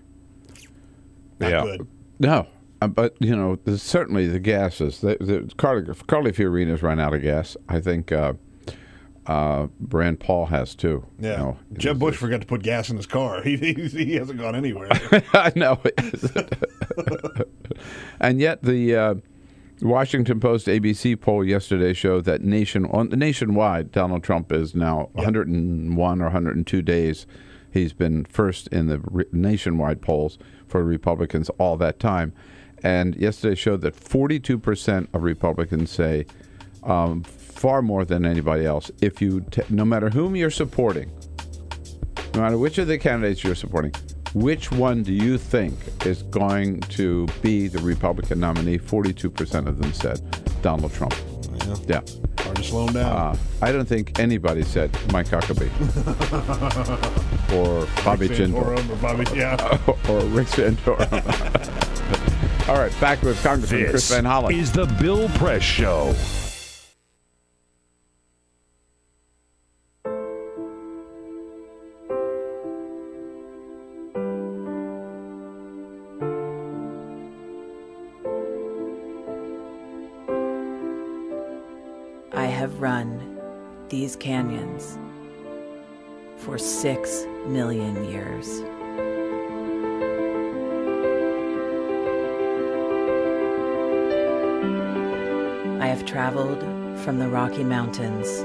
Not good. No. But, there's certainly the gases. Carly Fiorina's run out of gas. I think Rand Paul has too. Yeah. Jeb Bush forgot to put gas in his car. He hasn't gone anywhere. I know. And yet the Washington Post ABC poll yesterday showed that nationwide, Donald Trump is now 101 or 102 days. He's been first in the nationwide polls for Republicans all that time. And yesterday showed that 42% of Republicans say, far more than anybody else, if you no matter whom you're supporting, no matter which of the candidates you're supporting, which one do you think is going to be the Republican nominee? 42% of them said Donald Trump. Yeah. Hard to slow him down. I don't think anybody said Mike Huckabee or Bobby Jindal or Rick Santorum. All right, back with Congressman Chris Van Hollen. This is the Bill Press Show. I have run these canyons for 6 million years. I have traveled from the Rocky Mountains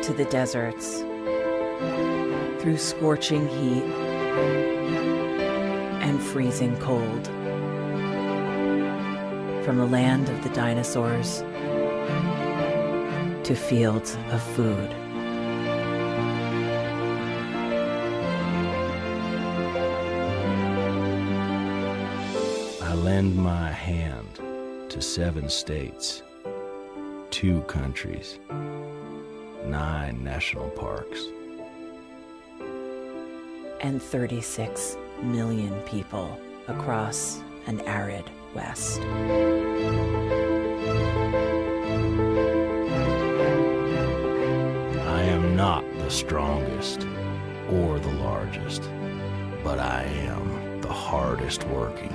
to the deserts, through scorching heat and freezing cold, from the land of the dinosaurs to fields of food. I lend my hand to 7 states, 2 countries, 9 national parks, and 36 million people across an arid West. I am not the strongest or the largest, but I am the hardest working.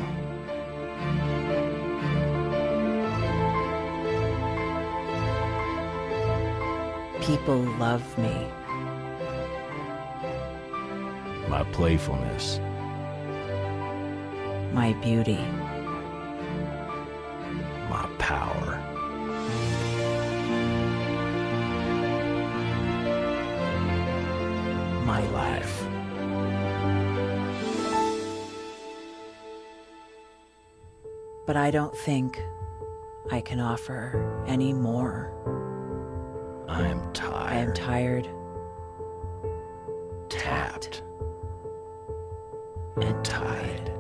People love me. My playfulness, My beauty. my power. My life. But I don't think I can offer any more. I am tired. I am tired, tapped, and tied.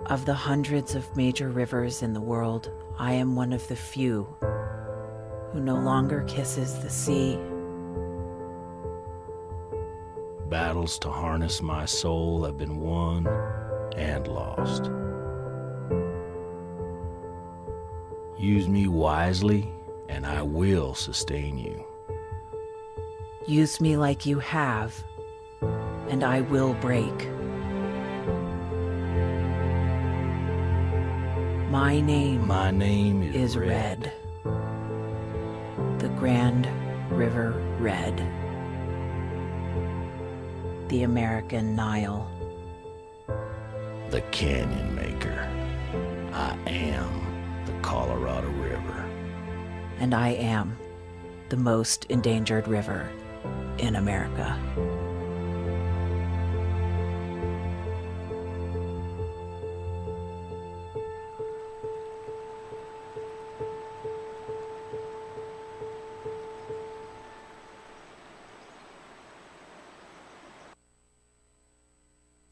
Of the hundreds of major rivers in the world, I am one of the few who no longer kisses the sea. Battles to harness my soul have been won and lost. Use me wisely, and I will sustain you. Use me like you have, and I will break. My name is Red. The Grand River Red. The American Nile. The Canyon Maker. I am the Colorado River. And I am the most endangered river in America.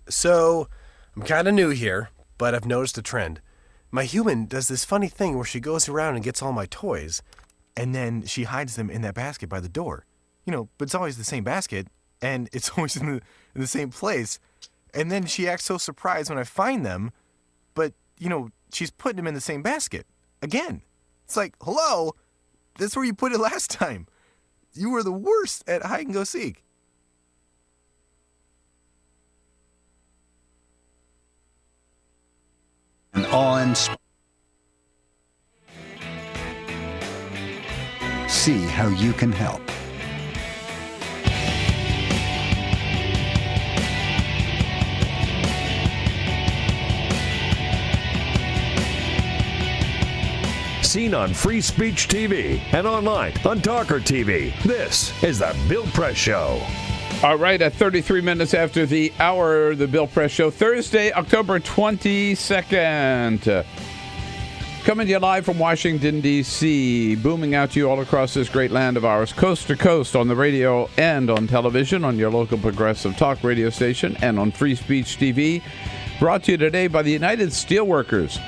So, I'm kind of new here, but I've noticed a trend. My human does this funny thing where she goes around and gets all my toys, and then she hides them in that basket by the door. But it's always the same basket, and it's always in the same place. And then she acts so surprised when I find them, but, she's putting them in the same basket. Again. It's like, hello? That's where you put it last time. You were the worst at hide and go seek. See how you can help. Seen on Free Speech TV and online on TawkrTV. This is the Bill Press Show. All right, at 33 minutes after the hour, the Bill Press Show, Thursday, October 22nd. Coming to you live from Washington, D.C., booming out to you all across this great land of ours, coast to coast on the radio and on television, on your local progressive talk radio station, and on Free Speech TV. Brought to you today by the United Steelworkers.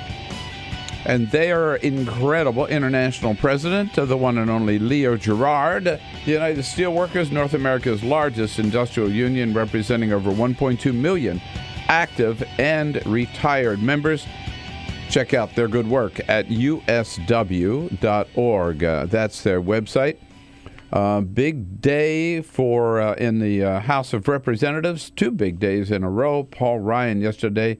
And their incredible international president, the one and only Leo Gerard. The United Steelworkers, North America's largest industrial union, representing over 1.2 million active and retired members. Check out their good work at usw.org. That's their website. Big day for in the House of Representatives. 2 big days in a row. Paul Ryan yesterday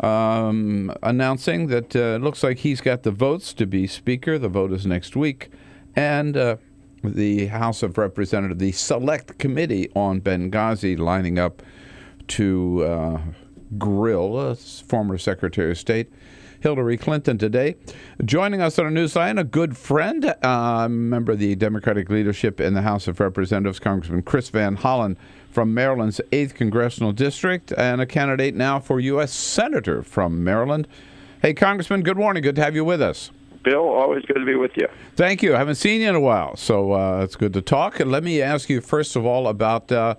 announcing that it looks like he's got the votes to be Speaker. The vote is next week. And the House of Representatives, the Select Committee on Benghazi, lining up to grill former Secretary of State Hillary Clinton today. Joining us on our newsline, a good friend, member of the Democratic leadership in the House of Representatives, Congressman Chris Van Hollen from Maryland's 8th Congressional District, and a candidate now for U.S. Senator from Maryland. Hey, Congressman, good morning. Good to have you with us. Bill, always good to be with you. Thank you. I haven't seen you in a while, so it's good to talk. And let me ask you, first of all, about the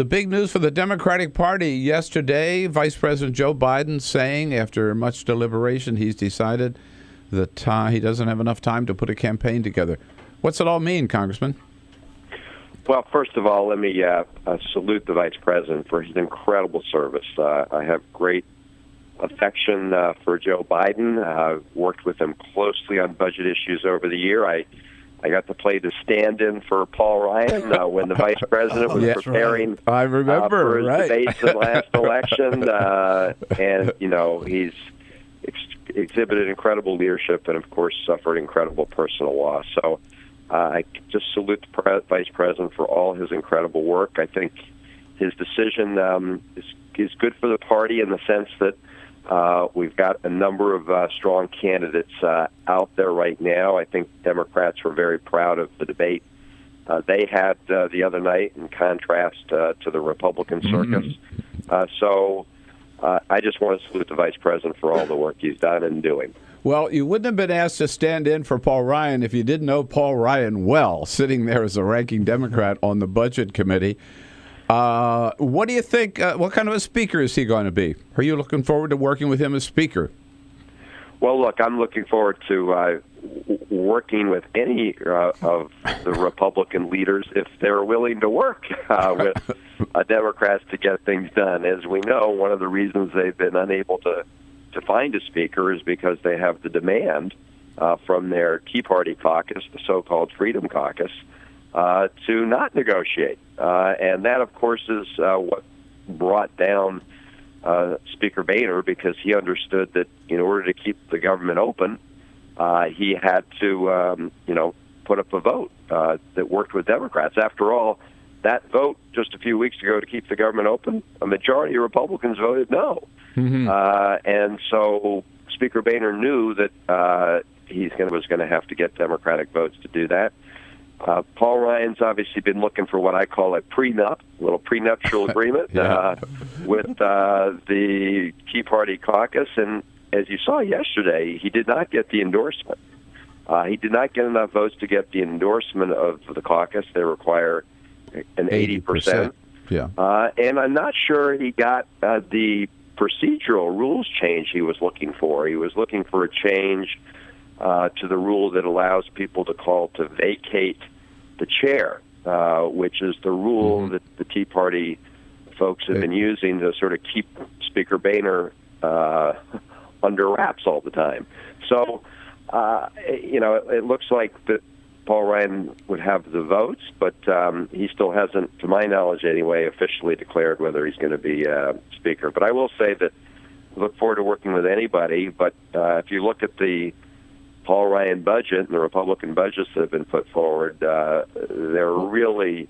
big news for the Democratic Party yesterday. Vice President Joe Biden saying, after much deliberation, he's decided that he doesn't have enough time to put a campaign together. What's it all mean, Congressman? Well, first of all, let me salute the Vice President for his incredible service. I have great affection for Joe Biden. I've worked with him closely on budget issues over the year. I got to play the stand-in for Paul Ryan when the Vice President was preparing I remember, for his right. debates in the last election. And, he's exhibited incredible leadership and, of course, suffered incredible personal loss. So I just salute the Vice President for all his incredible work. I think his decision is good for the party in the sense that we've got a number of strong candidates out there right now. I think Democrats were very proud of the debate they had the other night in contrast to the Republican circus. So I just want to salute the Vice President for all the work he's done and doing. Well, you wouldn't have been asked to stand in for Paul Ryan if you didn't know Paul Ryan well, sitting there as a ranking Democrat on the Budget Committee. What do you think? What kind of a speaker is he going to be? Are you looking forward to working with him as speaker? Well, look, I'm looking forward to working with any of the Republican leaders if they're willing to work with Democrats to get things done. As we know, one of the reasons they've been unable to find a speaker is because they have the demand from their Tea Party caucus, the so-called Freedom Caucus, to not negotiate. And that, of course, is what brought down Speaker Boehner, because he understood that in order to keep the government open, he had to, put up a vote that worked with Democrats. After all, that vote just a few weeks ago to keep the government open, a majority of Republicans voted no. Mm-hmm. And so Speaker Boehner knew that he was going to have to get Democratic votes to do that. Paul Ryan's obviously been looking for what I call a little prenuptial agreement with the Tea Party caucus. And as you saw yesterday, he did not get the endorsement. He did not get enough votes to get the endorsement of the caucus. They require an 80%. Yeah. And I'm not sure he got the procedural rules change he was looking for. He was looking for a change to the rule that allows people to call to vacate the chair, which is the rule that the Tea Party folks have been using to sort of keep Speaker Boehner under wraps all the time. So, it looks like that Paul Ryan would have the votes, but he still hasn't, to my knowledge anyway, officially declared whether he's going to be Speaker. But I will say that I look forward to working with anybody, but if you look at the Paul Ryan budget and the Republican budgets that have been put forward, they're really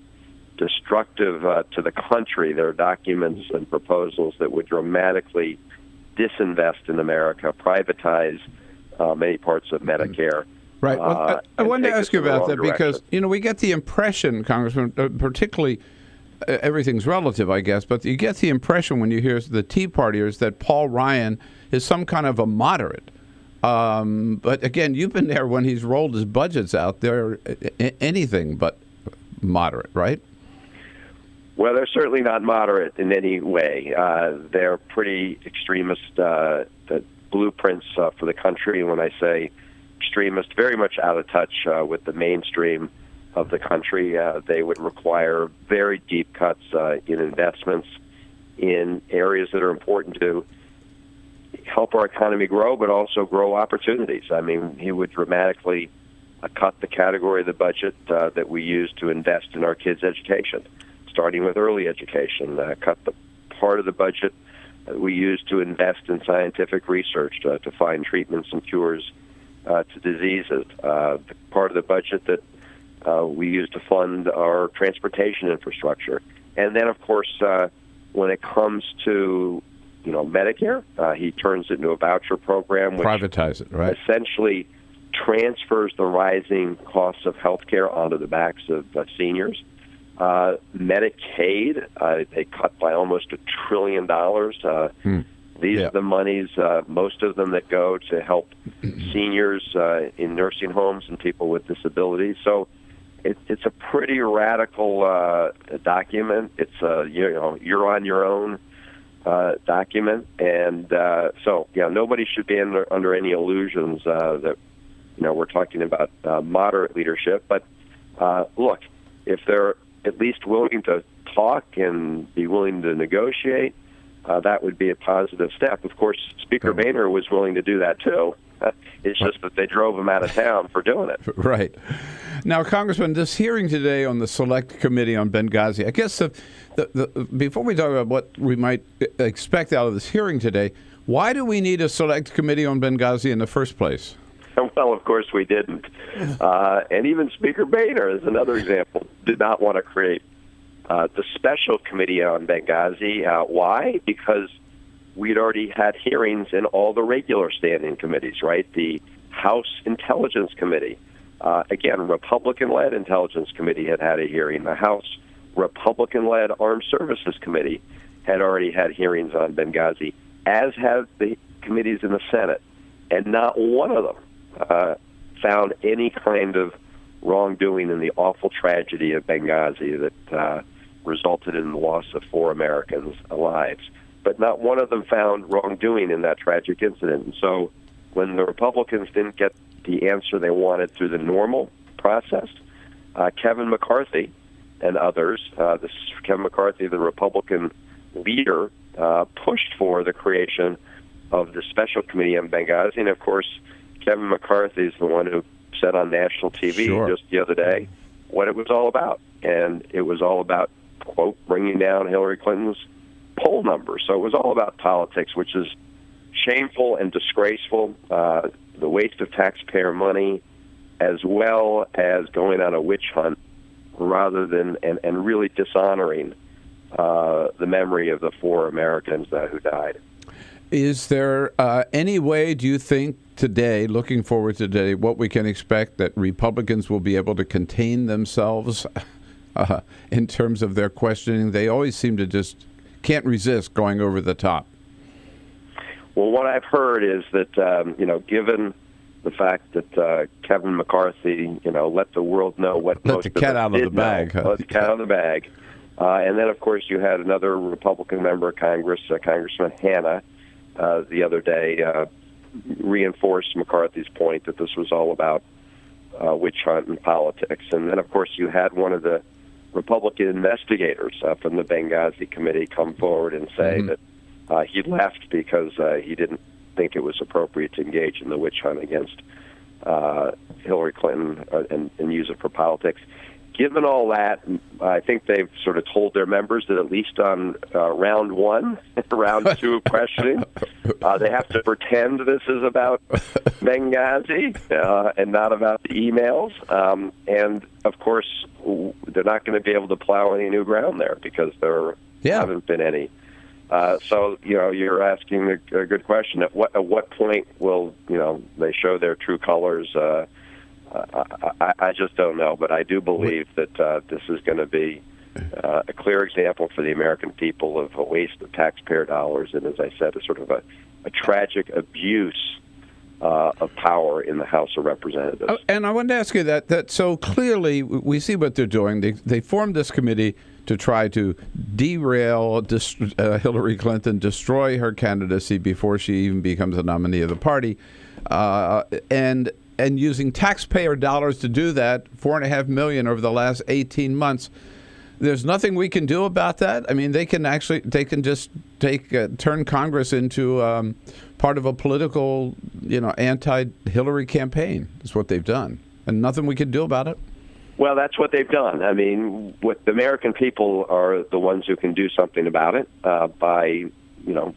destructive to the country. They're documents and proposals that would dramatically disinvest in America, privatize many parts of Medicare. Right. Well, I wanted to ask you about that because, we get the impression, Congressman, particularly everything's relative, I guess, but you get the impression when you hear the Tea Partiers that Paul Ryan is some kind of a moderate. But again, you've been there when he's rolled his budgets out. They're anything but moderate, right? Well, they're certainly not moderate in any way. They're pretty extremist blueprints for the country. And when I say extremist, very much out of touch with the mainstream of the country. They would require very deep cuts in investments in areas that are important to help our economy grow, but also grow opportunities. I mean, he would dramatically cut the category of the budget that we use to invest in our kids' education, starting with early education, cut the part of the budget that we use to invest in scientific research to find treatments and cures to diseases, the part of the budget that we use to fund our transportation infrastructure. And then, of course, when it comes to Medicare, he turns it into a voucher program, which privatize it, right? Essentially transfers the rising costs of health care onto the backs of seniors. Medicaid, they cut by almost $1 trillion. These are the monies, most of them that go to help seniors in nursing homes and people with disabilities. So it's a pretty radical document. It's a you're on your own document, and nobody should be under any illusions that we're talking about moderate leadership. But look, if they're at least willing to talk and be willing to negotiate, that would be a positive step. Of course, Speaker Boehner was willing to do that too. It's just that they drove him out of town for doing it. Right. Now, Congressman, this hearing today on the Select Committee on Benghazi, I guess before we talk about what we might expect out of this hearing today, why do we need a Select Committee on Benghazi in the first place? Well, of course we didn't. And even Speaker Boehner, as another example, did not want to create the special committee on Benghazi. Why? Because we'd already had hearings in all the regular standing committees, right? The House Intelligence Committee, again, Republican-led Intelligence Committee had a hearing. The House Republican-led Armed Services Committee had already had hearings on Benghazi, as have the committees in the Senate, and not one of them found any kind of wrongdoing in the awful tragedy of Benghazi that resulted in the loss of 4 Americans' lives. But not one of them found wrongdoing in that tragic incident. And so when the Republicans didn't get the answer they wanted through the normal process, Kevin McCarthy and others, Kevin McCarthy, the Republican leader, pushed for the creation of the special committee on Benghazi. And, of course, Kevin McCarthy is the one who said on national TV just the other day what it was all about. And it was all about, quote, bringing down Hillary Clinton's poll numbers. So it was all about politics, which is shameful and disgraceful, the waste of taxpayer money, as well as going on a witch hunt rather than, and really dishonoring the memory of the 4 Americans who died. Is there any way, do you think, today, looking forward to today, what we can expect that Republicans will be able to contain themselves in terms of their questioning? They always seem to just can't resist going over the top. Well, what I've heard is that, given the fact that Kevin McCarthy, let the world know what let most the cat of us out of the did bag. know. Let the cat out of the bag. And then, of course, you had another Republican member of Congress, Congressman Hanna, the other day reinforced McCarthy's point that this was all about witch hunt and politics. And then, of course, you had one of the Republican investigators from the Benghazi committee come forward and say that he left because he didn't think it was appropriate to engage in the witch hunt against Hillary Clinton and use it for politics. Given all that, I think they've sort of told their members that at least on round 1, round 2 of questioning, they have to pretend this is about Benghazi and not about the emails. And, of course, they're not going to be able to plow any new ground there because there haven't been any. So, you're asking a good question. At what point will, they show their true colors? I just don't know, but I do believe that this is going to be a clear example for the American people of a waste of taxpayer dollars, and as I said, a sort of a tragic abuse of power in the House of Representatives. And I wanted to ask you that so clearly we see what they're doing. They formed this committee to try to derail Hillary Clinton, destroy her candidacy before she even becomes a nominee of the party, and using taxpayer dollars to do that, $4.5 million over the last 18 months. There's nothing we can do about that. I mean, they can just turn Congress into part of a political, anti-Hillary campaign. Is what they've done, and nothing we can do about it. Well, that's what they've done. I mean, what the American people are the ones who can do something about it by,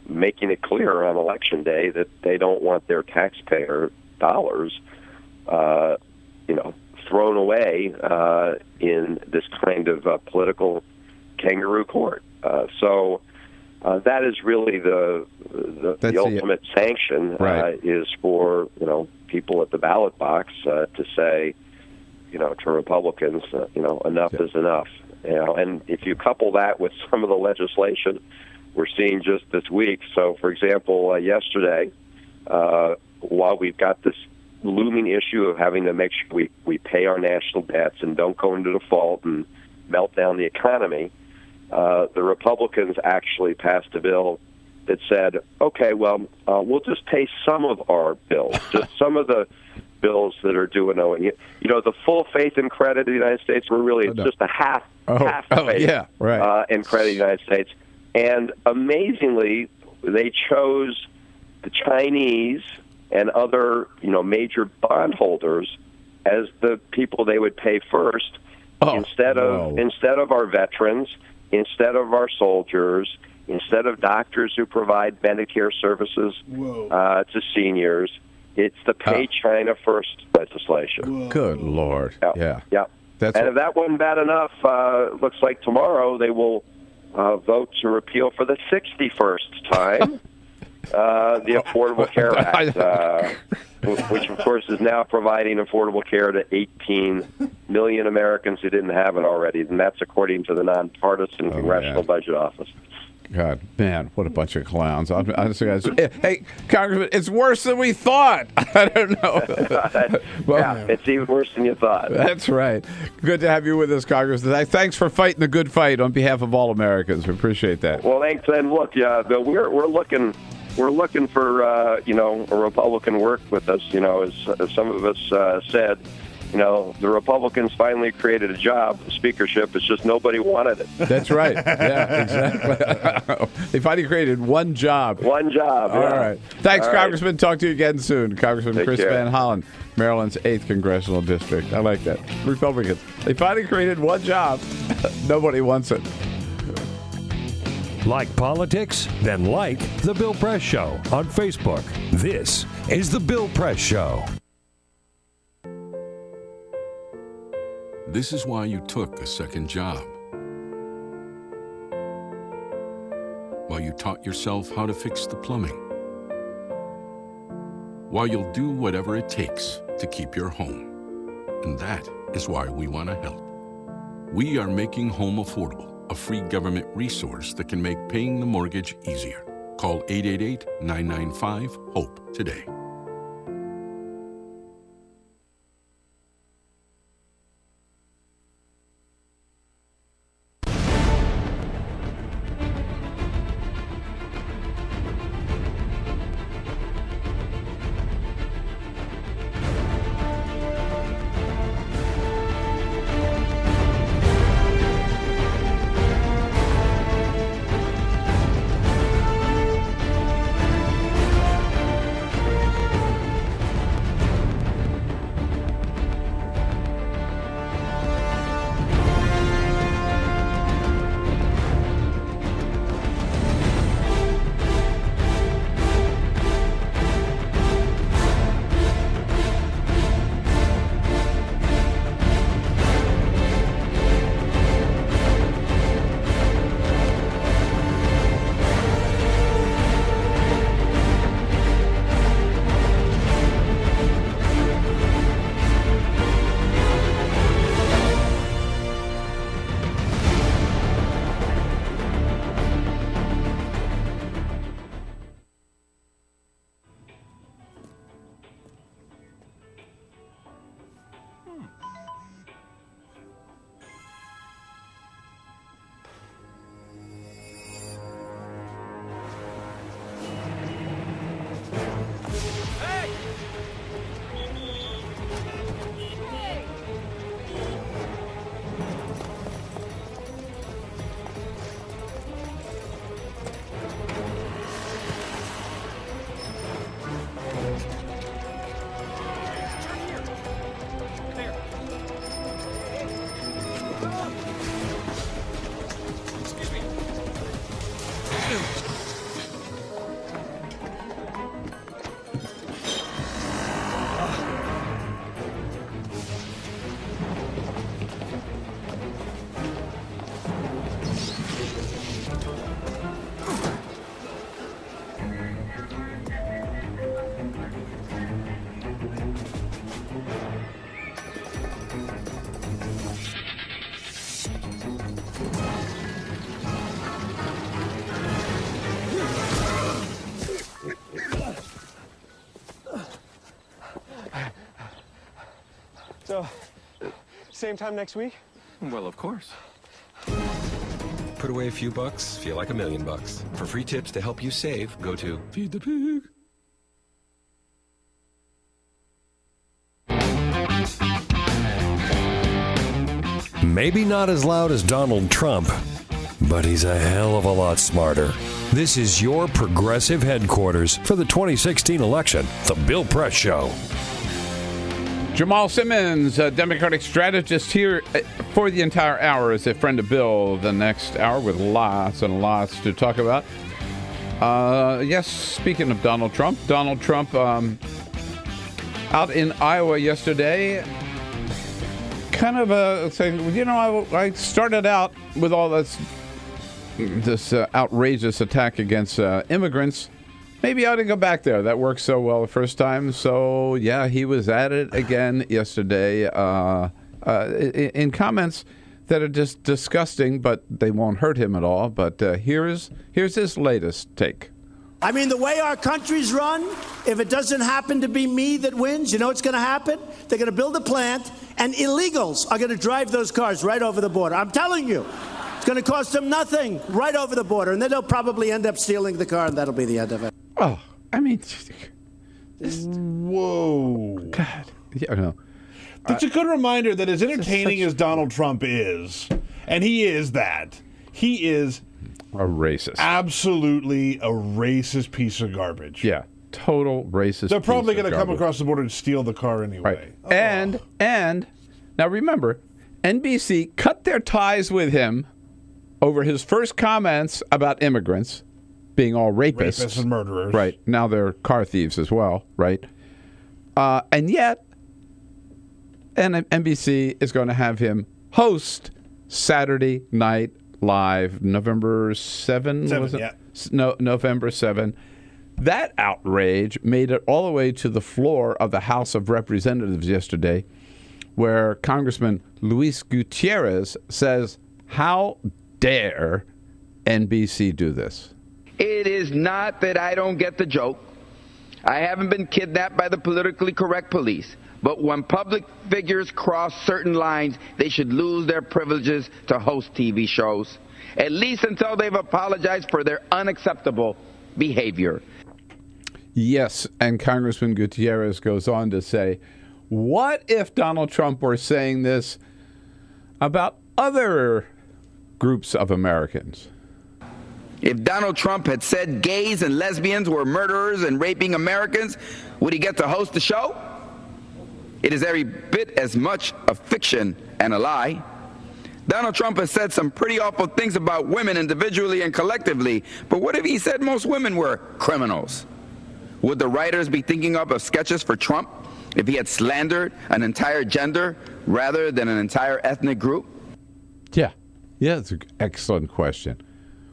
making it clear on Election Day that they don't want their taxpayer dollars thrown away in this kind of political kangaroo court. So that is really the ultimate sanction is for people at the ballot box to say to Republicans enough is enough. And if you couple that with some of the legislation we're seeing just this week. So, for example, yesterday, while we've got this looming issue of having to make sure we pay our national debts and don't go into default and melt down the economy, the Republicans actually passed a bill that said, okay, well, we'll just pay some of our bills, just some of the bills that are due and owing. The full faith and credit of the United States, we're really just a half faith in credit of the United States. And amazingly, they chose the Chinese and other, major bondholders as the people they would pay first, instead of our veterans, instead of our soldiers, instead of doctors who provide Medicare services to seniors. It's the Pay China First legislation. Good Lord! Yeah. And if that wasn't bad enough, looks like tomorrow they will vote to repeal for the 61st time the Affordable Care Act, which, of course, is now providing affordable care to 18 million Americans who didn't have it already, and that's according to the nonpartisan Congressional Budget Office. God, man, what a bunch of clowns. Honestly, guys. Hey, Congressman, it's worse than we thought. I don't know. Yeah, it's even worse than you thought. That's right. Good to have you with us, Congressman. Thanks for fighting the good fight on behalf of all Americans. We appreciate that. Well, thanks. And look, we're looking for a Republican work with us. As some of us said. The Republicans finally created a job, the speakership. It's just nobody wanted it. That's right. Yeah, exactly. They finally created one job. One job. All right. Thanks, All Congressman. Talk to you again soon. Congressman Take Chris care. Van Hollen, Maryland's 8th Congressional District. I like that. Republicans. They finally created one job. Nobody wants it. Like politics? Then like The Bill Press Show on Facebook. This is The Bill Press Show. This is why you took a second job. Why you taught yourself how to fix the plumbing. Why you'll do whatever it takes to keep your home. And that is why we want to help. We are making home affordable, a free government resource that can make paying the mortgage easier. Call 888-995-HOPE today. So, same time next week? Well, of course. Put away a few bucks, feel like $1 million. For free tips to help you save, go to Feed the Pig. Maybe not as loud as Donald Trump, but he's a hell of a lot smarter. This is your progressive headquarters for the 2016 election, The Bill Press Show. Jamal Simmons, a Democratic strategist, here for the entire hour as a friend of Bill. The next hour with lots and lots to talk about. Yes, speaking of Donald Trump out in Iowa yesterday, kind of saying, I started out with all this outrageous attack against immigrants. Maybe I ought to go back there. That worked so well the first time. So, yeah, he was at it again yesterday. In comments that are just disgusting, but they won't hurt him at all. But here's his latest take. I mean, the way our country's run, if it doesn't happen to be me that wins, you know what's going to happen? They're going to build a plant, and illegals are going to drive those cars right over the border. I'm telling you. It's going to cost them nothing right over the border, and then they'll probably end up stealing the car, and that'll be the end of it. Oh, I mean... Whoa. God. Yeah, no. It's a good reminder that as entertaining as Donald Trump is, and he is that, he is... a racist. Absolutely a racist piece of garbage. Yeah, total racist. They're probably going to come across the border and steal the car anyway. Right. Oh. And now remember, NBC cut their ties with him over his first comments about immigrants being all rapists. Rapists and murderers. Right. Now they're car thieves as well, right? And yet, NBC is going to have him host Saturday Night Live, November 7, was it? Yeah. No, November 7. That outrage made it all the way to the floor of the House of Representatives yesterday, where Congressman Luis Gutierrez says, how dare NBC do this? It is not that I don't get the joke. I haven't been kidnapped by the politically correct police. But when public figures cross certain lines, they should lose their privileges to host TV shows, at least until they've apologized for their unacceptable behavior. Yes, and Congressman Gutierrez goes on to say, what if Donald Trump were saying this about other groups of Americans? If Donald Trump had said gays and lesbians were murderers and raping Americans, would he get to host the show? It is every bit as much a fiction and a lie. Donald Trump has said some pretty awful things about women individually and collectively, but what if he said most women were criminals? Would the writers be thinking up of sketches for Trump if he had slandered an entire gender rather than an entire ethnic group? Yeah, it's an excellent question.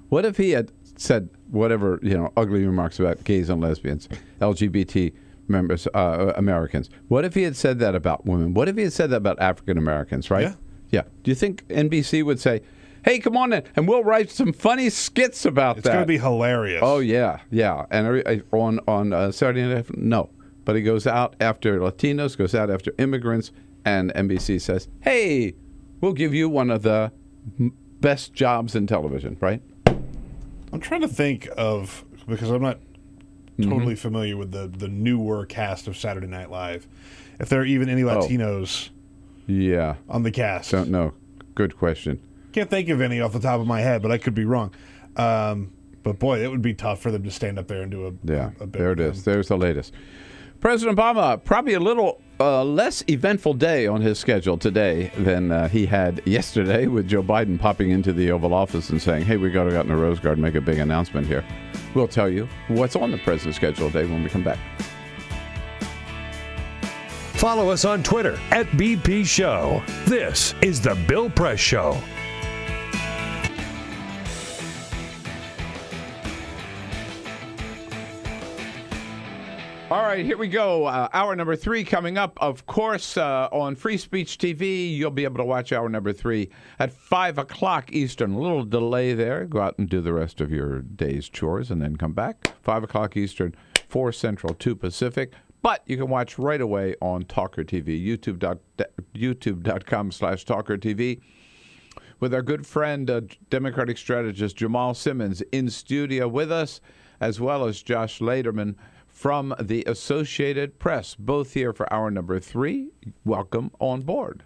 What if he had said whatever, ugly remarks about gays and lesbians, LGBT members, Americans? What if he had said that about women? What if he had said that about African Americans, right? Yeah. Do you think NBC would say, hey, come on in, and we'll write some funny skits about that? It's going to be hilarious. Oh, yeah. And on Saturday Night, no. But he goes out after Latinos, goes out after immigrants, and NBC says, hey, we'll give you one of the best jobs in television, right? I'm trying to think of, because I'm not totally familiar with the newer cast of Saturday Night Live, if there are even any Latinos on the cast. Don't know. Good question. Can't think of any off the top of my head, but I could be wrong. But boy, it would be tough for them to stand up there and do a bit. There it is. There's the latest. President Obama, probably a little less eventful day on his schedule today than he had yesterday, with Joe Biden popping into the Oval Office and saying, hey, we got to go out in the Rose Garden, make a big announcement here. We'll tell you what's on the president's schedule today when we come back. Follow us on Twitter @BP Show. This is The Bill Press Show. All right, here we go. Hour number 3 coming up. Of course, on Free Speech TV, you'll be able to watch hour number 3 at 5 o'clock Eastern. A little delay there. Go out and do the rest of your day's chores and then come back. 5 o'clock Eastern, 4 Central, 2 Pacific. But you can watch right away on TawkrTV, youtube.com/TawkrTV, with our good friend, Democratic strategist Jamal Simmons in studio with us, as well as Josh Lederman from the Associated Press, both here for hour number 3. Welcome on board.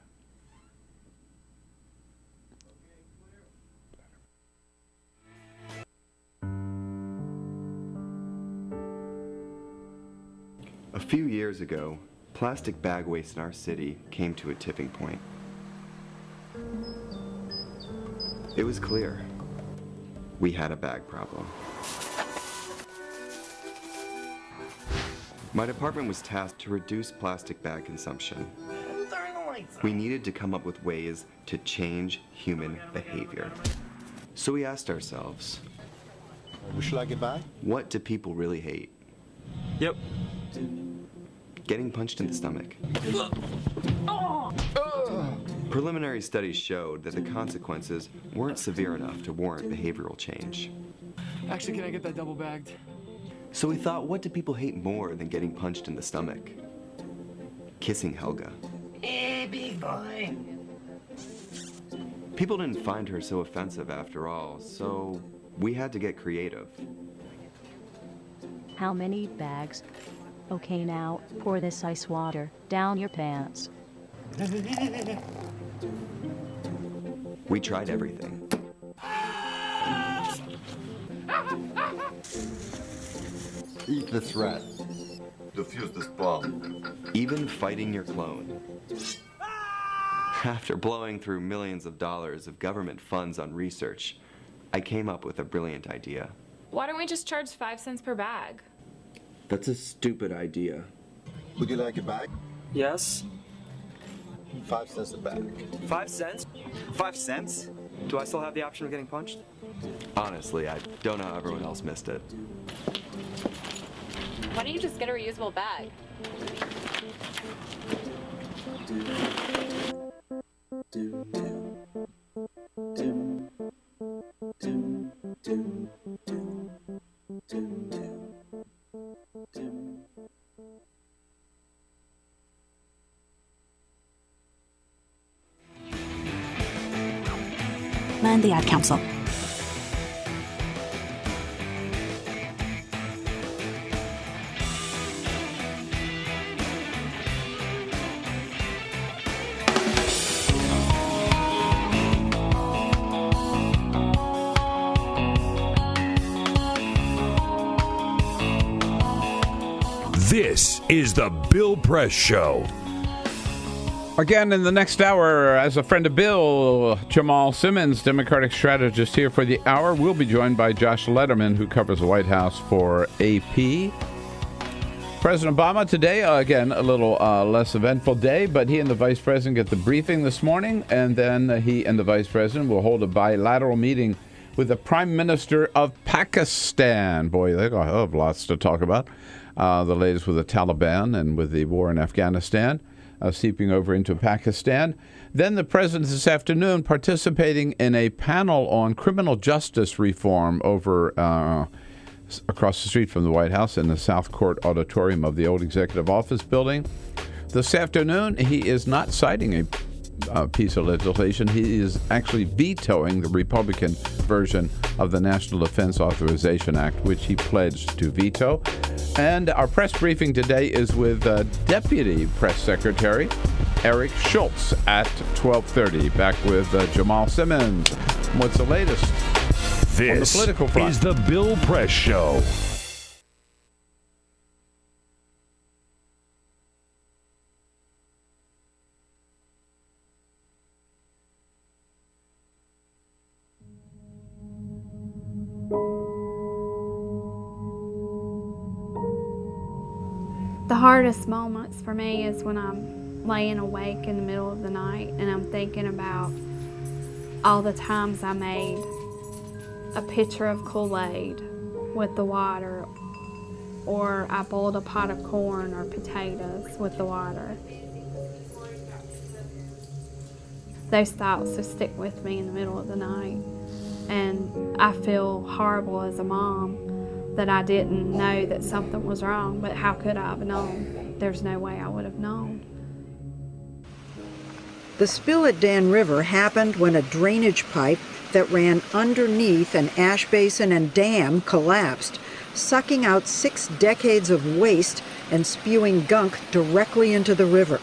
A few years ago, plastic bag waste in our city came to a tipping point. It was clear we had a bag problem. My department was tasked to reduce plastic bag consumption. We needed to come up with ways to change human behavior. So we asked ourselves, should I get back? What do people really hate? Yep. Getting punched in the stomach. Preliminary studies showed that the consequences weren't severe enough to warrant behavioral change. Actually, can I get that double bagged? So we thought, what do people hate more than getting punched in the stomach? Kissing Helga. Big boy. People didn't find her so offensive after all, so we had to get creative. How many bags? Okay, now pour this ice water down your pants. We tried everything. Eat this rat. Defuse this bomb. Even fighting your clone. After blowing through millions of dollars of government funds on research, I came up with a brilliant idea. Why don't we just charge 5 cents per bag? That's a stupid idea. Would you like a bag? Yes. 5 cents a bag. 5 cents? 5 cents? Do I still have the option of getting punched? Honestly, I don't know how everyone else missed it. Why don't you just get a reusable bag? And the Ad Council. This is the Bill Press Show. Again, in the next hour, as a friend of Bill, Jamal Simmons, Democratic strategist here for the hour. We'll be joined by Josh Lederman, who covers the White House for AP. President Obama today, again, a little less eventful day, but he and the Vice President get the briefing this morning, and then he and the Vice President will hold a bilateral meeting with the Prime Minister of Pakistan. Boy, they've got lots to talk about. The latest with the Taliban and with the war in Afghanistan. Seeping over into Pakistan. Then the president this afternoon participating in a panel on criminal justice reform over across the street from the White House in the South Court Auditorium of the old Executive Office building. This afternoon, he is not citing a piece of legislation. He is actually vetoing the Republican version of the National Defense Authorization Act, which he pledged to veto. And our press briefing today is with Deputy Press Secretary Eric Schultz at 12:30. Back with Jamal Simmons. What's the latest on the political front? This is the Bill Press Show. The hardest moments for me is when I'm laying awake in the middle of the night and I'm thinking about all the times I made a pitcher of Kool-Aid with the water, or I boiled a pot of corn or potatoes with the water. Those thoughts just stick with me in the middle of the night, and I feel horrible as a mom that I didn't know that something was wrong, but how could I have known? There's no way I would have known. The spill at Dan River happened when a drainage pipe that ran underneath an ash basin and dam collapsed, sucking out 6 decades of waste and spewing gunk directly into the river.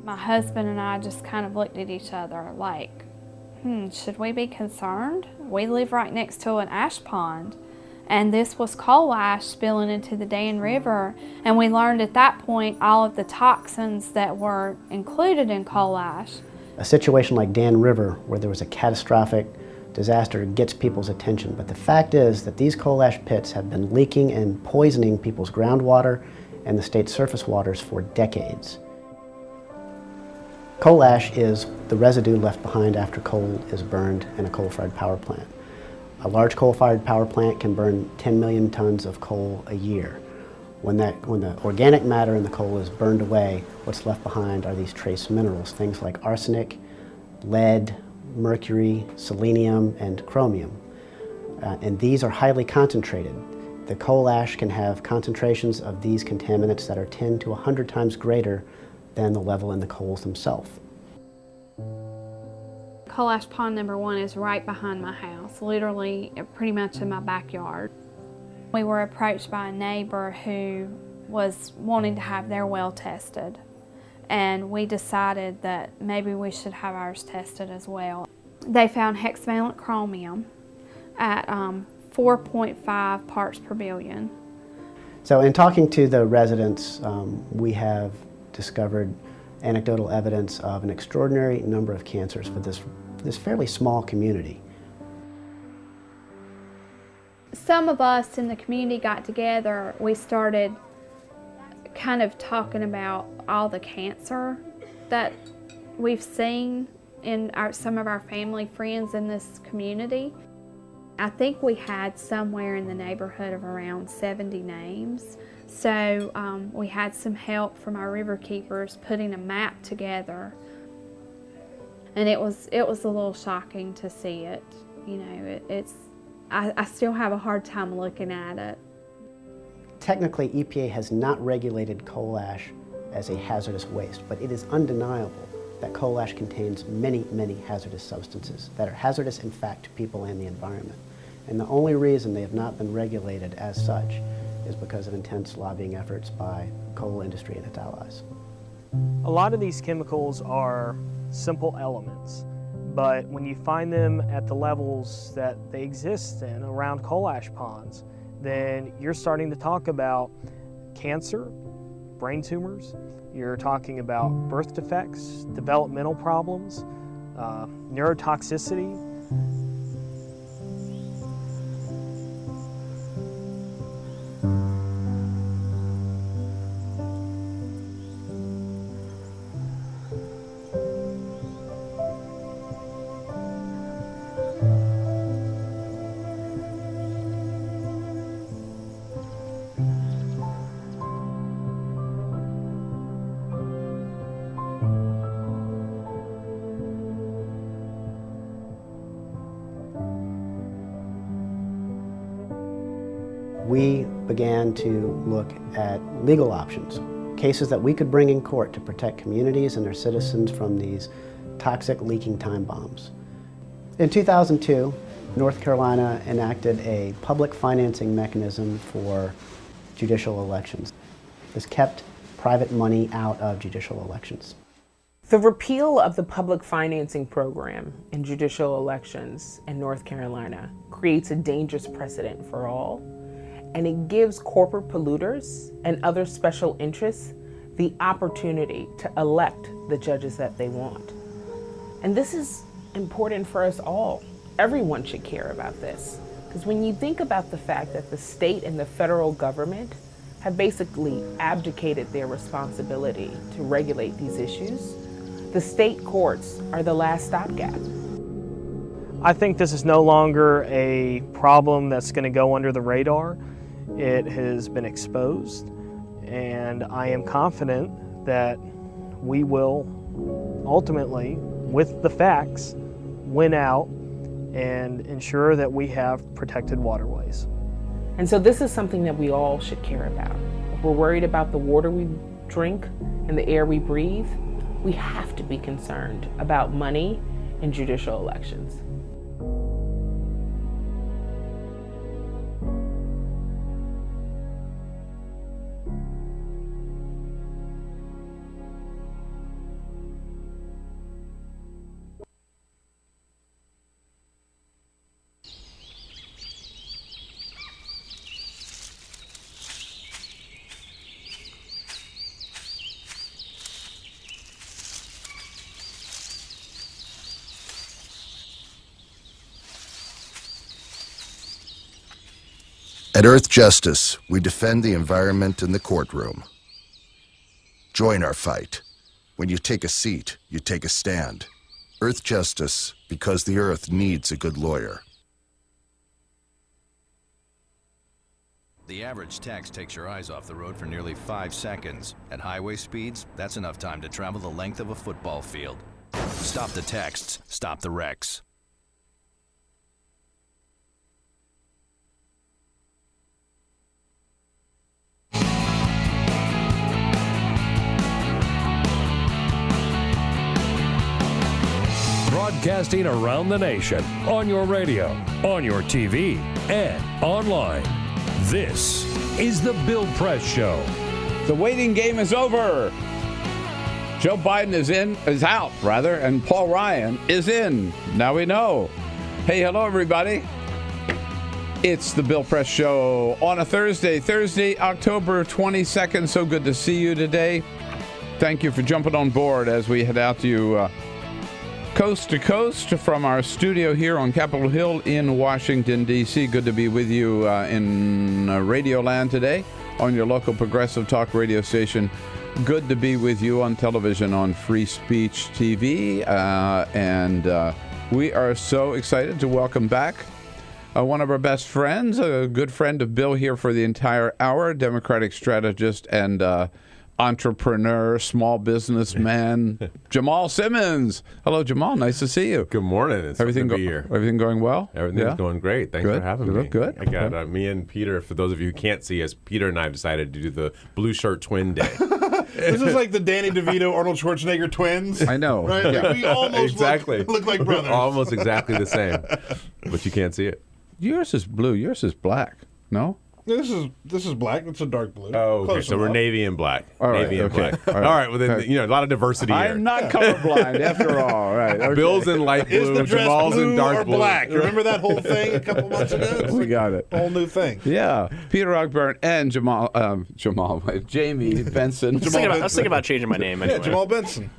My husband and I just kind of looked at each other like, should we be concerned? We live right next to an ash pond, and this was coal ash spilling into the Dan River, and we learned at that point all of the toxins that were included in coal ash. A situation like Dan River, where there was a catastrophic disaster, gets people's attention, but the fact is that these coal ash pits have been leaking and poisoning people's groundwater and the state's surface waters for decades. Coal ash is the residue left behind after coal is burned in a coal-fired power plant. A large coal-fired power plant can burn 10 million tons of coal a year. When the organic matter in the coal is burned away, what's left behind are these trace minerals, things like arsenic, lead, mercury, selenium, and chromium. And these are highly concentrated. The coal ash can have concentrations of these contaminants that are 10 to 100 times greater than the level in the coals themselves. Coal ash pond number 1 is right behind my house, literally pretty much in my backyard. We were approached by a neighbor who was wanting to have their well tested, and we decided that maybe we should have ours tested as well. They found hexavalent chromium at 4.5 parts per billion. So in talking to the residents, we have discovered anecdotal evidence of an extraordinary number of cancers for this fairly small community. Some of us in the community got together. We started kind of talking about all the cancer that we've seen in some of our family friends in this community. I think we had somewhere in the neighborhood of around 70 names. So we had some help from our river keepers putting a map together. And it was a little shocking to see it. You know, I still have a hard time looking at it. Technically, EPA has not regulated coal ash as a hazardous waste, but it is undeniable that coal ash contains many, many hazardous substances that are hazardous, in fact, to people and the environment. And the only reason they have not been regulated as such is because of intense lobbying efforts by the coal industry and its allies. A lot of these chemicals are simple elements, but when you find them at the levels that they exist in around coal ash ponds, then you're starting to talk about cancer, brain tumors, you're talking about birth defects, developmental problems, neurotoxicity. We began to look at legal options, cases that we could bring in court to protect communities and their citizens from these toxic leaking time bombs. In 2002, North Carolina enacted a public financing mechanism for judicial elections. This kept private money out of judicial elections. The repeal of the public financing program in judicial elections in North Carolina creates a dangerous precedent for all, and it gives corporate polluters and other special interests the opportunity to elect the judges that they want. And this is important for us all. Everyone should care about this, because when you think about the fact that the state and the federal government have basically abdicated their responsibility to regulate these issues, the state courts are the last stopgap. I think this is no longer a problem that's going to go under the radar. It has been exposed, and I am confident that we will ultimately, with the facts, win out and ensure that we have protected waterways. And so this is something that we all should care about. If we're worried about the water we drink and the air we breathe, we have to be concerned about money in judicial elections. At Earth Justice, we defend the environment in the courtroom. Join our fight. When you take a seat, you take a stand. Earth Justice, because the Earth needs a good lawyer. The average text takes your eyes off the road for nearly 5 seconds. At highway speeds, that's enough time to travel the length of a football field. Stop the texts. Stop the wrecks. Broadcasting around the nation, on your radio, on your TV, and online. This is the Bill Press Show. The waiting game is over. Joe Biden is out, and Paul Ryan is in. Now we know. Hey, hello, everybody. It's the Bill Press Show on a Thursday, October 22nd. So good to see you today. Thank you for jumping on board as we head out to you coast to coast from our studio here on Capitol Hill in Washington, D.C. Good to be with you in Radio Land today on your local progressive talk radio station. Good to be with you on television on Free Speech TV. And we are so excited to welcome back one of our best friends, a good friend of Bill here for the entire hour, Democratic strategist and entrepreneur, small businessman, Jamal Simmons. Hello, Jamal. Nice to see you. Good morning. It's everything good to be here. Everything going well? Everything's going great. Thanks for having me. You look good. I got me and Peter. For those of you who can't see us, Peter and I have decided to do the Blue Shirt Twin Day. This is like the Danny DeVito, Arnold Schwarzenegger twins. I know. Right? Yeah. We almost look like brothers. Almost exactly the same, but you can't see it. Yours is blue. Yours is black. No? This is black. It's a dark blue. Oh, okay. Close So enough. we're navy and black. All right, navy and okay. black. All right. All right. Well, then a lot of diversity here. I'm not colorblind after all. Right. Okay. Bill's in light Is blue. the dress Jamal's blue in dark or blue. black? Remember that whole thing a couple months ago? We got it. Whole new thing. Yeah. Peter Ogburn and Jamie Benson. I was thinking about changing my name anyway. Yeah, Jamal Benson.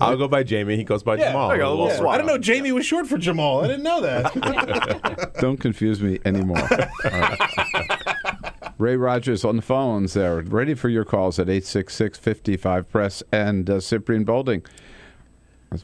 I'll go by Jamie. He goes by Jamal. There you go, a little swap. I didn't know Jamie was short for Jamal. I didn't know that. Don't confuse me anymore. All right. Ray Rogers on the phones there, ready for your calls at 866-55-PRESS, and Cyprian Bolding.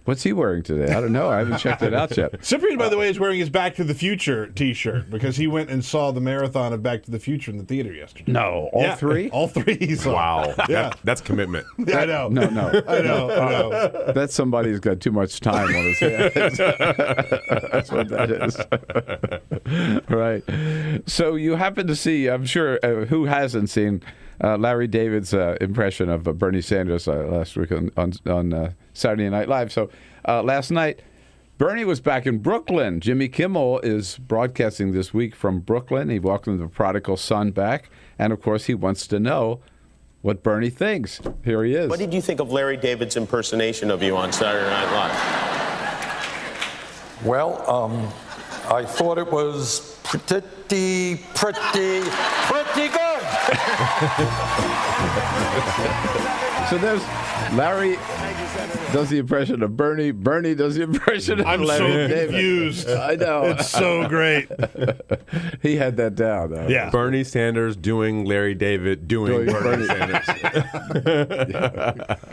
What's he wearing today? I don't know. I haven't checked it out yet. Cyprian, by the way, is wearing his Back to the Future T-shirt because he went and saw the marathon of Back to the Future in the theater yesterday. No, all three? All three. He saw. Wow. Yeah. That's commitment. Yeah, I know. No. I know. That's somebody who's got too much time on his hands. That's what that is. Right. So you happen to see, I'm sure, who hasn't seen Larry David's impression of Bernie Sanders last week on Saturday Night Live. So last night, Bernie was back in Brooklyn. Jimmy Kimmel is broadcasting this week from Brooklyn. He welcomed the prodigal son back. And, of course, he wants to know what Bernie thinks. Here he is. What did you think of Larry David's impersonation of you on Saturday Night Live? Well, I thought it was pretty good. So there's Larry does the impression of Bernie. Bernie does the impression of I'm Larry so David. confused. I know. It's so great. He had that down, though. Yeah. Bernie Sanders doing Larry David doing Bernie Sanders.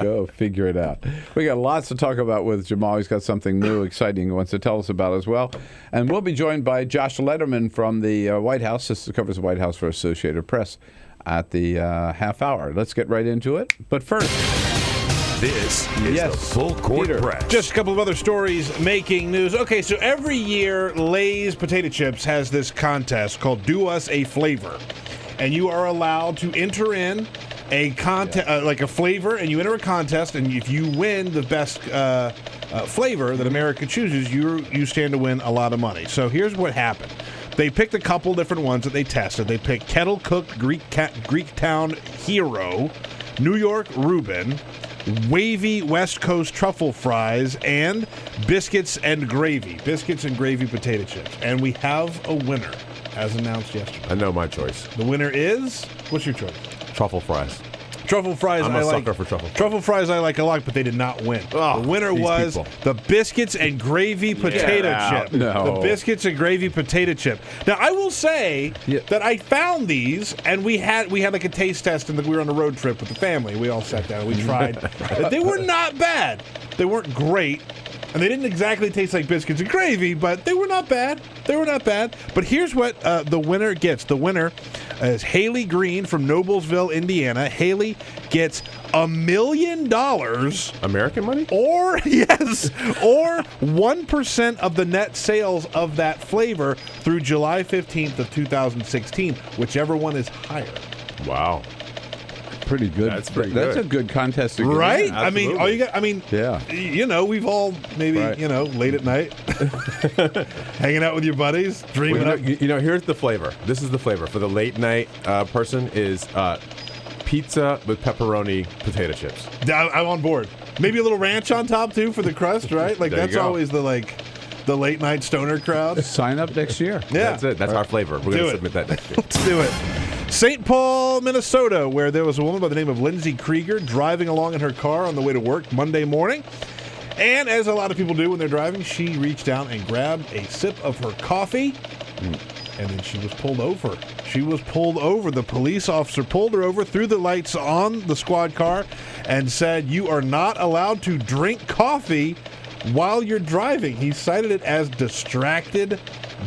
Go figure it out. We got lots to talk about with Jamal. He's got something new, exciting he wants to tell us about as well. And we'll be joined by Josh Lederman from the White House. This covers the White House for Associated Press at the half hour. Let's get right into it. But first, this is the Full Court Press. Just a couple of other stories making news. Okay, so every year, Lay's Potato Chips has this contest called Do Us a Flavor. And you are allowed to enter in a contest, like a flavor, and you enter a contest, and if you win the best flavor that America chooses, you stand to win a lot of money. So here's what happened. They picked a couple different ones that they tested. They picked kettle-cooked Greektown Hero, New York Reuben, wavy West Coast truffle fries, and biscuits and gravy potato chips. And we have a winner, as announced yesterday. I know my choice. The winner is, what's your choice? Truffle fries. Truffle fries. I'm a sucker for truffle fries. Truffle fries I like a lot, but they did not win. Oh, the winner these was people. the biscuits and gravy potato chip. No. The biscuits and gravy potato chip. Now I will say that I found these, and we had like a taste test, and we were on a road trip with the family. We all sat down, and we tried. They were not bad. They weren't great. And they didn't exactly taste like biscuits and gravy, but they were not bad. But here's what the winner gets. The winner is Haley Green from Noblesville, Indiana. Haley gets $1 million. American money? Or 1% of the net sales of that flavor through July 15th of 2016, whichever one is higher. Wow. Pretty good. That's pretty That's good. a good contest to get Right? in. I mean, all you got, yeah. We've all maybe, late at night, hanging out with your buddies, dreaming up. Here's the flavor. This is the flavor for the late night person is pizza with pepperoni potato chips. I'm on board. Maybe a little ranch on top, too, for the crust, right? Like, There you that's go. always the late night stoner crowd. Sign up next year. Yeah. That's it. That's our flavor. We're going to submit that next year. Let's do it. St. Paul, Minnesota, where there was a woman by the name of Lindsay Krieger driving along in her car on the way to work Monday morning. And as a lot of people do when they're driving, she reached down and grabbed a sip of her coffee. And then she was pulled over. The police officer pulled her over, threw the lights on the squad car, and said, "You are not allowed to drink coffee while you're driving." He cited it as distracted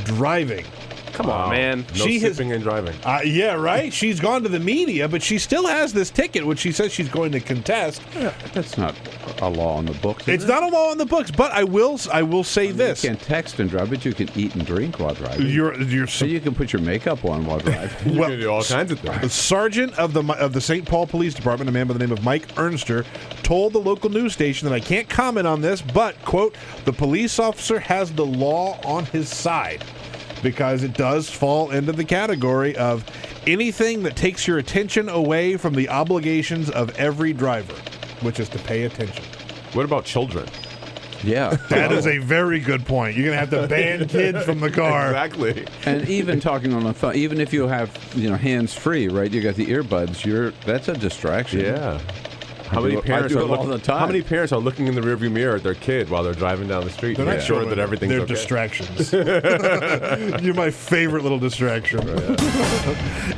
driving. Come on, man. No sipping and driving. Yeah, right? She's gone to the media, but she still has this ticket, which she says she's going to contest. Yeah, that's not a law on the books. It's not a law on the books, but I will say this. You can't text and drive, but you can eat and drink while driving. So you can put your makeup on while driving. You can do all kinds of things. The sergeant of the St. Paul Police Department, a man by the name of Mike Ernster, told the local news station that I can't comment on this, but, quote, the police officer has the law on his side, because it does fall into the category of anything that takes your attention away from the obligations of every driver, which is to pay attention. What about children? Yeah. That is a very good point. You're going to have to ban kids from the car. Exactly. And even talking on the phone, even if you have hands free, right? You got the earbuds. That's a distraction. Yeah. How many parents are all the time? How many parents are looking in the rearview mirror at their kid while they're driving down the street to make sure that everything's They're okay? distractions. You're my favorite little distraction.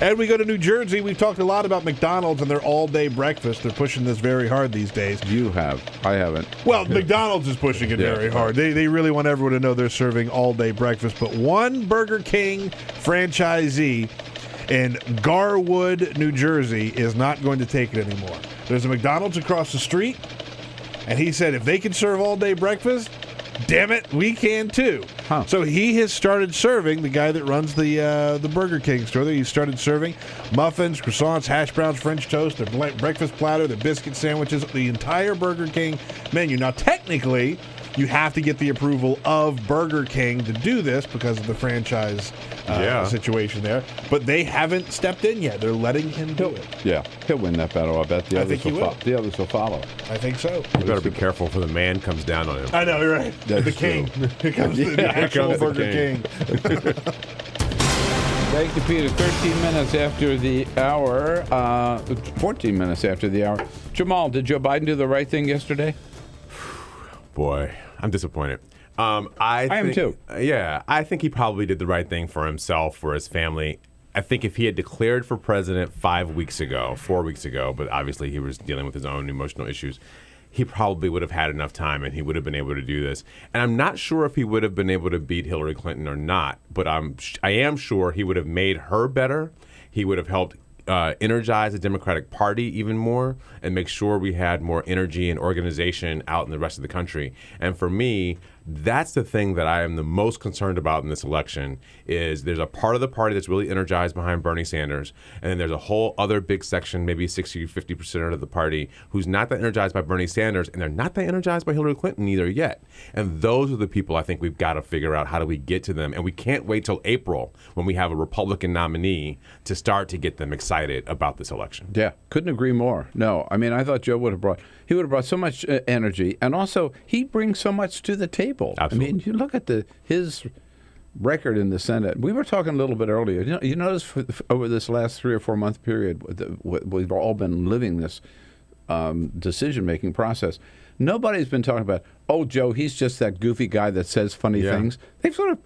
And we go to New Jersey. We've talked a lot about McDonald's and their all-day breakfast. They're pushing this very hard these days. You have. I haven't. Well, McDonald's is pushing it very hard. They really want everyone to know they're serving all-day breakfast. But one Burger King franchisee in Garwood, New Jersey, is not going to take it anymore. There's a McDonald's across the street, and he said if they can serve all-day breakfast, damn it, we can too. Huh. So he has started serving, the guy that runs the Burger King store there, he started serving muffins, croissants, hash browns, French toast, their breakfast platter, their biscuit sandwiches, the entire Burger King menu. Now, technically, you have to get the approval of Burger King to do this because of the franchise situation there. But they haven't stepped in yet. They're letting him do it. Yeah, he'll win that battle. I bet the I others think he will. The others will follow. I think so. You better be careful for the man comes down on him. I know, you're right. That's the king. Here comes the actual comes the Burger King. Thank you, Peter. 13 minutes after the hour, 14 minutes after the hour. Jamal, did Joe Biden do the right thing yesterday? Boy, I'm disappointed. I am too. Yeah, I think he probably did the right thing for himself, for his family. I think if he had declared for president 4 weeks ago, but obviously he was dealing with his own emotional issues, he probably would have had enough time and he would have been able to do this. And I'm not sure if he would have been able to beat Hillary Clinton or not, but I am sure he would have made her better. He would have helped energize the Democratic Party even more and make sure we had more energy and organization out in the rest of the country. And for me, that's the thing that I am the most concerned about in this election is there's a part of the party that's really energized behind Bernie Sanders, and then there's a whole other big section, maybe 60 to 50% of the party, who's not that energized by Bernie Sanders, and they're not that energized by Hillary Clinton either yet. And those are the people I think we've got to figure out how do we get to them. And we can't wait till April when we have a Republican nominee to start to get them excited about this election. Yeah, couldn't agree more. No, I mean, I thought Joe would have brought so much energy, and also he brings so much to the table. Absolutely. I mean, you look at his record in the Senate. We were talking a little bit earlier. You notice over this last 3 or 4 month period, we've all been living this decision-making process. Nobody's been talking about, oh, Joe, he's just that goofy guy that says funny things. They've sort of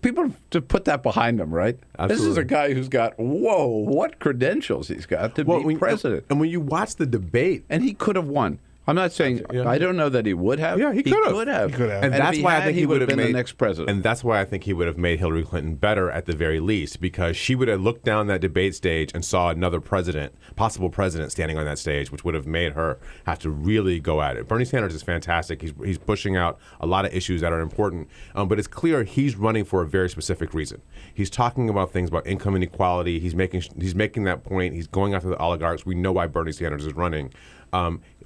people to put that behind him, right? Absolutely. This is a guy who's got, what credentials he's got to be president. And when you watch the debate, and he could have won. I'm not saying I don't know that he would have. Yeah, he could have. And that's why I think he would have been made the next president. And that's why I think he would have made Hillary Clinton better at the very least, because she would have looked down that debate stage and saw another possible president standing on that stage, which would have made her have to really go at it. Bernie Sanders is fantastic. He's pushing out a lot of issues that are important, but it's clear he's running for a very specific reason. He's talking about things about income inequality. He's making that point. He's going after the oligarchs. We know why Bernie Sanders is running.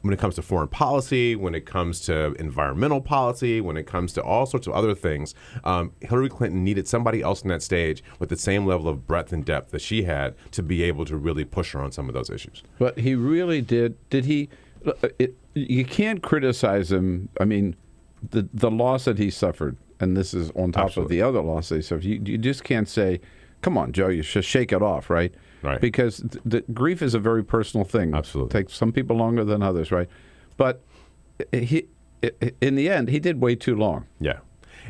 When it comes to foreign policy, when it comes to environmental policy, when it comes to all sorts of other things, Hillary Clinton needed somebody else on that stage with the same level of breadth and depth that she had to be able to really push her on some of those issues. But he really did. Did he? You can't criticize him. I mean, the loss that he suffered, and this is on top of the other loss that he suffered. You just can't say, "Come on, Joe, you should shake it off," right? Right. Because the grief is a very personal thing. Absolutely. It takes some people longer than others, right? But in the end, he did wait too long. Yeah.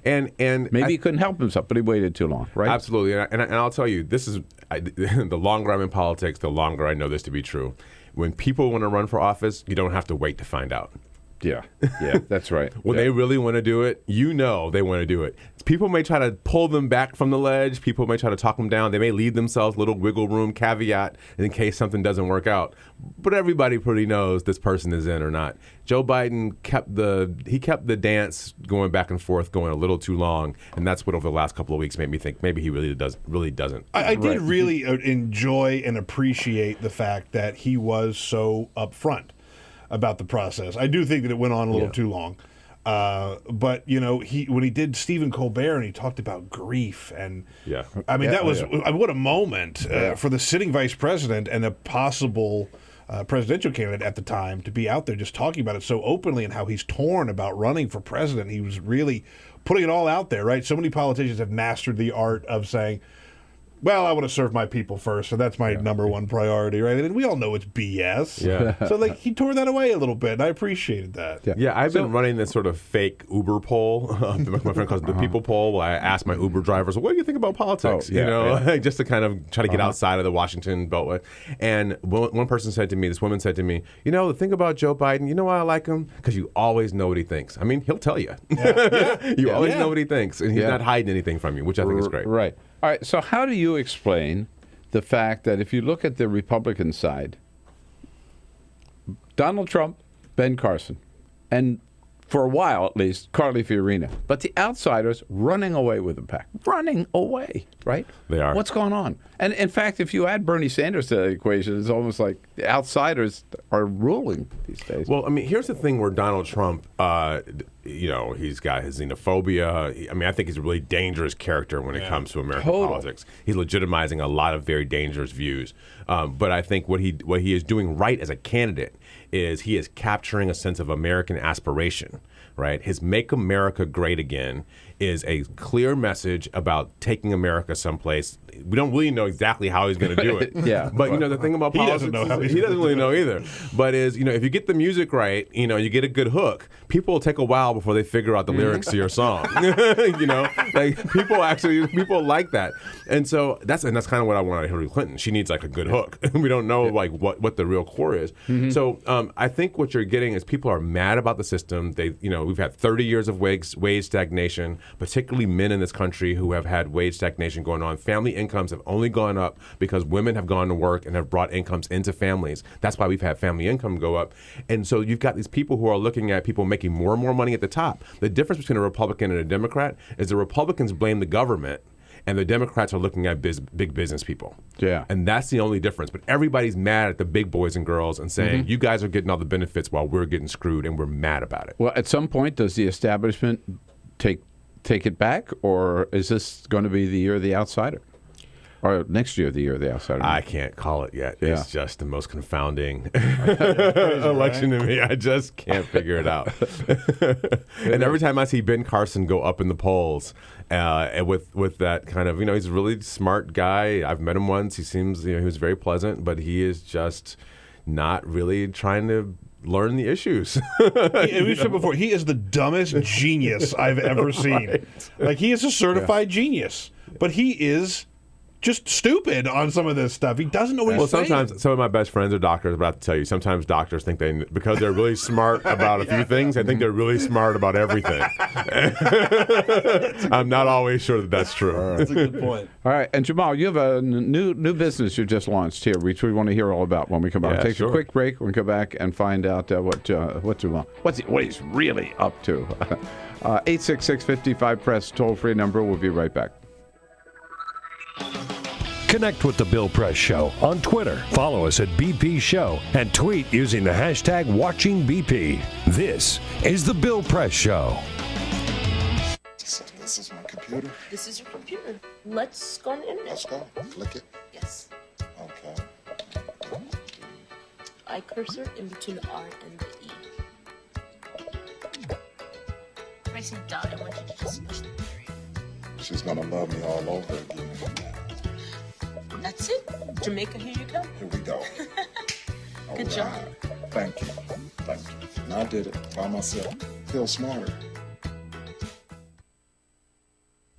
And maybe he couldn't help himself, but he waited too long, right? Absolutely. And I'll tell you, this is the longer I'm in politics, the longer I know this to be true. When people want to run for office, you don't have to wait to find out. Yeah, that's right. When they really want to do it, you know they want to do it. People may try to pull them back from the ledge. People may try to talk them down. They may leave themselves a little wiggle room, caveat, in case something doesn't work out. But everybody pretty knows this person is in or not. Joe Biden kept the dance going back and forth going a little too long, and that's what over the last couple of weeks made me think maybe he really doesn't. I did really enjoy and appreciate the fact that he was so upfront about the process. I do think that it went on a little too long. But, when he did Stephen Colbert and he talked about grief and that was what a moment for the sitting vice president and a possible presidential candidate at the time to be out there just talking about it so openly and how he's torn about running for president. He was really putting it all out there, right? So many politicians have mastered the art of saying, well, I want to serve my people first, so that's my number one priority, right? And we all know it's BS. Yeah. So, he tore that away a little bit, and I appreciated that. Yeah, I've been running this sort of fake Uber poll. My friend calls it the people poll, where I ask my Uber drivers, what do you think about politics? Just to kind of try to get outside of the Washington Beltway. And one person said to me, this woman said to me, the thing about Joe Biden, you know why I like him? Because you always know what he thinks. I mean, he'll tell you. You always know what he thinks, and he's not hiding anything from you, which I think is great. Right. All right, so how do you explain the fact that if you look at the Republican side, Donald Trump, Ben Carson, and for a while at least, Carly Fiorina, but the outsiders running away with the pack, running away, right? They are. What's going on? And in fact, if you add Bernie Sanders to the equation, it's almost like the outsiders are ruling these days. Well, I mean, here's the thing where Donald Trump, he's got his xenophobia. I think he's a really dangerous character when it comes to American politics. He's legitimizing a lot of very dangerous views. But I think what he is doing right as a candidate is he is capturing a sense of American aspiration, right? His Make America Great Again is a clear message about taking America someplace. We don't really know exactly how he's going to do it. But the thing about politics, he doesn't really know either. But if you get the music right, you get a good hook, people will take a while before they figure out the lyrics to your song. People like that. And so that's kind of what I want out of Hillary Clinton. She needs a good hook. We don't know what the real core is. Mm-hmm. So I think what you're getting is people are mad about the system. We've had 30 years of wage stagnation, particularly men in this country who have had wage stagnation going on. Family incomes have only gone up because women have gone to work and have brought incomes into families. That's why we've had family income go up. And so you've got these people who are looking at people making more and more money at the top. The difference between a Republican and a Democrat is the Republicans blame the government and the Democrats are looking at big business people. Yeah. And that's the only difference. But everybody's mad at the big boys and girls and saying, you guys are getting all the benefits while we're getting screwed, and we're mad about it. Well, at some point, does the establishment take it back, or is this going to be the year of the outsider? Or next year, the year of the outsider? I can't call it yet. Yeah. It's just the most confounding election to me. I just can't figure it out. And every time I see Ben Carson go up in the polls, and with that kind of, he's a really smart guy. I've met him once. He seems, he was very pleasant, but he is just not really trying to learn the issues. We said before, he is the dumbest genius I've ever seen. He is a certified genius, but he is just stupid on some of this stuff. He doesn't know what he's saying. Sometimes some of my best friends are doctors. I'm about to tell you, sometimes doctors think because they're really smart about a few things, I think they're really smart about everything. I'm not always sure that that's true. That's a good point. All right, and Jamal, you have a new business you just launched here, which we want to hear all about when we come back. Yeah, Take sure. a quick break. We'll come back and find out what Jamal, what he's really up to. 866-55-PRESS, toll-free number. We'll be right back. Connect with The Bill Press Show on Twitter. Follow us at BP Show and tweet using the hashtag WatchingBP. This is The Bill Press Show. So this is my computer. This is your computer. Let's go on the internet. Let's go. Click it. Yes. Okay. I cursor in between the R and the E. If I see dot, I want you to just push the period. She's gonna love me all over again. That's it. Jamaica, here you come. Here we go. Good job. Thank you. Thank you. And I did it by myself. Feel smarter.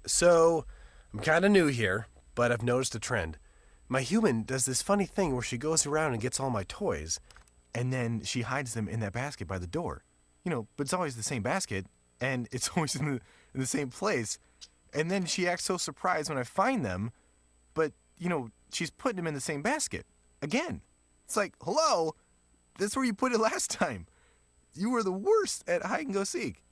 So, I'm kind of new here, but I've noticed a trend. My human does this funny thing where she goes around and gets all my toys, and then she hides them in that basket by the door. But it's always the same basket, and it's always in the same place. And then she acts so surprised when I find them, but, she's putting them in the same basket. Again. It's like, hello? That's where you put it last time. You were the worst at hide and go seek.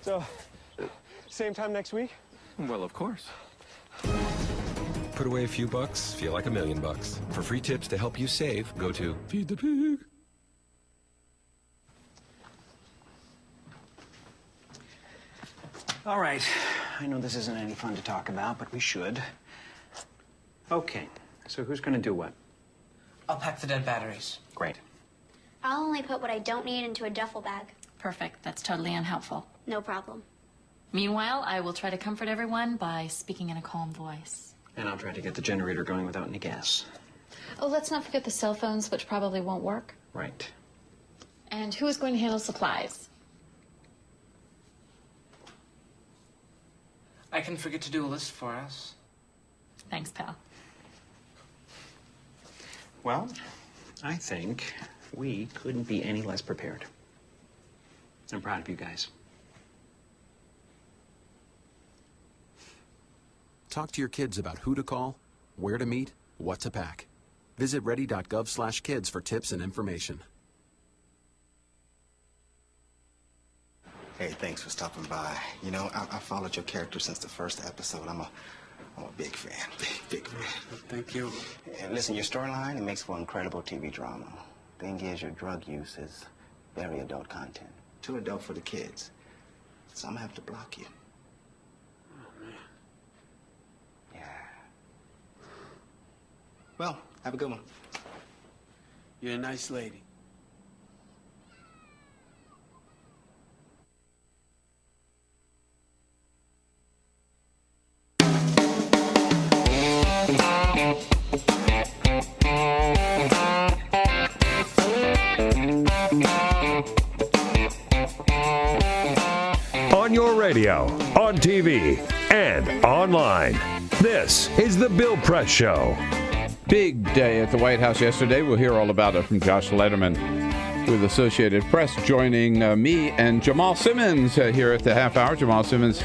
So, same time next week? Well, of course. Put away a few bucks, feel like $1 million. For free tips to help you save, go to Feed the Pig. All right. I know this isn't any fun to talk about, but we should. Okay. So who's going to do what? I'll pack the dead batteries. Great. I'll only put what I don't need into a duffel bag. Perfect. That's totally unhelpful. No problem. Meanwhile, I will try to comfort everyone by speaking in a calm voice. And I'll try to get the generator going without any gas. Oh, let's not forget the cell phones, which probably won't work. Right. And who is going to handle supplies? I can forget to do a list for us. Thanks, pal. Well, I think we couldn't be any less prepared. I'm proud of you guys. Talk to your kids about who to call, where to meet, what to pack. Visit ready.gov/kids for tips and information. Hey, thanks for stopping by. You know, I followed your character since the first episode. I'm a big fan. Big fan. Thank you. And listen, your storyline, it makes for incredible TV drama. Thing is, your drug use is very adult content. Too adult for the kids. So I'm gonna have to block you. Oh, man. Yeah. Well, have a good one. You're a nice lady. radio, on TV, and online. This is The Bill Press Show. Big day at the White House yesterday. We'll hear all about it from Josh Lederman with Associated Press, joining me and Jamal Simmons here at the half hour. Jamal Simmons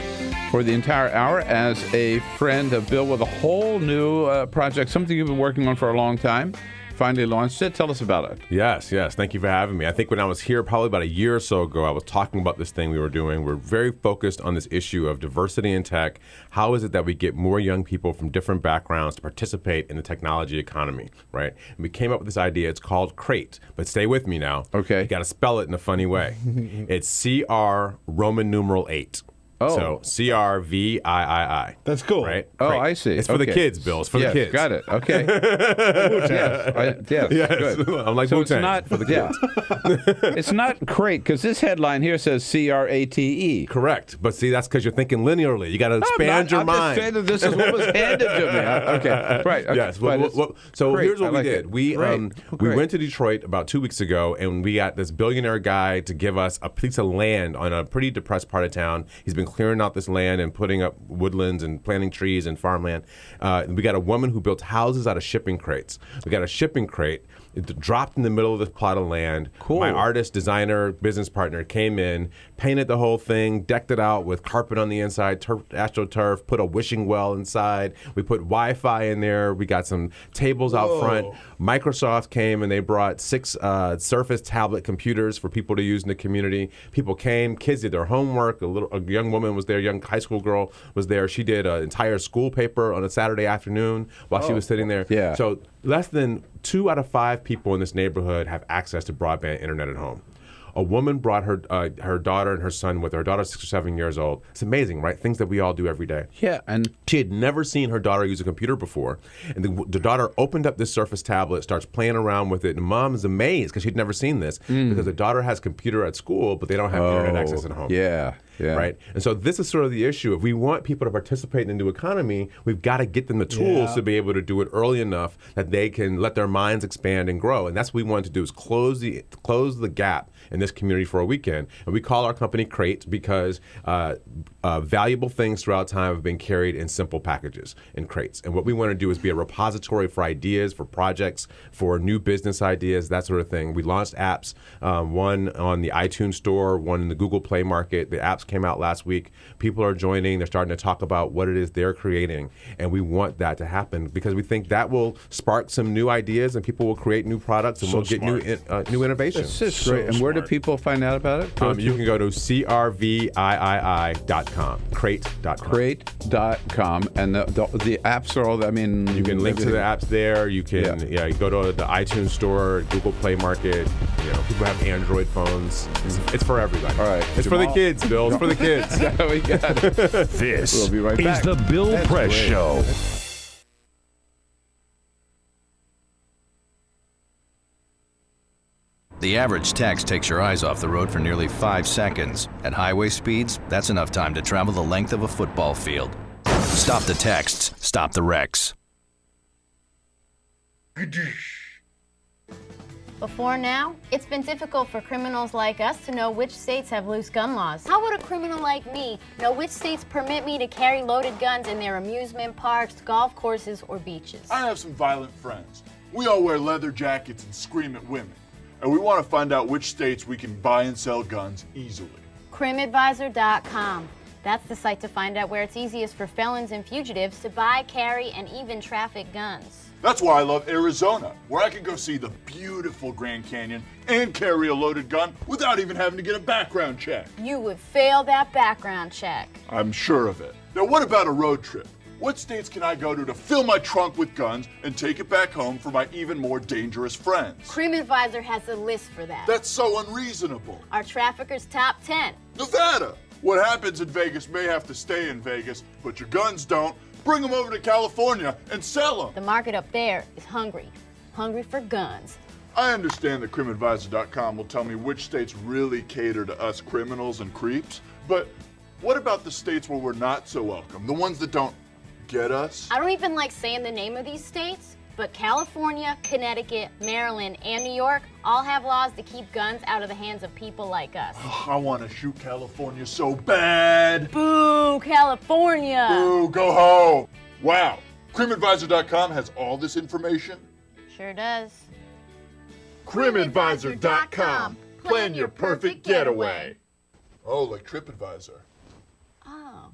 for the entire hour as a friend of Bill with a whole new project, something you've been working on for a long time. Finally launched it. Tell us about it. Yes. Thank you for having me. I think when I was here probably about a year or so ago, I was talking about this thing we were doing. We're very focused on this issue of diversity in tech. How is it that we get more young people from different backgrounds to participate in the technology economy, right? And we came up with this idea. It's called CRATE, but stay with me now. Okay. You got to spell it in a funny way. It's CR Roman numeral 8. Oh. So CRVIII. That's cool. Right? Oh, Great. I see. It's for the kids, Bill. It's for the kids. Got it. Okay. yes. Good. I'm like so Wu-Tang it's not for the kids. It's not crate, because this headline here says CRATE. Correct. But see, that's because you're thinking linearly. You got to expand your mind. I'm just saying that this is what was handed to me. Okay. Right. Okay. Yes. So great. here's what we did. It. We went to Detroit about 2 weeks ago, and we got this billionaire guy to give us a piece of land on a pretty depressed part of town. He's been clearing out this land and putting up woodlands and planting trees and farmland. We got a woman who built houses out of shipping crates. We got a shipping crate. It dropped in the middle of this plot of land. Cool. My artist, designer, business partner came in, painted the whole thing, decked it out with carpet on the inside, AstroTurf, put a wishing well inside. We put Wi-Fi in there. We got some tables out front. Microsoft came and they brought 6 Surface tablet computers for people to use in the community. People came, kids did their homework. A young woman was there, a young high school girl was there. She did an entire school paper on a Saturday afternoon while she was sitting there. Yeah. So less than 2 out of 5 people in this neighborhood have access to broadband internet at home. A woman brought her daughter and her son with her. Her daughter's 6 or 7 years old. It's amazing, right? Things that we all do every day. Yeah, and she had never seen her daughter use a computer before. And the daughter opened up this Surface tablet, starts playing around with it, and mom is amazed because she'd never seen this because the daughter has computer at school, but they don't have internet access at home. Yeah. Right? And so this is sort of the issue. If we want people to participate in the new economy, we've got to get them the tools to be able to do it early enough that they can let their minds expand and grow. And that's what we want to do, is close the gap in this community for a weekend. And we call our company Crate because valuable things throughout time have been carried in simple packages, in crates. And what we want to do is be a repository for ideas, for projects, for new business ideas, that sort of thing. We launched apps, one on the iTunes Store, one in the Google Play Market. The apps came out last week. People are joining. They're starting to talk about what it is they're creating. And we want that to happen because we think that will spark some new ideas and people will create new products and we'll get new innovation. This is great. And where do people find out about it? You can go to crviii.com, crate.com. Crate.com. And the apps are all, I mean... You can link to the apps there. You can you go to the iTunes Store, Google Play Market. People have Android phones. It's for everybody. All right. It's for the kids, Bill. It's for the kids. We got it. This We'll be right is back. the Bill Press Show. The average text takes your eyes off the road for nearly 5 seconds. At highway speeds, that's enough time to travel the length of a football field. Stop the texts. Stop the wrecks. Before now, it's been difficult for criminals like us to know which states have loose gun laws. How would a criminal like me know which states permit me to carry loaded guns in their amusement parks, golf courses, or beaches? I have some violent friends. We all wear leather jackets and scream at women. And we want to find out which states we can buy and sell guns easily. CrimAdvisor.com. That's the site to find out where it's easiest for felons and fugitives to buy, carry, and even traffic guns. That's why I love Arizona, where I can go see the beautiful Grand Canyon and carry a loaded gun without even having to get a background check. You would fail that background check. I'm sure of it. Now, what about a road trip? What states can I go to fill my trunk with guns and take it back home for my even more dangerous friends? CrimAdvisor has a list for that. That's so unreasonable. Our traffickers' top 10. Nevada. What happens in Vegas may have to stay in Vegas, but your guns don't. Bring them over to California and sell them. The market up there is hungry for guns. I understand that CrimAdvisor.com will tell me which states really cater to us criminals and creeps, but what about the states where we're not so welcome? The ones that don't get us? I don't even like saying the name of these states, but California, Connecticut, Maryland, and New York all have laws to keep guns out of the hands of people like us. I want to shoot California so bad. Boo, California! Boo, go home. Wow. CrimAdvisor.com has all this information? Sure does. CrimAdvisor.com. Plan your perfect getaway. Oh, like TripAdvisor. Oh.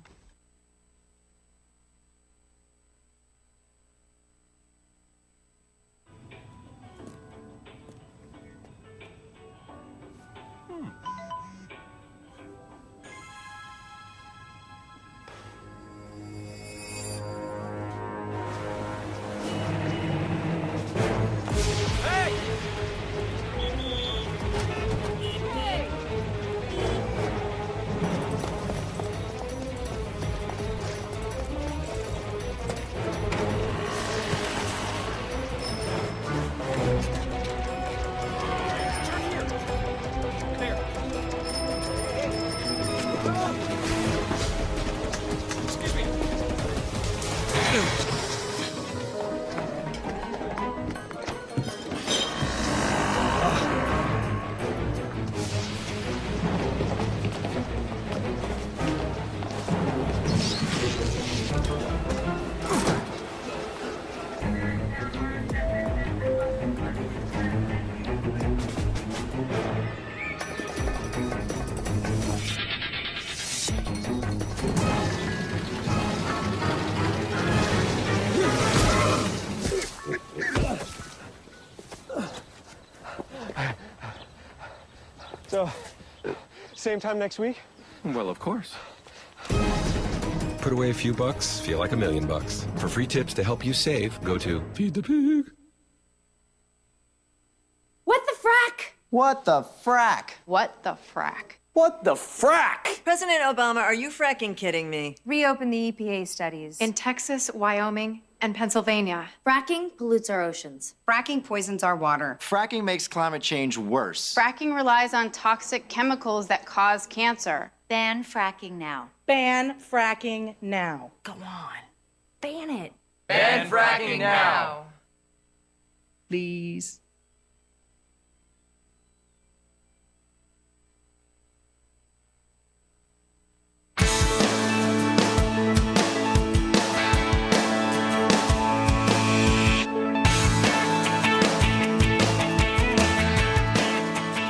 So, same time next week? Well, of course. Put away a few bucks, feel like $1 million. For free tips to help you save, go to Feed the Pig. What the frack? What the frack? What the frack? What the frack? President Obama, are you fracking kidding me? Reopen the EPA studies. In Texas, Wyoming, and Pennsylvania. Fracking pollutes our oceans. Fracking poisons our water. Fracking makes climate change worse. Fracking relies on toxic chemicals that cause cancer. Ban fracking now. Ban fracking now. Go on. Ban it. Ban fracking now. Please.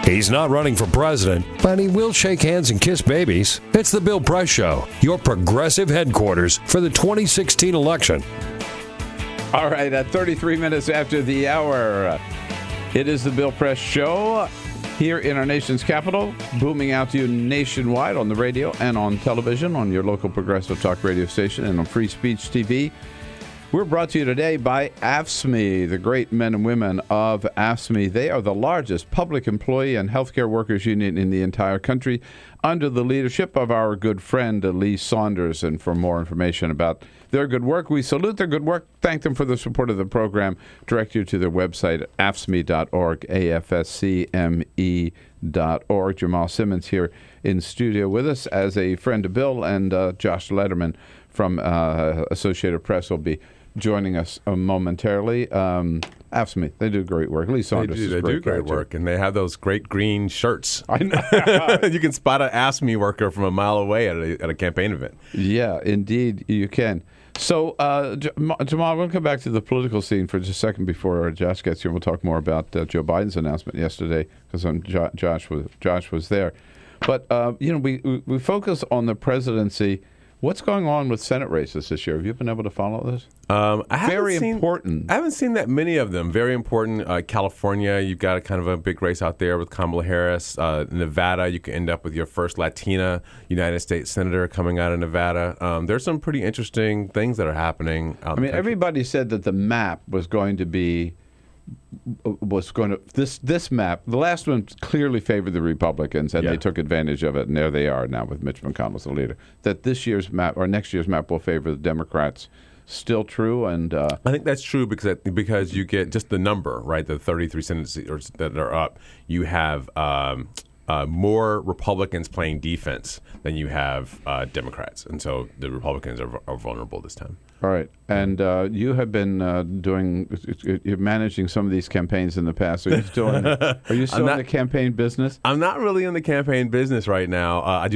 He's not running for president, but he will shake hands and kiss babies. It's the Bill Press Show, your progressive headquarters for the 2016 election. All right, at 33 minutes after the hour, it is the Bill Press Show here in our nation's capital, booming out to you nationwide on the radio and on television, on your local progressive talk radio station, and on Free Speech TV. We're brought to you today by AFSCME, the great men and women of AFSCME. They are the largest public employee and healthcare workers union in the entire country, under the leadership of our good friend Lee Saunders. And for more information about their good work, we salute their good work, thank them for the support of the program, direct you to their website at afscme.org, AFSCME.org. Jamal Simmons here in studio with us as a friend of Bill, and Josh Lederman from Associated Press will be joining us momentarily. AFSCME, they do great work. Lee Saunders They do great work, and they have those great green shirts. I know. You can spot an AFSCME worker from a mile away at a campaign event. Yeah, indeed, you can. So, Jamal, I want to come back to the political scene for just a second before Josh gets here. We'll talk more about Joe Biden's announcement yesterday, because Josh was there. But, we focus on the presidency. What's going on with Senate races this year? Have you been able to follow this? Very important. I haven't seen that many of them. Very important. California, you've got a kind of a big race out there with Kamala Harris. Nevada, you could end up with your first Latina United States Senator coming out of Nevada. There's some pretty interesting things that are happening out there. Everybody said that the map was going to this map. The last one clearly favored the Republicans, and they took advantage of it, and there they are now with Mitch McConnell as the leader. That this year's map or next year's map will favor the Democrats. Still true, and I think that's true because you get just the number, right? The 33 Senate seats that are up. You have more Republicans playing defense than you have Democrats, and so the Republicans are vulnerable this time. All right, and you have been you're managing some of these campaigns in the past. Are you still in the campaign business? I'm not really in the campaign business right now. I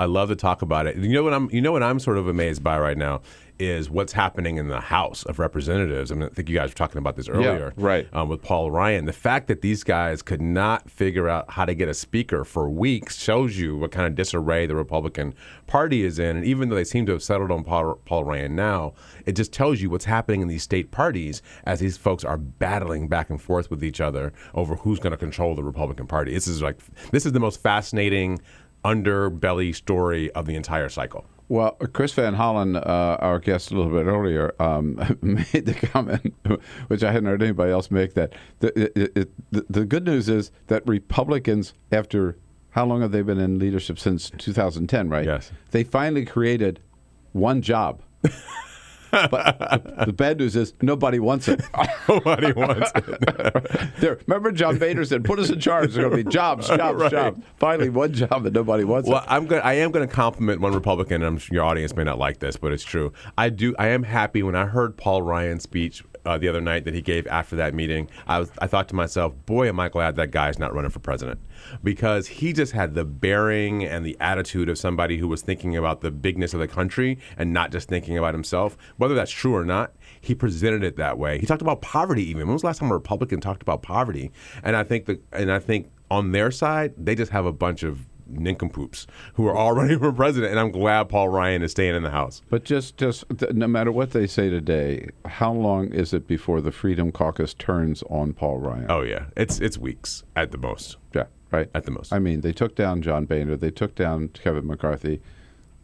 love to talk about it. You know what I'm sort of amazed by right now is what's happening in the House of Representatives. I mean, I think you guys were talking about this earlier, right? With Paul Ryan. The fact that these guys could not figure out how to get a speaker for weeks shows you what kind of disarray the Republican Party is in. And even though they seem to have settled on Paul Ryan now, it just tells you what's happening in these state parties as these folks are battling back and forth with each other over who's going to control the Republican Party. This is the most fascinating underbelly story of the entire cycle. Well, Chris Van Hollen, our guest a little bit earlier, made the comment, which I hadn't heard anybody else make, that the good news is that Republicans, after how long have they been in leadership? Since 2010, right? Yes. They finally created one job. But the bad news is nobody wants it. Nobody wants it. Remember John Boehner said, put us in charge. There's going to be jobs. Right. Finally, one job that nobody wants. Well, I am going to compliment one Republican, and I'm sure your audience may not like this, but it's true. I am happy when I heard Paul Ryan's speech the other night that he gave after that meeting. I thought to myself, boy, am I glad that guy's not running for president, because he just had the bearing and the attitude of somebody who was thinking about the bigness of the country and not just thinking about himself. Whether that's true or not, he presented it that way. He talked about poverty even. When was the last time a Republican talked about poverty? And I think on their side, they just have a bunch of nincompoops who are all running for president, and I'm glad Paul Ryan is staying in the House. But just no matter what they say today, how long is it before the Freedom Caucus turns on Paul Ryan? Oh yeah, it's weeks at the most. Yeah, right. At the most. I mean, they took down John Boehner, they took down Kevin McCarthy.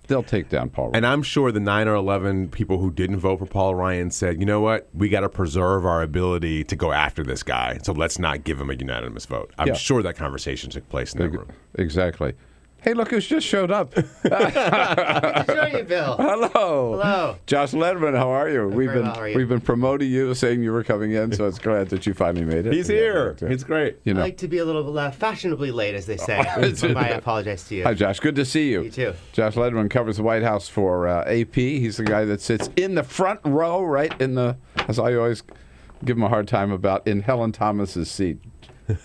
They'll take down Paul Ryan. And I'm sure the 9 or 11 people who didn't vote for Paul Ryan said, you know what, we got to preserve our ability to go after this guy, so let's not give him a unanimous vote. I'm sure that conversation took place in that room. Exactly. Hey, look who's just showed up. Good to show you, Bill. Hello. Hello. Josh Lederman, how are you? How are you? We've been promoting you, saying you were coming in, so it's glad that you finally made it. He's here. It's great. I like to be a little fashionably late, as they say. I apologize to you. Hi, Josh. Good to see you. You too. Josh Lederman covers the White House for AP. He's the guy that sits in the front row, right in the, as I always give him a hard time about, in Helen Thomas's seat.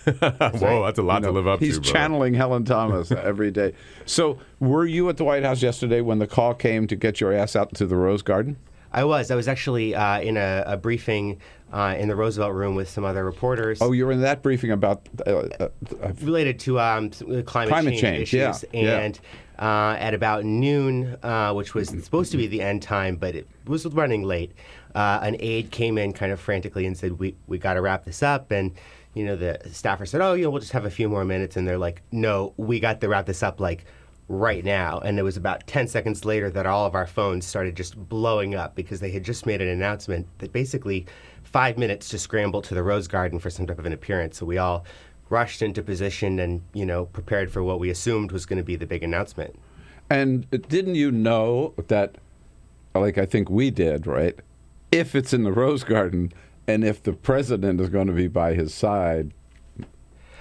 Whoa, that's a lot to live up to. He's channeling Helen Thomas every day. So, were you at the White House yesterday when the call came to get your ass out to the Rose Garden? I was. I was actually in a briefing in the Roosevelt Room with some other reporters. Oh, you were in that briefing about related to climate change issues. And at about noon, which was supposed to be the end time, but it was running late, an aide came in kind of frantically and said, we got to wrap this up. And the staffer said, we'll just have a few more minutes. And they're like, no, we got to wrap this up right now. And it was about 10 seconds later that all of our phones started just blowing up because they had just made an announcement that basically 5 minutes to scramble to the Rose Garden for some type of an appearance. So we all rushed into position and, prepared for what we assumed was going to be the big announcement. And didn't you know that, I think we did, right? If it's in the Rose Garden, and if the president is going to be by his side,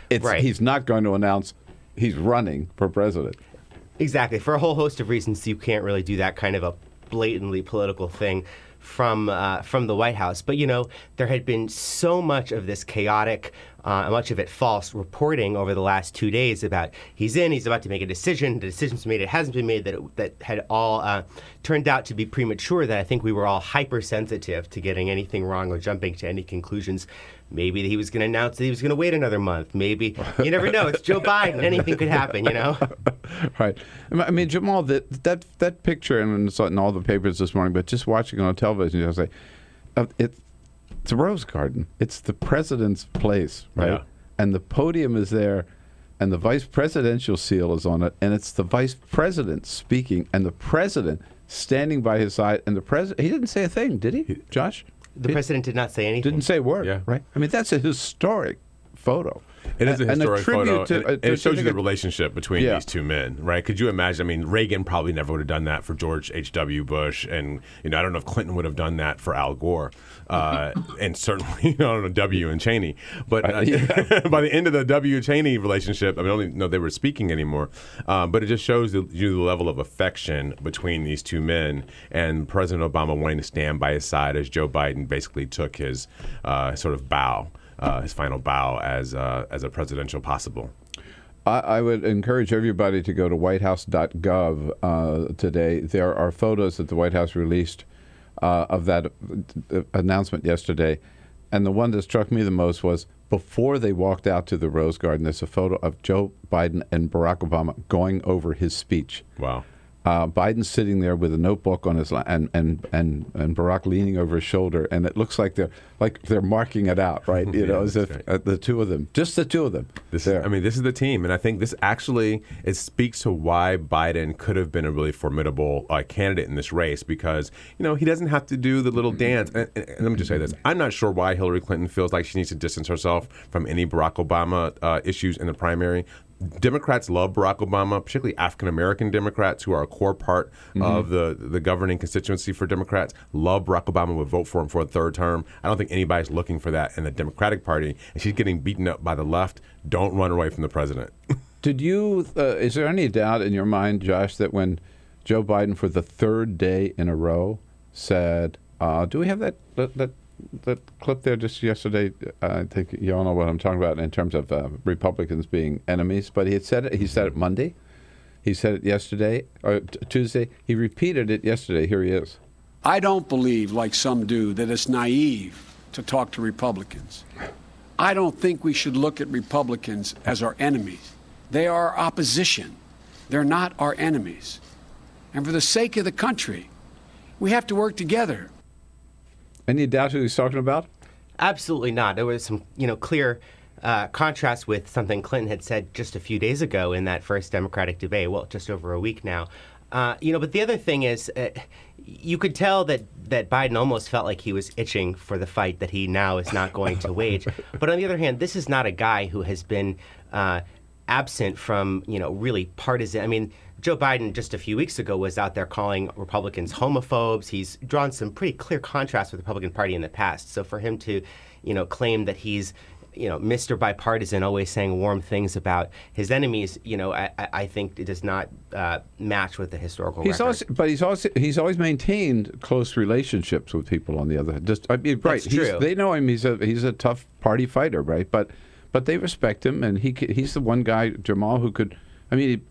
he's not going to announce he's running for president. Exactly. For a whole host of reasons, you can't really do that kind of a blatantly political thing from the White House. But, there had been so much of this chaotic, much of it false reporting over the last 2 days about he's about to make a decision, the decision's made, it hasn't been made, that had all turned out to be premature, that I think we were all hypersensitive to getting anything wrong or jumping to any conclusions. Maybe that he was going to announce that he was going to wait another month. Maybe. You never know. It's Joe Biden. Anything could happen, Right. I mean, Jamal, that picture, and it's in all the papers this morning, but just watching on television, I was like, it's a Rose Garden. It's the president's place, right? Yeah. And the podium is there, and the vice presidential seal is on it, and it's the vice president speaking, and the president standing by his side, and the president, he didn't say a thing, did he, Josh? The president did not say anything. Didn't say a word, right? I mean, that's a historic photo. It is a historic photo. It shows you the relationship between Yeah. these two men, right? Could you imagine? I mean, Reagan probably never would have done that for George H.W. Bush, and I don't know if Clinton would have done that for Al Gore, and certainly I don't know W and Cheney. But by the end of the W Cheney relationship, I don't know they were speaking anymore. But it just shows you the level of affection between these two men, and President Obama wanting to stand by his side as Joe Biden basically took his sort of bow. His final bow as a presidential possible. I would encourage everybody to go to whitehouse.gov today. There are photos that the White House released of that announcement yesterday. And the one that struck me the most was before they walked out to the Rose Garden, there's a photo of Joe Biden and Barack Obama going over his speech. Wow. Biden's sitting there with a notebook on his and Barack leaning over his shoulder, and it looks like they're marking it out, right? As if the two of them, just the two of them. This is the team, and I think this actually it speaks to why Biden could have been a really formidable candidate in this race, because he doesn't have to do the little dance. And let me just say this: I'm not sure why Hillary Clinton feels like she needs to distance herself from any Barack Obama issues in the primary. Democrats love Barack Obama, particularly African-American Democrats who are a core part of the governing constituency for Democrats, love Barack Obama, would vote for him for a third term. I don't think anybody's looking for that in the Democratic Party, and she's getting beaten up by the left. Don't run away from the president. Did you, is there any doubt in your mind, Josh, that when Joe Biden for the third day in a row said, do we have that clip there just yesterday? I think you all know what I'm talking about in terms of Republicans being enemies. But he said it Monday. He said it yesterday, or Tuesday. He repeated it yesterday. Here he is. I don't believe, like some do, that it's naive to talk to Republicans. I don't think we should look at Republicans as our enemies. They are our opposition. They're not our enemies. And for the sake of the country, we have to work together. Any doubt who he's talking about? Absolutely not. There was some, clear contrast with something Clinton had said just a few days ago in that first Democratic debate. Well, just over a week now. But the other thing is, you could tell that Biden almost felt like he was itching for the fight that he now is not going to wage. But on the other hand, this is not a guy who has been absent from, really partisan. I mean, Joe Biden just a few weeks ago was out there calling Republicans homophobes. He's drawn some pretty clear contrast with the Republican Party in the past. So for him to, claim that he's, Mr. Bipartisan, always saying warm things about his enemies, I think it does not match with the historical record. He's always maintained close relationships with people on the other hand. Right. That's true. They know him. He's a tough party fighter, right? But they respect him, and he's the one guy, Jamal, who could. I mean,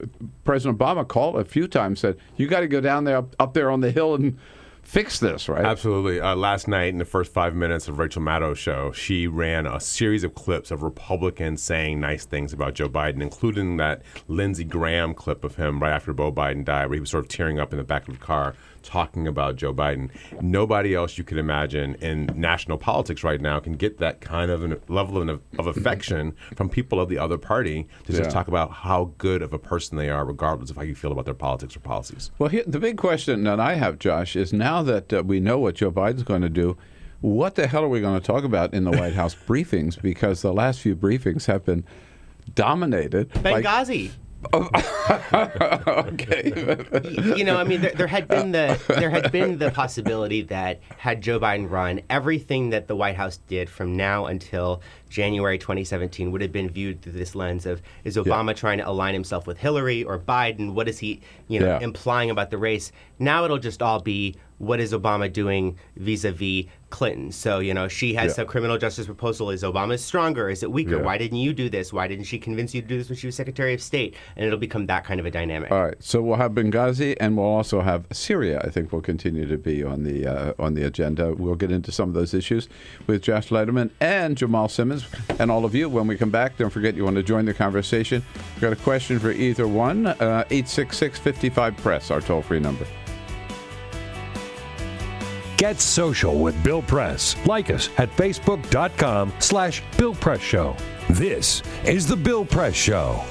President Obama called a few times, said, you got to go down there, up there on the Hill and fix this, right? Absolutely. Last night, in the first 5 minutes of Rachel Maddow's show, she ran a series of clips of Republicans saying nice things about Joe Biden, including that Lindsey Graham clip of him right after Beau Biden died, where he was sort of tearing up in the back of the car talking about Joe Biden. Nobody else you could imagine in national politics right now can get that kind of level of affection from people of the other party to just talk about how good of a person they are, regardless of how you feel about their politics or policies. Well, the big question that I have, Josh, is now that we know what Joe Biden's going to do, what the hell are we going to talk about in the White House briefings? Because the last few briefings have been dominated. Benghazi. Okay. There had been the possibility that had Joe Biden run, everything that the White House did from now until January 2017 would have been viewed through this lens of, is Obama trying to align himself with Hillary or Biden? What is he, implying about the race? Now it'll just all be, what is Obama doing vis-a-vis Clinton? So, she has a criminal justice proposal. Is Obama stronger? Is it weaker? Why didn't you do this? Why didn't she convince you to do this when she was Secretary of State? And it'll become that kind of a dynamic. All right. So we'll have Benghazi, and we'll also have Syria. I think will continue to be on the agenda. We'll get into some of those issues with Josh Lederman and Jamal Simmons, and all of you. When we come back, don't forget you want to join the conversation. We've got a question for either one. 866-55-PRESS, our toll-free number. Get social with Bill Press. Like us at Facebook.com/Bill Press Show. This is The Bill Press Show.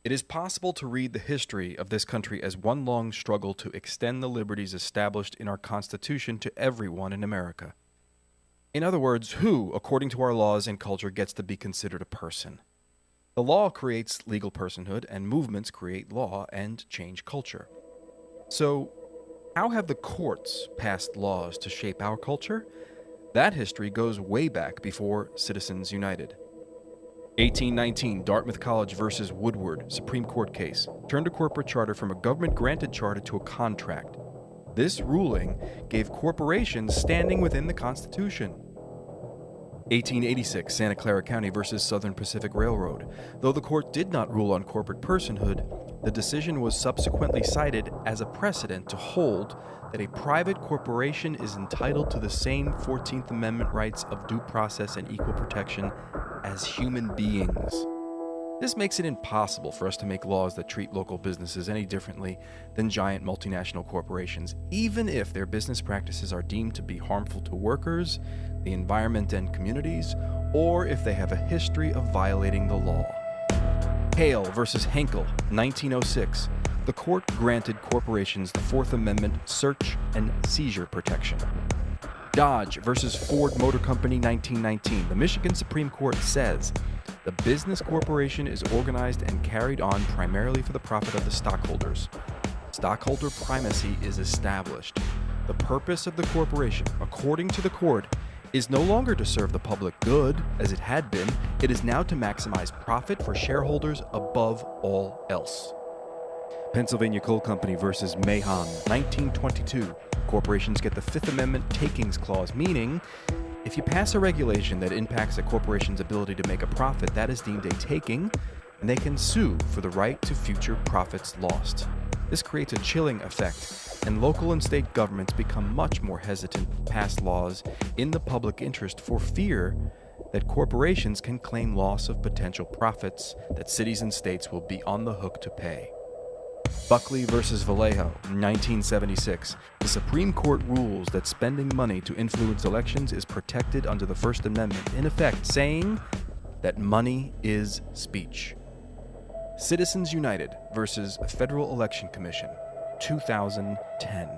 It is possible to read the history of this country as one long struggle to extend the liberties established in our Constitution to everyone in America. In other words, who, according to our laws and culture, gets to be considered a person? The law creates legal personhood, and movements create law and change culture. So, how have the courts passed laws to shape our culture? That history goes way back before Citizens United. 1819, Dartmouth College versus Woodward, Supreme Court case, turned a corporate charter from a government-granted charter to a contract. This ruling gave corporations standing within the Constitution. 1886, Santa Clara County versus Southern Pacific Railroad. Though the court did not rule on corporate personhood, the decision was subsequently cited as a precedent to hold that a private corporation is entitled to the same 14th Amendment rights of due process and equal protection as human beings. This makes it impossible for us to make laws that treat local businesses any differently than giant multinational corporations, even if their business practices are deemed to be harmful to workers, the environment and communities, or if they have a history of violating the law. Hale versus Henkel, 1906. The court granted corporations the Fourth Amendment search and seizure protection. Dodge versus Ford Motor Company, 1919. The Michigan Supreme Court says the business corporation is organized and carried on primarily for the profit of the stockholders. Stockholder primacy is established. The purpose of the corporation, according to the court, is no longer to serve the public good, as it had been. It is now to maximize profit for shareholders above all else. Pennsylvania Coal Company versus Mahon, 1922. Corporations get the Fifth Amendment takings clause, meaning if you pass a regulation that impacts a corporation's ability to make a profit, that is deemed a taking, and they can sue for the right to future profits lost. This creates a chilling effect, and local and state governments become much more hesitant to pass laws in the public interest for fear that corporations can claim loss of potential profits that cities and states will be on the hook to pay. Buckley versus Vallejo, 1976. The Supreme Court rules that spending money to influence elections is protected under the First Amendment, in effect saying that money is speech. Citizens United versus Federal Election Commission, 2010.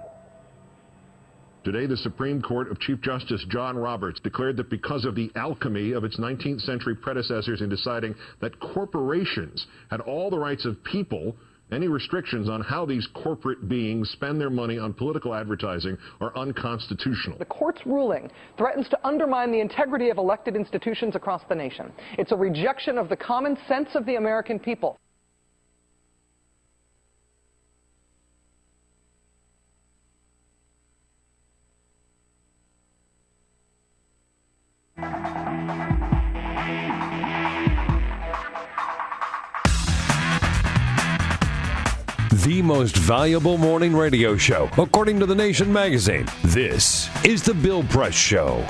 Today, the Supreme Court of Chief Justice John Roberts declared that because of the alchemy of its 19th century predecessors in deciding that corporations had all the rights of people, any restrictions on how these corporate beings spend their money on political advertising are unconstitutional. The court's ruling threatens to undermine the integrity of elected institutions across the nation. It's a rejection of the common sense of the American people. The most valuable morning radio show, according to The Nation magazine. This is The Bill Press Show.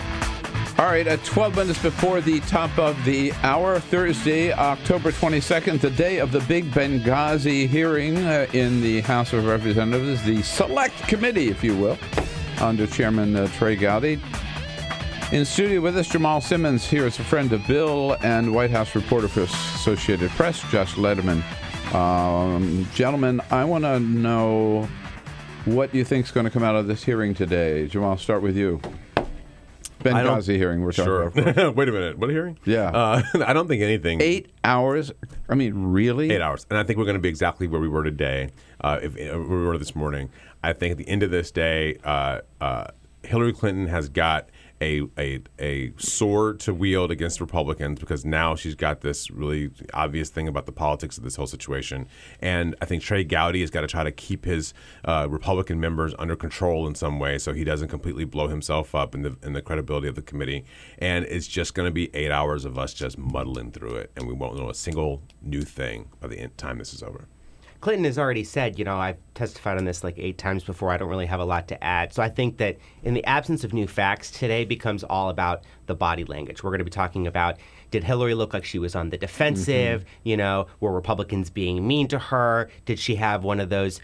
All right, at 12 minutes before the top of the hour, Thursday, October 22nd, the day of the big Benghazi hearing in the House of Representatives, the Select Committee, if you will, under Chairman Trey Gowdy. In studio with us, Jamal Simmons. Here is a friend of Bill and White House reporter for Associated Press, Josh Lederman. Gentlemen, I want to know what you think is going to come out of this hearing today. Jamal, I'll start with you. Benghazi hearing we're talking about. Wait a minute. What hearing? Yeah. I don't think anything. 8 hours? I mean, really? 8 hours. And I think we're going to be exactly where we were today, where we were this morning. I think at the end of this day, Hillary Clinton has got a sword to wield against Republicans because now she's got this really obvious thing about the politics of this whole situation. And I think Trey Gowdy has got to try to keep his Republican members under control in some way so he doesn't completely blow himself up in the credibility of the committee. And it's just going to be 8 hours of us just muddling through it, and we won't know a single new thing by the time this is over. Clinton has already said, I've testified on this like 8 times before. I don't really have a lot to add. So I think that in the absence of new facts, today becomes all about the body language. We're going to be talking about, did Hillary look like she was on the defensive? Mm-hmm. Were Republicans being mean to her? Did she have one of those,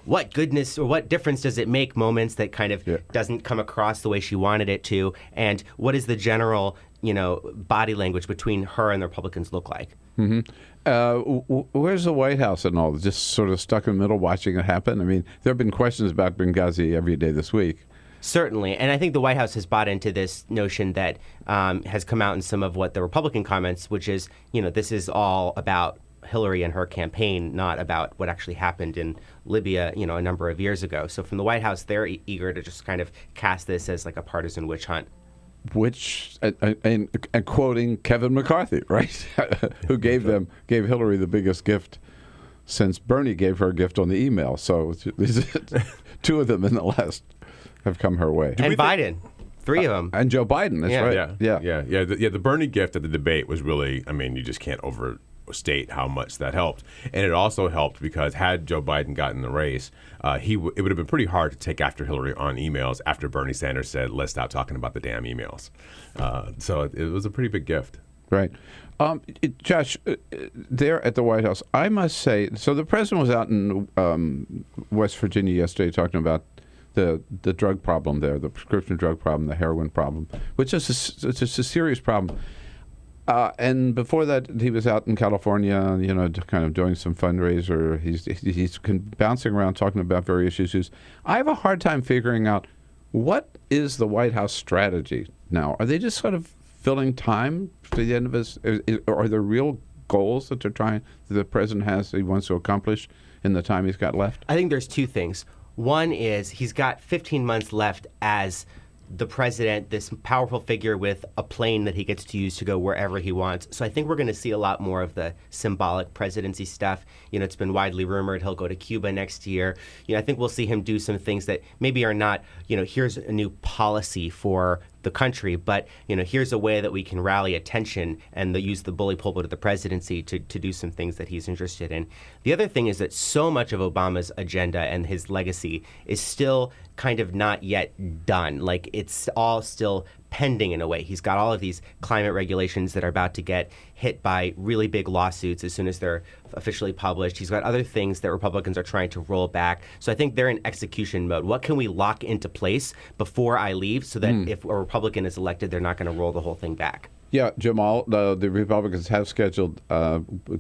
what goodness or what difference does it make moments that kind of doesn't come across the way she wanted it to? And what is the general, body language between her and the Republicans look like? Mm-hmm. Where's the White House and all? Just sort of stuck in the middle watching it happen? I mean, there have been questions about Benghazi every day this week. Certainly. And I think the White House has bought into this notion that has come out in some of what the Republican comments, which is, this is all about Hillary and her campaign, not about what actually happened in Libya, a number of years ago. So from the White House, they're eager to just kind of cast this as like a partisan witch hunt. Which, and quoting Kevin McCarthy, right, who gave Hillary the biggest gift since Bernie gave her a gift on the email. So two of them in the last have come her way. And Biden. Three of them. And Joe Biden, that's right. Yeah. The Bernie gift at the debate was really, you just can't overstate how much that helped. And it also helped because had Joe Biden gotten the race, it would have been pretty hard to take after Hillary on emails after Bernie Sanders said, let's stop talking about the damn emails. So it was a pretty big gift. Right. Josh, there at the White House, I must say, so the president was out in West Virginia yesterday talking about the drug problem there, the prescription drug problem, the heroin problem, which is it's a serious problem. And before that, he was out in California, kind of doing some fundraiser. He's bouncing around talking about various issues. I have a hard time figuring out what is the White House strategy now. Are they just sort of filling time to the end of his? Are there real goals that the president has that he wants to accomplish in the time he's got left? I think there's two things. One is he's got 15 months left as the president, this powerful figure with a plane that he gets to use to go wherever he wants. So I think we're going to see a lot more of the symbolic presidency stuff. It's been widely rumored he'll go to Cuba next year. I think we'll see him do some things that maybe are not, here's a new policy for the country, but here's a way that we can rally attention and use the bully pulpit of the presidency to do some things that he's interested in. The other thing is that so much of Obama's agenda and his legacy is still kind of not yet done. Like it's all still pending in a way. He's got all of these climate regulations that are about to get hit by really big lawsuits as soon as they're officially published. He's got other things that Republicans are trying to roll back. So I think they're in execution mode. What can we lock into place before I leave so that if a Republican is elected, they're not going to roll the whole thing back? Yeah, Jamal, the Republicans have scheduled,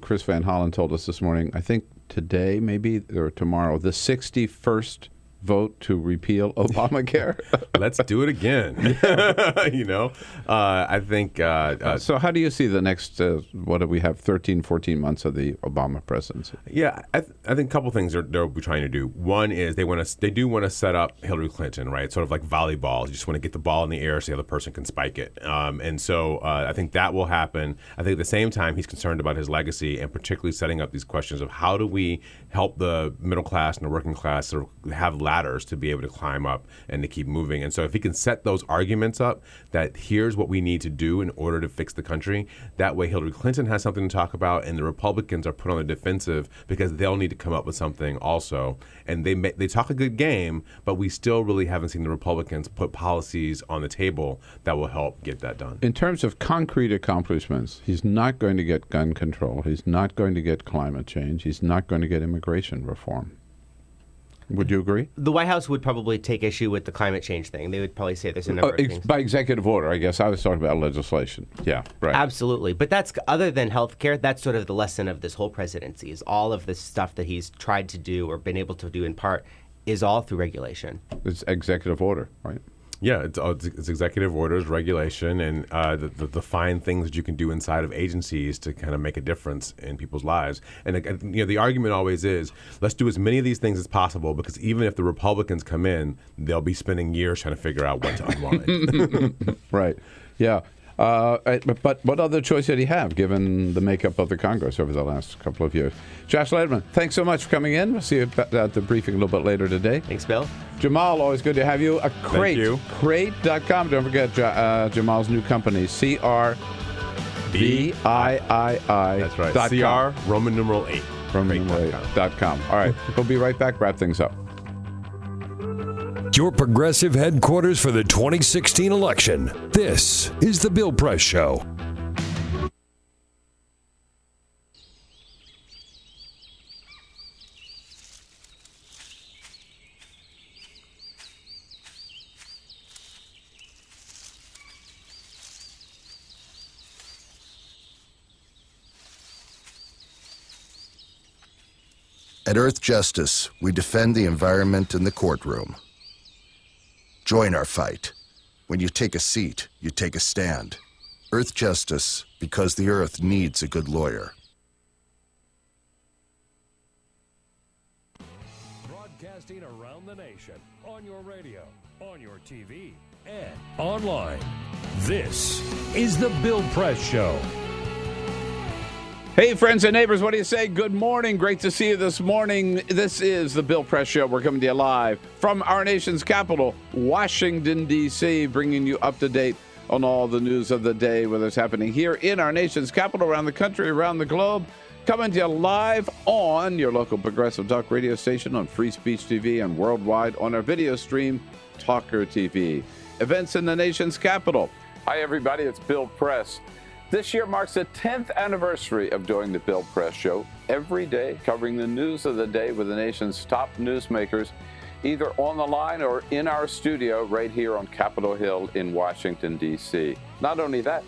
Chris Van Hollen told us this morning, I think today maybe or tomorrow, the 61st vote to repeal Obamacare. Let's do it again. I think. So how do you see the next, what do we have, 13, 14 months of the Obama presidency? Yeah, I think a couple things they'll be trying to do. One is they do want to set up Hillary Clinton, right? Sort of like volleyball. You just want to get the ball in the air so the other person can spike it. And so I think that will happen. I think at the same time, he's concerned about his legacy and particularly setting up these questions of how do we help the middle class and the working class sort of have ladders to be able to climb up and to keep moving. And so if he can set those arguments up that here's what we need to do in order to fix the country, that way Hillary Clinton has something to talk about and the Republicans are put on the defensive because they'll need to come up with something also. And they talk a good game, but we still really haven't seen the Republicans put policies on the table that will help get that done. In terms of concrete accomplishments, he's not going to get gun control. He's not going to get climate change. He's not going to get immigration reform. Would you agree? The White House would probably take issue with the climate change thing. They would probably say there's a number of things. By executive order, I guess. I was talking about legislation. Yeah, right. Absolutely. But that's, other than health care, that's sort of the lesson of this whole presidency, is all of the stuff that he's tried to do or been able to do in part is all through regulation. It's executive order, right? Yeah, it's executive orders, regulation, and the fine things that you can do inside of agencies to kind of make a difference in people's lives. And the argument always is, let's do as many of these things as possible because even if the Republicans come in, they'll be spending years trying to figure out what to unwind. Right. Yeah. But what other choice did he have, given the makeup of the Congress over the last couple of years? Josh Lederman, thanks so much for coming in. We'll see you at the briefing a little bit later today. Thanks, Bill. Jamal, always good to have you. Thank you. Crate.com. Don't forget Jamal's new company, CRVIII. That's right. CR, Roman numeral 8. Roman numeral 8.com. All right. We'll be right back. Wrap things up. Your progressive headquarters for the 2016 election. This is The Bill Press Show. At Earth Justice, we defend the environment in the courtroom. Join our fight. When you take a seat, you take a stand. Earth Justice, because the Earth needs a good lawyer. Broadcasting around the nation, on your radio, on your TV, and online. This is The Bill Press Show. Hey, friends and neighbors, what do you say? Good morning. Great to see you this morning. This is The Bill Press Show. We're coming to you live from our nation's capital, Washington, D.C., bringing you up to date on all the news of the day, whether it's happening here in our nation's capital, around the country, around the globe. Coming to you live on your local progressive talk radio station, on Free Speech TV, and worldwide on our video stream, TawkrTV. Events in the nation's capital. Hi, everybody. It's Bill Press. This year marks the 10th anniversary of doing the Bill Press Show, every day covering the news of the day with the nation's top newsmakers, either on the line or in our studio right here on Capitol Hill in Washington, D.C. Not only that,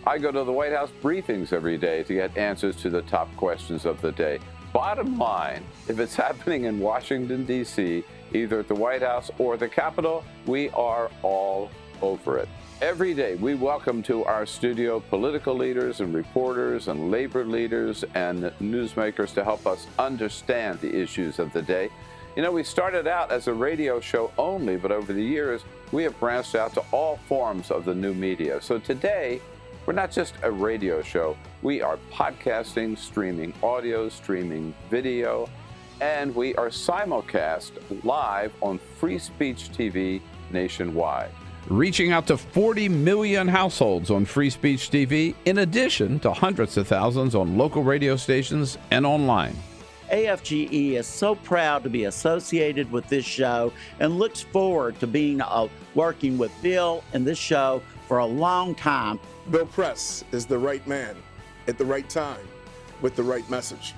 I go to the White House briefings every day to get answers to the top questions of the day. Bottom line, if it's happening in Washington, D.C., either at the White House or the Capitol, we are all over it. Every day, we welcome to our studio political leaders and reporters and labor leaders and newsmakers to help us understand the issues of the day. You know, we started out as a radio show only, but over the years, we have branched out to all forms of the new media. So today, we're not just a radio show. We are podcasting, streaming audio, streaming video, and we are simulcast live on Free Speech TV nationwide. Reaching out to 40 million households on Free Speech TV, in addition to hundreds of thousands on local radio stations and online. AFGE is so proud to be associated with this show and looks forward to being working with Bill and this show for a long time. Bill Press is the right man at the right time with the right message.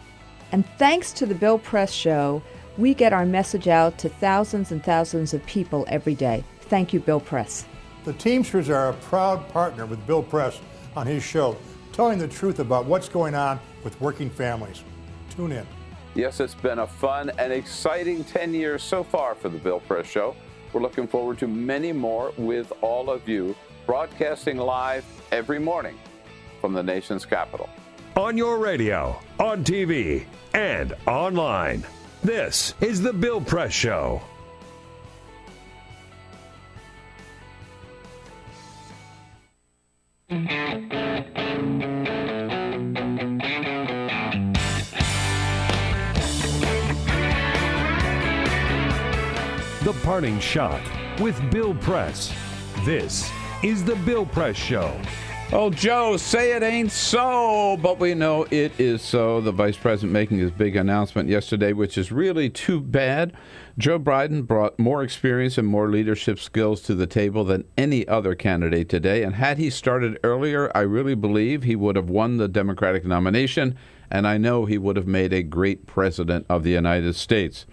And thanks to the Bill Press Show, we get our message out to thousands and thousands of people every day. Thank you, Bill Press. The Teamsters are a proud partner with Bill Press on his show, telling the truth about what's going on with working families. Tune in. Yes, it's been a fun and exciting 10 years so far for the Bill Press Show. We're looking forward to many more with all of you, broadcasting live every morning from the nation's capital. On your radio, on TV, and online. This is The Bill Press Show. The Parting Shot with Bill Press. This is The Bill Press Show. Oh, Joe, say it ain't so, but we know it is so. The vice president making his big announcement yesterday, which is really too bad. Joe Biden brought more experience and more leadership skills to the table than any other candidate today. And had he started earlier, I really believe he would have won the Democratic nomination. And I know he would have made a great president of the United States.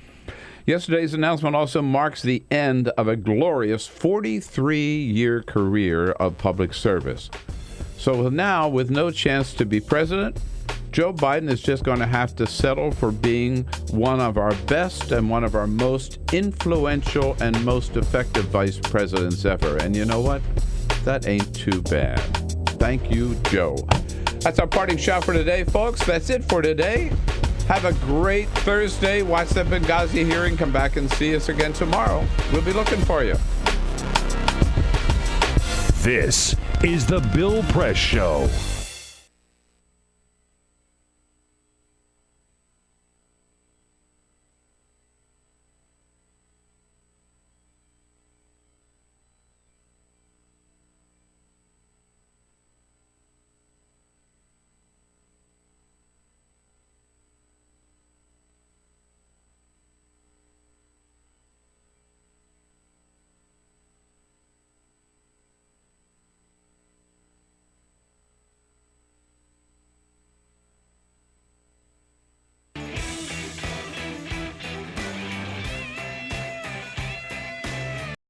Yesterday's announcement also marks the end of a glorious 43-year career of public service. So now, with no chance to be president, Joe Biden is just going to have to settle for being one of our best and one of our most influential and most effective vice presidents ever. And you know what? That ain't too bad. Thank you, Joe. That's our parting shot for today, folks. That's it for today. Have a great Thursday. Watch that Benghazi hearing. Come back and see us again tomorrow. We'll be looking for you. This is The Bill Press Show.